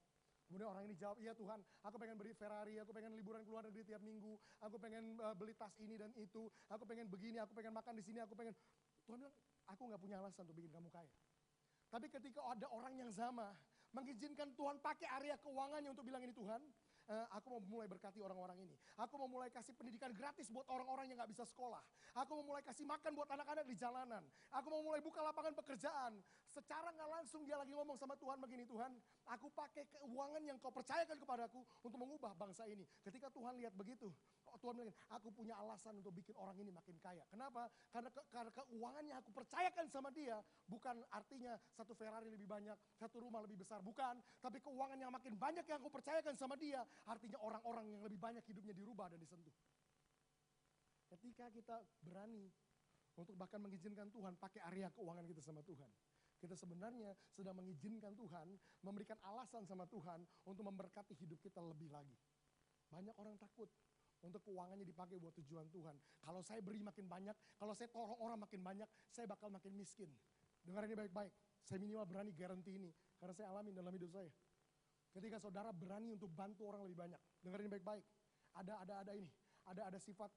Kemudian orang ini jawab, iya Tuhan, aku pengen beli Ferrari, aku pengen liburan keluar negeri tiap minggu, aku pengen beli tas ini dan itu, aku pengen begini, aku pengen makan di sini, aku pengen. Tuhan bilang, aku gak punya alasan untuk bikin kamu kaya. Tapi ketika ada orang yang sama, mengizinkan Tuhan pakai area keuangannya untuk bilang ini, Tuhan, aku mau mulai berkati orang-orang ini. Aku mau mulai kasih pendidikan gratis buat orang-orang yang gak bisa sekolah. Aku mau mulai kasih makan buat anak-anak di jalanan. Aku mau mulai buka lapangan pekerjaan. Secara gak langsung dia lagi ngomong sama Tuhan begini, Tuhan, aku pakai keuangan yang kau percayakan kepadaku untuk mengubah bangsa ini. Ketika Tuhan lihat begitu, Tuhan bilang, aku punya alasan untuk bikin orang ini makin kaya. Kenapa? Karena keuangan yang aku percayakan sama dia, bukan artinya satu Ferrari lebih banyak, satu rumah lebih besar, bukan. Tapi keuangan yang makin banyak yang aku percayakan sama dia, artinya orang-orang yang lebih banyak hidupnya dirubah dan disentuh. Ketika kita berani untuk bahkan mengizinkan Tuhan pakai area keuangan kita sama Tuhan, kita sebenarnya sedang mengizinkan Tuhan, memberikan alasan sama Tuhan untuk memberkati hidup kita lebih lagi. Banyak orang takut untuk keuangannya dipakai buat tujuan Tuhan. Kalau saya beri makin banyak, kalau saya tolong orang makin banyak, saya bakal makin miskin. Dengar ini baik-baik, saya minimal berani garanti ini, karena saya alamin dalam hidup saya. Ketika saudara berani untuk bantu orang lebih banyak, dengerin baik-baik. Ada sifat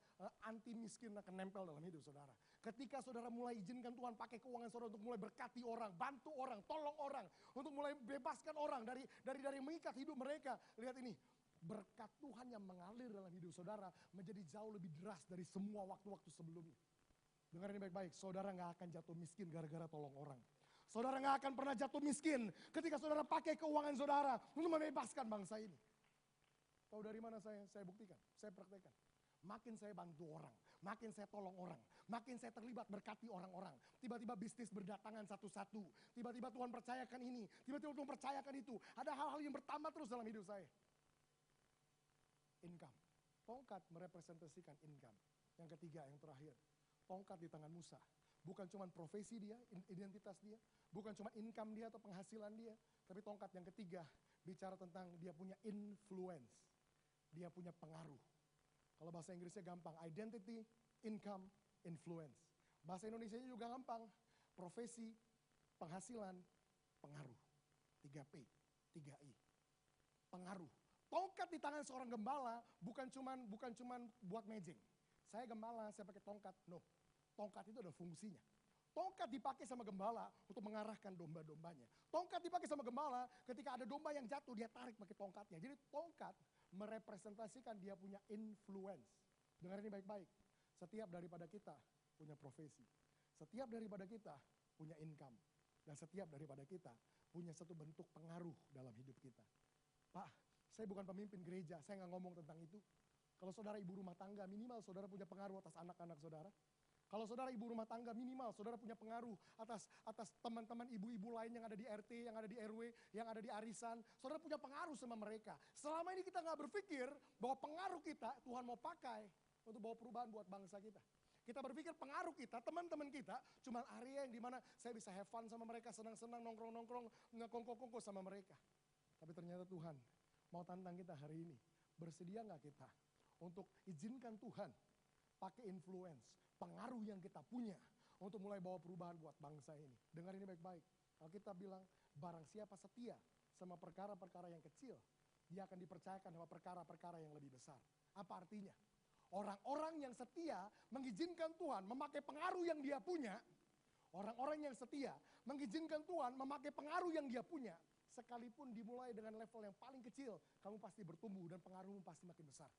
anti miskin akan nempel dalam hidup saudara. Ketika saudara mulai izinkan Tuhan pakai keuangan saudara untuk mulai berkati orang, bantu orang, tolong orang, untuk mulai bebaskan orang dari mengikat hidup mereka. Lihat ini, berkat Tuhan yang mengalir dalam hidup saudara menjadi jauh lebih deras dari semua waktu-waktu sebelumnya. Dengerin baik-baik, saudara gak akan jatuh miskin gara-gara tolong orang. Saudara gak akan pernah jatuh miskin ketika saudara pakai keuangan saudara untuk membebaskan bangsa ini. Tahu dari mana saya buktikan, saya praktekkan. Makin saya bantu orang, makin saya tolong orang, makin saya terlibat berkati orang-orang. Tiba-tiba bisnis berdatangan satu-satu, tiba-tiba Tuhan percayakan ini, tiba-tiba Tuhan percayakan itu. Ada hal-hal yang bertambah terus dalam hidup saya. Income, tongkat merepresentasikan income. Yang ketiga, yang terakhir, tongkat di tangan Musa. Bukan cuma profesi dia, identitas dia, bukan cuma income dia atau penghasilan dia, tapi tongkat yang ketiga bicara tentang dia punya influence, dia punya pengaruh. Kalau bahasa Inggrisnya gampang, identity, income, influence. Bahasa Indonesianya juga gampang, profesi, penghasilan, pengaruh. 3P, 3I. Pengaruh. Tongkat di tangan seorang gembala bukan cuman buat mejeng. Saya gembala, saya pakai tongkat, no. Tongkat itu ada fungsinya. Tongkat dipakai sama gembala untuk mengarahkan domba-dombanya. Tongkat dipakai sama gembala ketika ada domba yang jatuh, dia tarik pakai tongkatnya. Jadi tongkat merepresentasikan dia punya influence. Dengar ini baik-baik. Setiap daripada kita punya profesi. Setiap daripada kita punya income. Dan setiap daripada kita punya satu bentuk pengaruh dalam hidup kita. Pak, saya bukan pemimpin gereja, saya nggak ngomong tentang itu. Kalau saudara ibu rumah tangga, minimal saudara punya pengaruh atas anak-anak saudara. Kalau saudara ibu rumah tangga, minimal saudara punya pengaruh atas teman-teman ibu-ibu lain yang ada di RT, yang ada di RW, yang ada di arisan. Saudara punya pengaruh sama mereka. Selama ini kita nggak berpikir bahwa pengaruh kita Tuhan mau pakai untuk bawa perubahan buat bangsa kita. Kita berpikir pengaruh kita, teman-teman kita, cuma area yang dimana saya bisa have fun sama mereka, senang-senang, nongkrong-nongkrong, ngekongko-kongko sama mereka. Tapi ternyata Tuhan mau tantang kita hari ini. Bersedia nggak kita untuk izinkan Tuhan pakai influence, pengaruh yang kita punya untuk mulai bawa perubahan buat bangsa ini. Dengar ini baik-baik. Kalau kita bilang barang siapa setia sama perkara-perkara yang kecil, dia akan dipercayakan sama perkara-perkara yang lebih besar. Apa artinya? Orang-orang yang setia mengizinkan Tuhan memakai pengaruh yang dia punya. Orang-orang yang setia mengizinkan Tuhan memakai pengaruh yang dia punya. Sekalipun dimulai dengan level yang paling kecil, kamu pasti bertumbuh dan pengaruhmu pasti makin besar.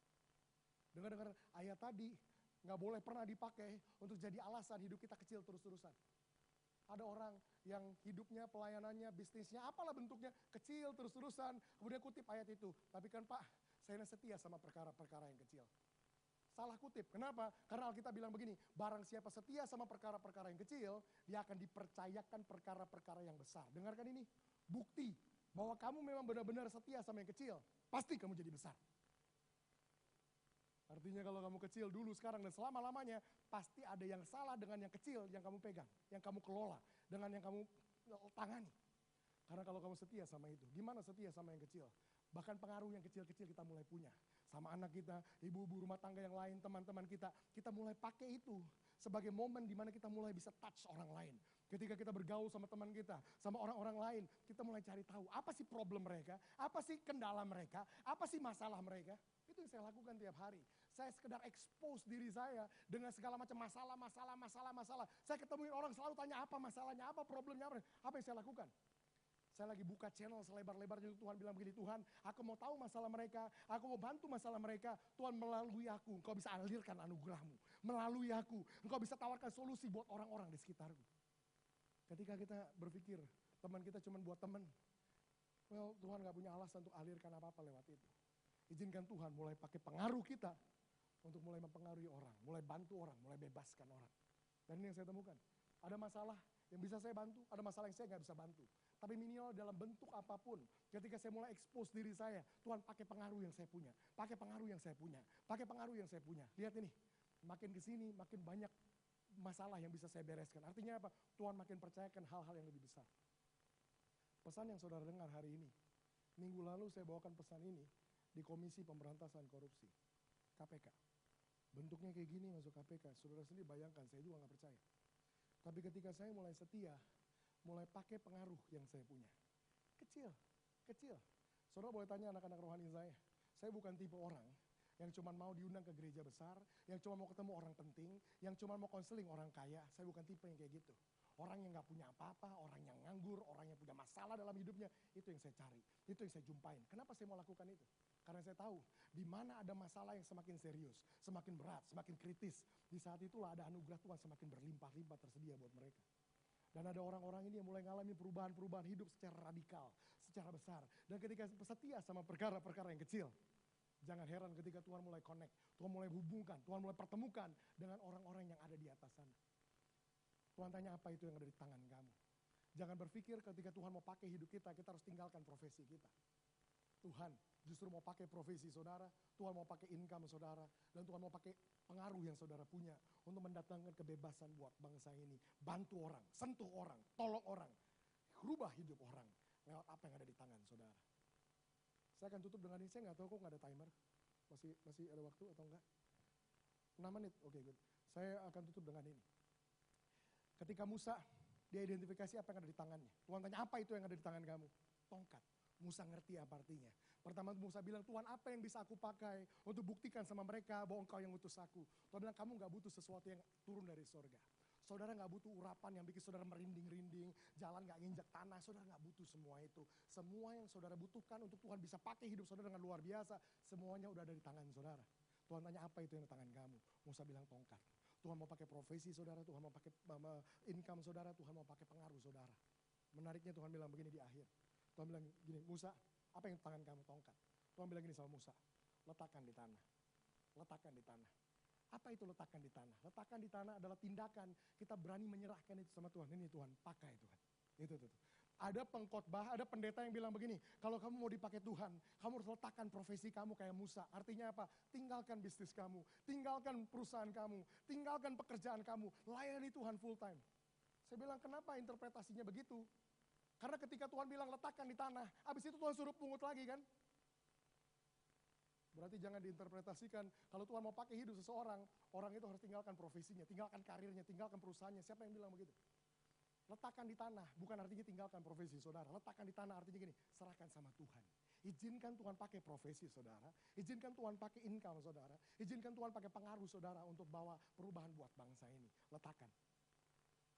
Dengar-dengar ayat tadi, gak boleh pernah dipakai untuk jadi alasan hidup kita kecil terus-terusan. Ada orang yang hidupnya, pelayanannya, bisnisnya, apalah bentuknya, kecil terus-terusan. Kemudian kutip ayat itu, tapi kan Pak, saya setia sama perkara-perkara yang kecil. Salah kutip, kenapa? Karena Alkitab bilang begini, barang siapa setia sama perkara-perkara yang kecil, dia akan dipercayakan perkara-perkara yang besar. Dengarkan ini, bukti bahwa kamu memang benar-benar setia sama yang kecil, pasti kamu jadi besar. Artinya kalau kamu kecil dulu, sekarang, dan selama-lamanya, pasti ada yang salah dengan yang kecil yang kamu pegang, yang kamu kelola, dengan yang kamu tangani. Karena kalau kamu setia sama itu, gimana setia sama yang kecil? Bahkan pengaruh yang kecil-kecil kita mulai punya. Sama anak kita, ibu-ibu rumah tangga yang lain, teman-teman kita mulai pakai itu sebagai momen di mana kita mulai bisa touch orang lain. Ketika kita bergaul sama teman kita, sama orang-orang lain, kita mulai cari tahu apa sih problem mereka, apa sih kendala mereka, apa sih masalah mereka. Itu yang saya lakukan tiap hari. Saya sekedar expose diri saya dengan segala macam masalah. Saya ketemuin orang selalu tanya apa masalahnya, apa problemnya, apa yang saya lakukan. Saya lagi buka channel selebar-lebarnya, Tuhan bilang begini, Tuhan aku mau tahu masalah mereka, aku mau bantu masalah mereka. Tuhan melalui aku, engkau bisa alirkan anugerahmu. Melalui aku, engkau bisa tawarkan solusi buat orang-orang di sekitarku. Ketika kita berpikir, teman kita cuma buat teman, well, Tuhan gak punya alasan untuk alirkan apa-apa lewat itu. Izinkan Tuhan mulai pakai pengaruh kita untuk mulai mempengaruhi orang, mulai bantu orang, mulai bebaskan orang. Dan ini yang saya temukan, ada masalah yang bisa saya bantu, ada masalah yang saya gak bisa bantu. Tapi minimal dalam bentuk apapun, ketika saya mulai expose diri saya, Tuhan pakai pengaruh yang saya punya, pakai pengaruh yang saya punya, pakai pengaruh yang saya punya. Lihat ini, makin kesini makin banyak masalah yang bisa saya bereskan. Artinya apa? Tuhan makin percayakan hal-hal yang lebih besar. Pesan yang saudara dengar hari ini, minggu lalu saya bawakan pesan ini di Komisi Pemberantasan Korupsi, KPK. Bentuknya kayak gini masuk KPK, saudara sendiri bayangkan, saya juga gak percaya. Tapi ketika saya mulai setia, mulai pakai pengaruh yang saya punya. Kecil. Saudara boleh tanya anak-anak rohani saya bukan tipe orang yang cuma mau diundang ke gereja besar, yang cuma mau ketemu orang penting, yang cuma mau konseling orang kaya. Saya bukan tipe yang kayak gitu. Orang yang gak punya apa-apa, orang yang nganggur, orang yang punya masalah dalam hidupnya, itu yang saya cari, itu yang saya jumpain. Kenapa saya mau lakukan itu? Karena saya tahu, di mana ada masalah yang semakin serius, semakin berat, semakin kritis, di saat itulah ada anugerah Tuhan semakin berlimpah-limpah tersedia buat mereka. Dan ada orang-orang ini yang mulai mengalami perubahan-perubahan hidup secara radikal, secara besar. Dan ketika setia sama perkara-perkara yang kecil, jangan heran ketika Tuhan mulai connect, Tuhan mulai hubungkan, Tuhan mulai pertemukan dengan orang-orang yang ada di atas sana. Tuhan tanya apa itu yang ada di tangan kamu. Jangan berpikir ketika Tuhan mau pakai hidup kita harus tinggalkan profesi kita. Tuhan justru mau pakai profesi saudara, Tuhan mau pakai income saudara, dan Tuhan mau pakai pengaruh yang saudara punya untuk mendatangkan kebebasan buat bangsa ini. Bantu orang, sentuh orang, tolong orang, rubah hidup orang lewat apa yang ada di tangan saudara. Saya akan tutup dengan ini, saya nggak tahu kok nggak ada timer, masih ada waktu atau enggak? 6 menit, oke good. Saya akan tutup dengan ini. Ketika Musa, dia identifikasi apa yang ada di tangannya. Tuhan tanya apa itu yang ada di tangan kamu? Tongkat. Musa ngerti apa artinya. Pertama Musa bilang, Tuhan apa yang bisa aku pakai untuk buktikan sama mereka bahwa engkau yang utus aku. Tuhan bilang, kamu gak butuh sesuatu yang turun dari sorga. Saudara gak butuh urapan yang bikin saudara merinding-rinding, jalan gak nginjak tanah, saudara gak butuh semua itu. Semua yang saudara butuhkan untuk Tuhan bisa pakai hidup saudara dengan luar biasa, semuanya udah ada di tangan saudara. Tuhan tanya apa itu yang di tangan kamu? Musa bilang tongkat. Tuhan mau pakai profesi saudara, Tuhan mau pakai income saudara, Tuhan mau pakai pengaruh saudara. Menariknya Tuhan bilang begini di akhir. Tuhan bilang gini, Musa, apa yang tangan kamu? Tongkat. Tuhan bilang gini sama Musa, letakkan di tanah. Letakkan di tanah. Apa itu letakkan di tanah? Letakkan di tanah adalah tindakan kita berani menyerahkan itu sama Tuhan. Ini Tuhan, pakai Tuhan. Itu. Ada pengkhotbah, ada pendeta yang bilang begini, kalau kamu mau dipakai Tuhan, kamu harus letakkan profesi kamu kayak Musa. Artinya apa? Tinggalkan bisnis kamu, tinggalkan perusahaan kamu, tinggalkan pekerjaan kamu, layani Tuhan full time. Saya bilang, kenapa interpretasinya begitu? Karena ketika Tuhan bilang letakkan di tanah, habis itu Tuhan suruh pungut lagi kan? Berarti jangan diinterpretasikan, kalau Tuhan mau pakai hidup seseorang, orang itu harus tinggalkan profesinya, tinggalkan karirnya, tinggalkan perusahaannya. Siapa yang bilang begitu? Letakkan di tanah, bukan artinya tinggalkan profesi saudara. Letakkan di tanah artinya gini, serahkan sama Tuhan. Izinkan Tuhan pakai profesi saudara, izinkan Tuhan pakai income saudara, izinkan Tuhan pakai pengaruh saudara untuk bawa perubahan buat bangsa ini. Letakkan.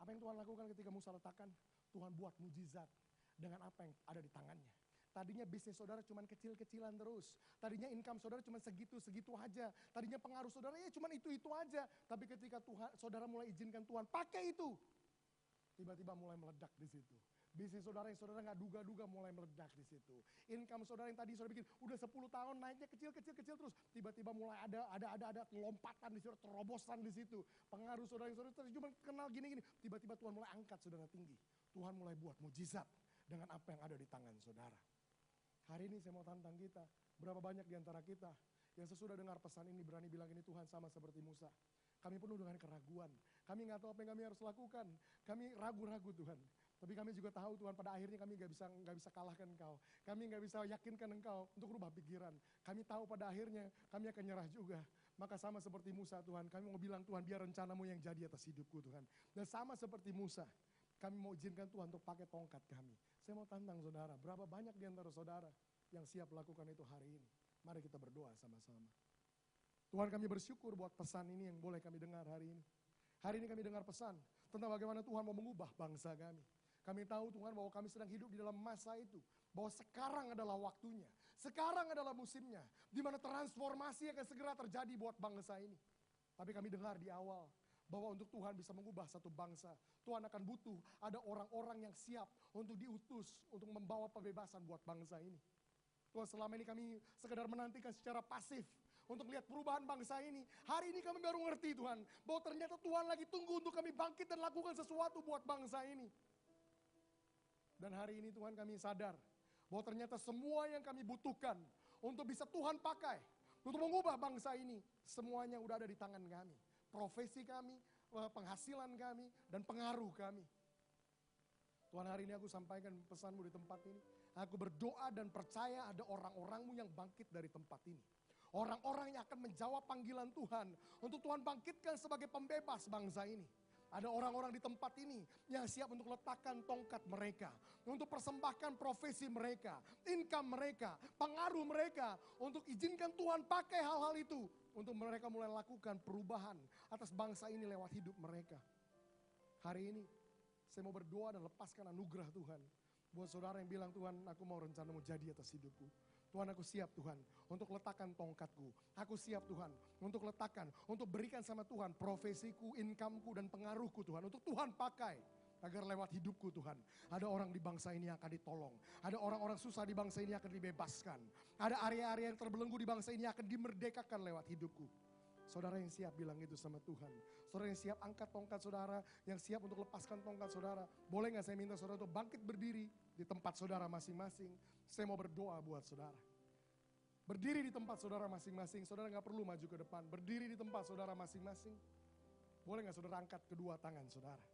Apa yang Tuhan lakukan ketika Musa letakkan? Tuhan buat mujizat dengan apa yang ada di tangannya. Tadinya bisnis saudara cuma kecil-kecilan terus. Tadinya income saudara cuma segitu-segitu aja. Tadinya pengaruh saudara ya cuma itu-itu aja. Tapi ketika Tuhan, saudara mulai izinkan Tuhan pakai itu, tiba-tiba mulai meledak di situ. Bisnis saudara yang saudara nggak duga-duga mulai meledak di situ. Income saudara yang tadi saudara bikin udah 10 tahun naiknya kecil terus. Tiba-tiba mulai ada lompatan di situ, terobosan di situ. Pengaruh saudara yang saudara cuma kenal gini-gini. Tiba-tiba Tuhan mulai angkat saudara tinggi. Tuhan mulai buat mujizat dengan apa yang ada di tangan saudara. Hari ini saya mau tantang kita. Berapa banyak di antara kita yang sesudah dengar pesan ini berani bilang ini Tuhan sama seperti Musa. Kami penuh dengan keraguan. Kami nggak tahu apa yang kami harus lakukan. Kami ragu-ragu Tuhan. Tapi kami juga tahu Tuhan pada akhirnya kami nggak bisa kalahkan Engkau. Kami nggak bisa yakinkan Engkau untuk rubah pikiran. Kami tahu pada akhirnya kami akan nyerah juga. Maka sama seperti Musa Tuhan, kami mau bilang Tuhan biar rencanamu yang jadi atas hidupku Tuhan. Dan sama seperti Musa, kami mau izinkan Tuhan untuk pakai tongkat kami. Saya mau tantang saudara, berapa banyak di antara saudara yang siap lakukan itu hari ini. Mari kita berdoa sama-sama. Tuhan kami bersyukur buat pesan ini yang boleh kami dengar hari ini. Hari ini kami dengar pesan tentang bagaimana Tuhan mau mengubah bangsa kami. Kami tahu Tuhan bahwa kami sedang hidup di dalam masa itu. Bahwa sekarang adalah waktunya. Sekarang adalah musimnya. Di mana transformasi akan segera terjadi buat bangsa ini. Tapi kami dengar di awal bahwa untuk Tuhan bisa mengubah satu bangsa, Tuhan akan butuh ada orang-orang yang siap untuk diutus untuk membawa pembebasan buat bangsa ini. Tuhan selama ini kami sekedar menantikan secara pasif untuk lihat perubahan bangsa ini. Hari ini kami baru ngerti Tuhan bahwa ternyata Tuhan lagi tunggu untuk kami bangkit dan lakukan sesuatu buat bangsa ini. Dan hari ini Tuhan kami sadar bahwa ternyata semua yang kami butuhkan untuk bisa Tuhan pakai untuk mengubah bangsa ini, semuanya udah ada di tangan kami. Profesi kami, penghasilan kami, dan pengaruh kami. Tuhan hari ini aku sampaikan pesanmu di tempat ini. Aku berdoa dan percaya ada orang-orangmu yang bangkit dari tempat ini. Orang-orang yang akan menjawab panggilan Tuhan untuk Tuhan bangkitkan sebagai pembebas bangsa ini. Ada orang-orang di tempat ini yang siap untuk letakkan tongkat mereka, untuk persembahkan profesi mereka, income mereka, pengaruh mereka, untuk izinkan Tuhan pakai hal-hal itu, untuk mereka mulai lakukan perubahan atas bangsa ini lewat hidup mereka. Hari ini saya mau berdoa dan lepaskan anugerah Tuhan buat saudara yang bilang Tuhan aku mau rencanamu jadi atas hidupku. Tuhan aku siap Tuhan untuk letakkan tongkatku. Aku siap Tuhan untuk letakkan, untuk berikan sama Tuhan profesiku, incomeku dan pengaruhku Tuhan. Untuk Tuhan pakai agar lewat hidupku Tuhan. Ada orang di bangsa ini yang akan ditolong. Ada orang-orang susah di bangsa ini yang akan dibebaskan. Ada area-area yang terbelenggu di bangsa ini yang akan dimerdekakan lewat hidupku. Saudara yang siap bilang itu sama Tuhan. Saudara yang siap angkat tongkat saudara, yang siap untuk lepaskan tongkat saudara. Boleh gak saya minta saudara untuk bangkit berdiri di tempat saudara masing-masing. Saya mau berdoa buat saudara. Berdiri di tempat saudara masing-masing, saudara gak perlu maju ke depan. Berdiri di tempat saudara masing-masing. Boleh gak saudara angkat kedua tangan saudara.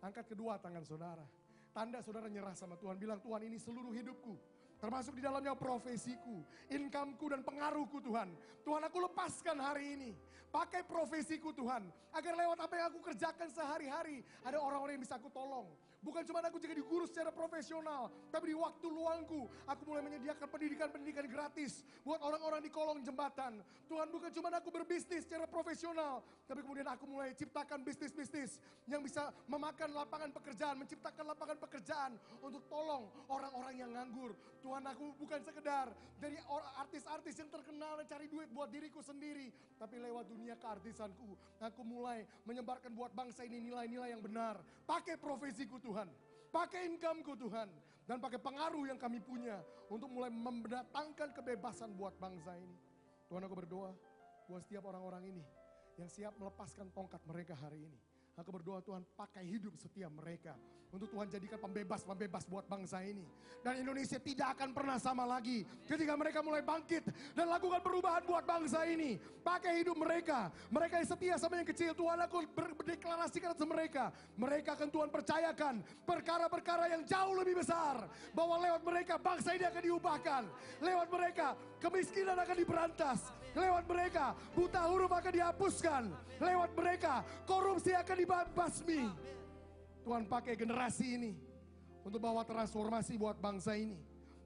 Angkat kedua tangan saudara. Tanda saudara nyerah sama Tuhan, bilang Tuhan ini seluruh hidupku. Termasuk di dalamnya profesiku, incomeku dan pengaruhku Tuhan. Tuhan aku lepaskan hari ini. Pakai profesiku Tuhan. Agar lewat apa yang aku kerjakan sehari-hari. Ada orang-orang yang bisa aku tolong. Bukan cuma aku juga diguru secara profesional. Tapi di waktu luangku, aku mulai menyediakan pendidikan-pendidikan gratis. Buat orang-orang di kolong jembatan. Tuhan bukan cuma aku berbisnis secara profesional. Tapi kemudian aku mulai ciptakan bisnis-bisnis. Yang bisa memakan lapangan pekerjaan. Menciptakan lapangan pekerjaan. Untuk tolong orang-orang yang nganggur. Tuhan aku bukan sekedar dari artis-artis yang terkenal dan cari duit buat diriku sendiri. Tapi lewat dunia keartisanku, aku mulai menyebarkan buat bangsa ini nilai-nilai yang benar. Pakai profesiku Tuhan, pakai incomeku Tuhan, dan pakai pengaruh yang kami punya untuk mulai mendatangkan kebebasan buat bangsa ini. Tuhan aku berdoa buat setiap orang-orang ini yang siap melepaskan tongkat mereka hari ini. Aku berdoa Tuhan pakai hidup setiap mereka. Untuk Tuhan jadikan pembebas-pembebas buat bangsa ini. Dan Indonesia tidak akan pernah sama lagi. Ketika mereka mulai bangkit dan lakukan perubahan buat bangsa ini. Pakai hidup mereka. Mereka yang setia sama yang kecil. Tuhan aku berdeklarasikan atas mereka. Mereka akan Tuhan percayakan perkara-perkara yang jauh lebih besar. Bahwa lewat mereka bangsa ini akan diubahkan. Lewat mereka kemiskinan akan diberantas. Lewat mereka buta huruf akan dihapuskan. Lewat mereka korupsi akan dibasmi. Tuhan pakai generasi ini untuk bawa transformasi buat bangsa ini.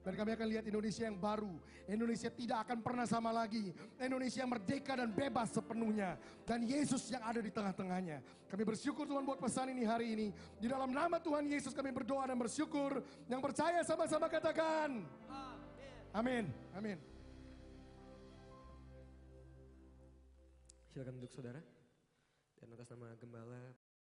Dan kami akan lihat Indonesia yang baru. Indonesia tidak akan pernah sama lagi. Indonesia yang merdeka dan bebas sepenuhnya. Dan Yesus yang ada di tengah-tengahnya. Kami bersyukur Tuhan buat pesan ini hari ini. Di dalam nama Tuhan Yesus kami berdoa dan bersyukur. Yang percaya sama-sama katakan. Amin. Amin. Silakan duduk saudara. Dan atas nama Gembala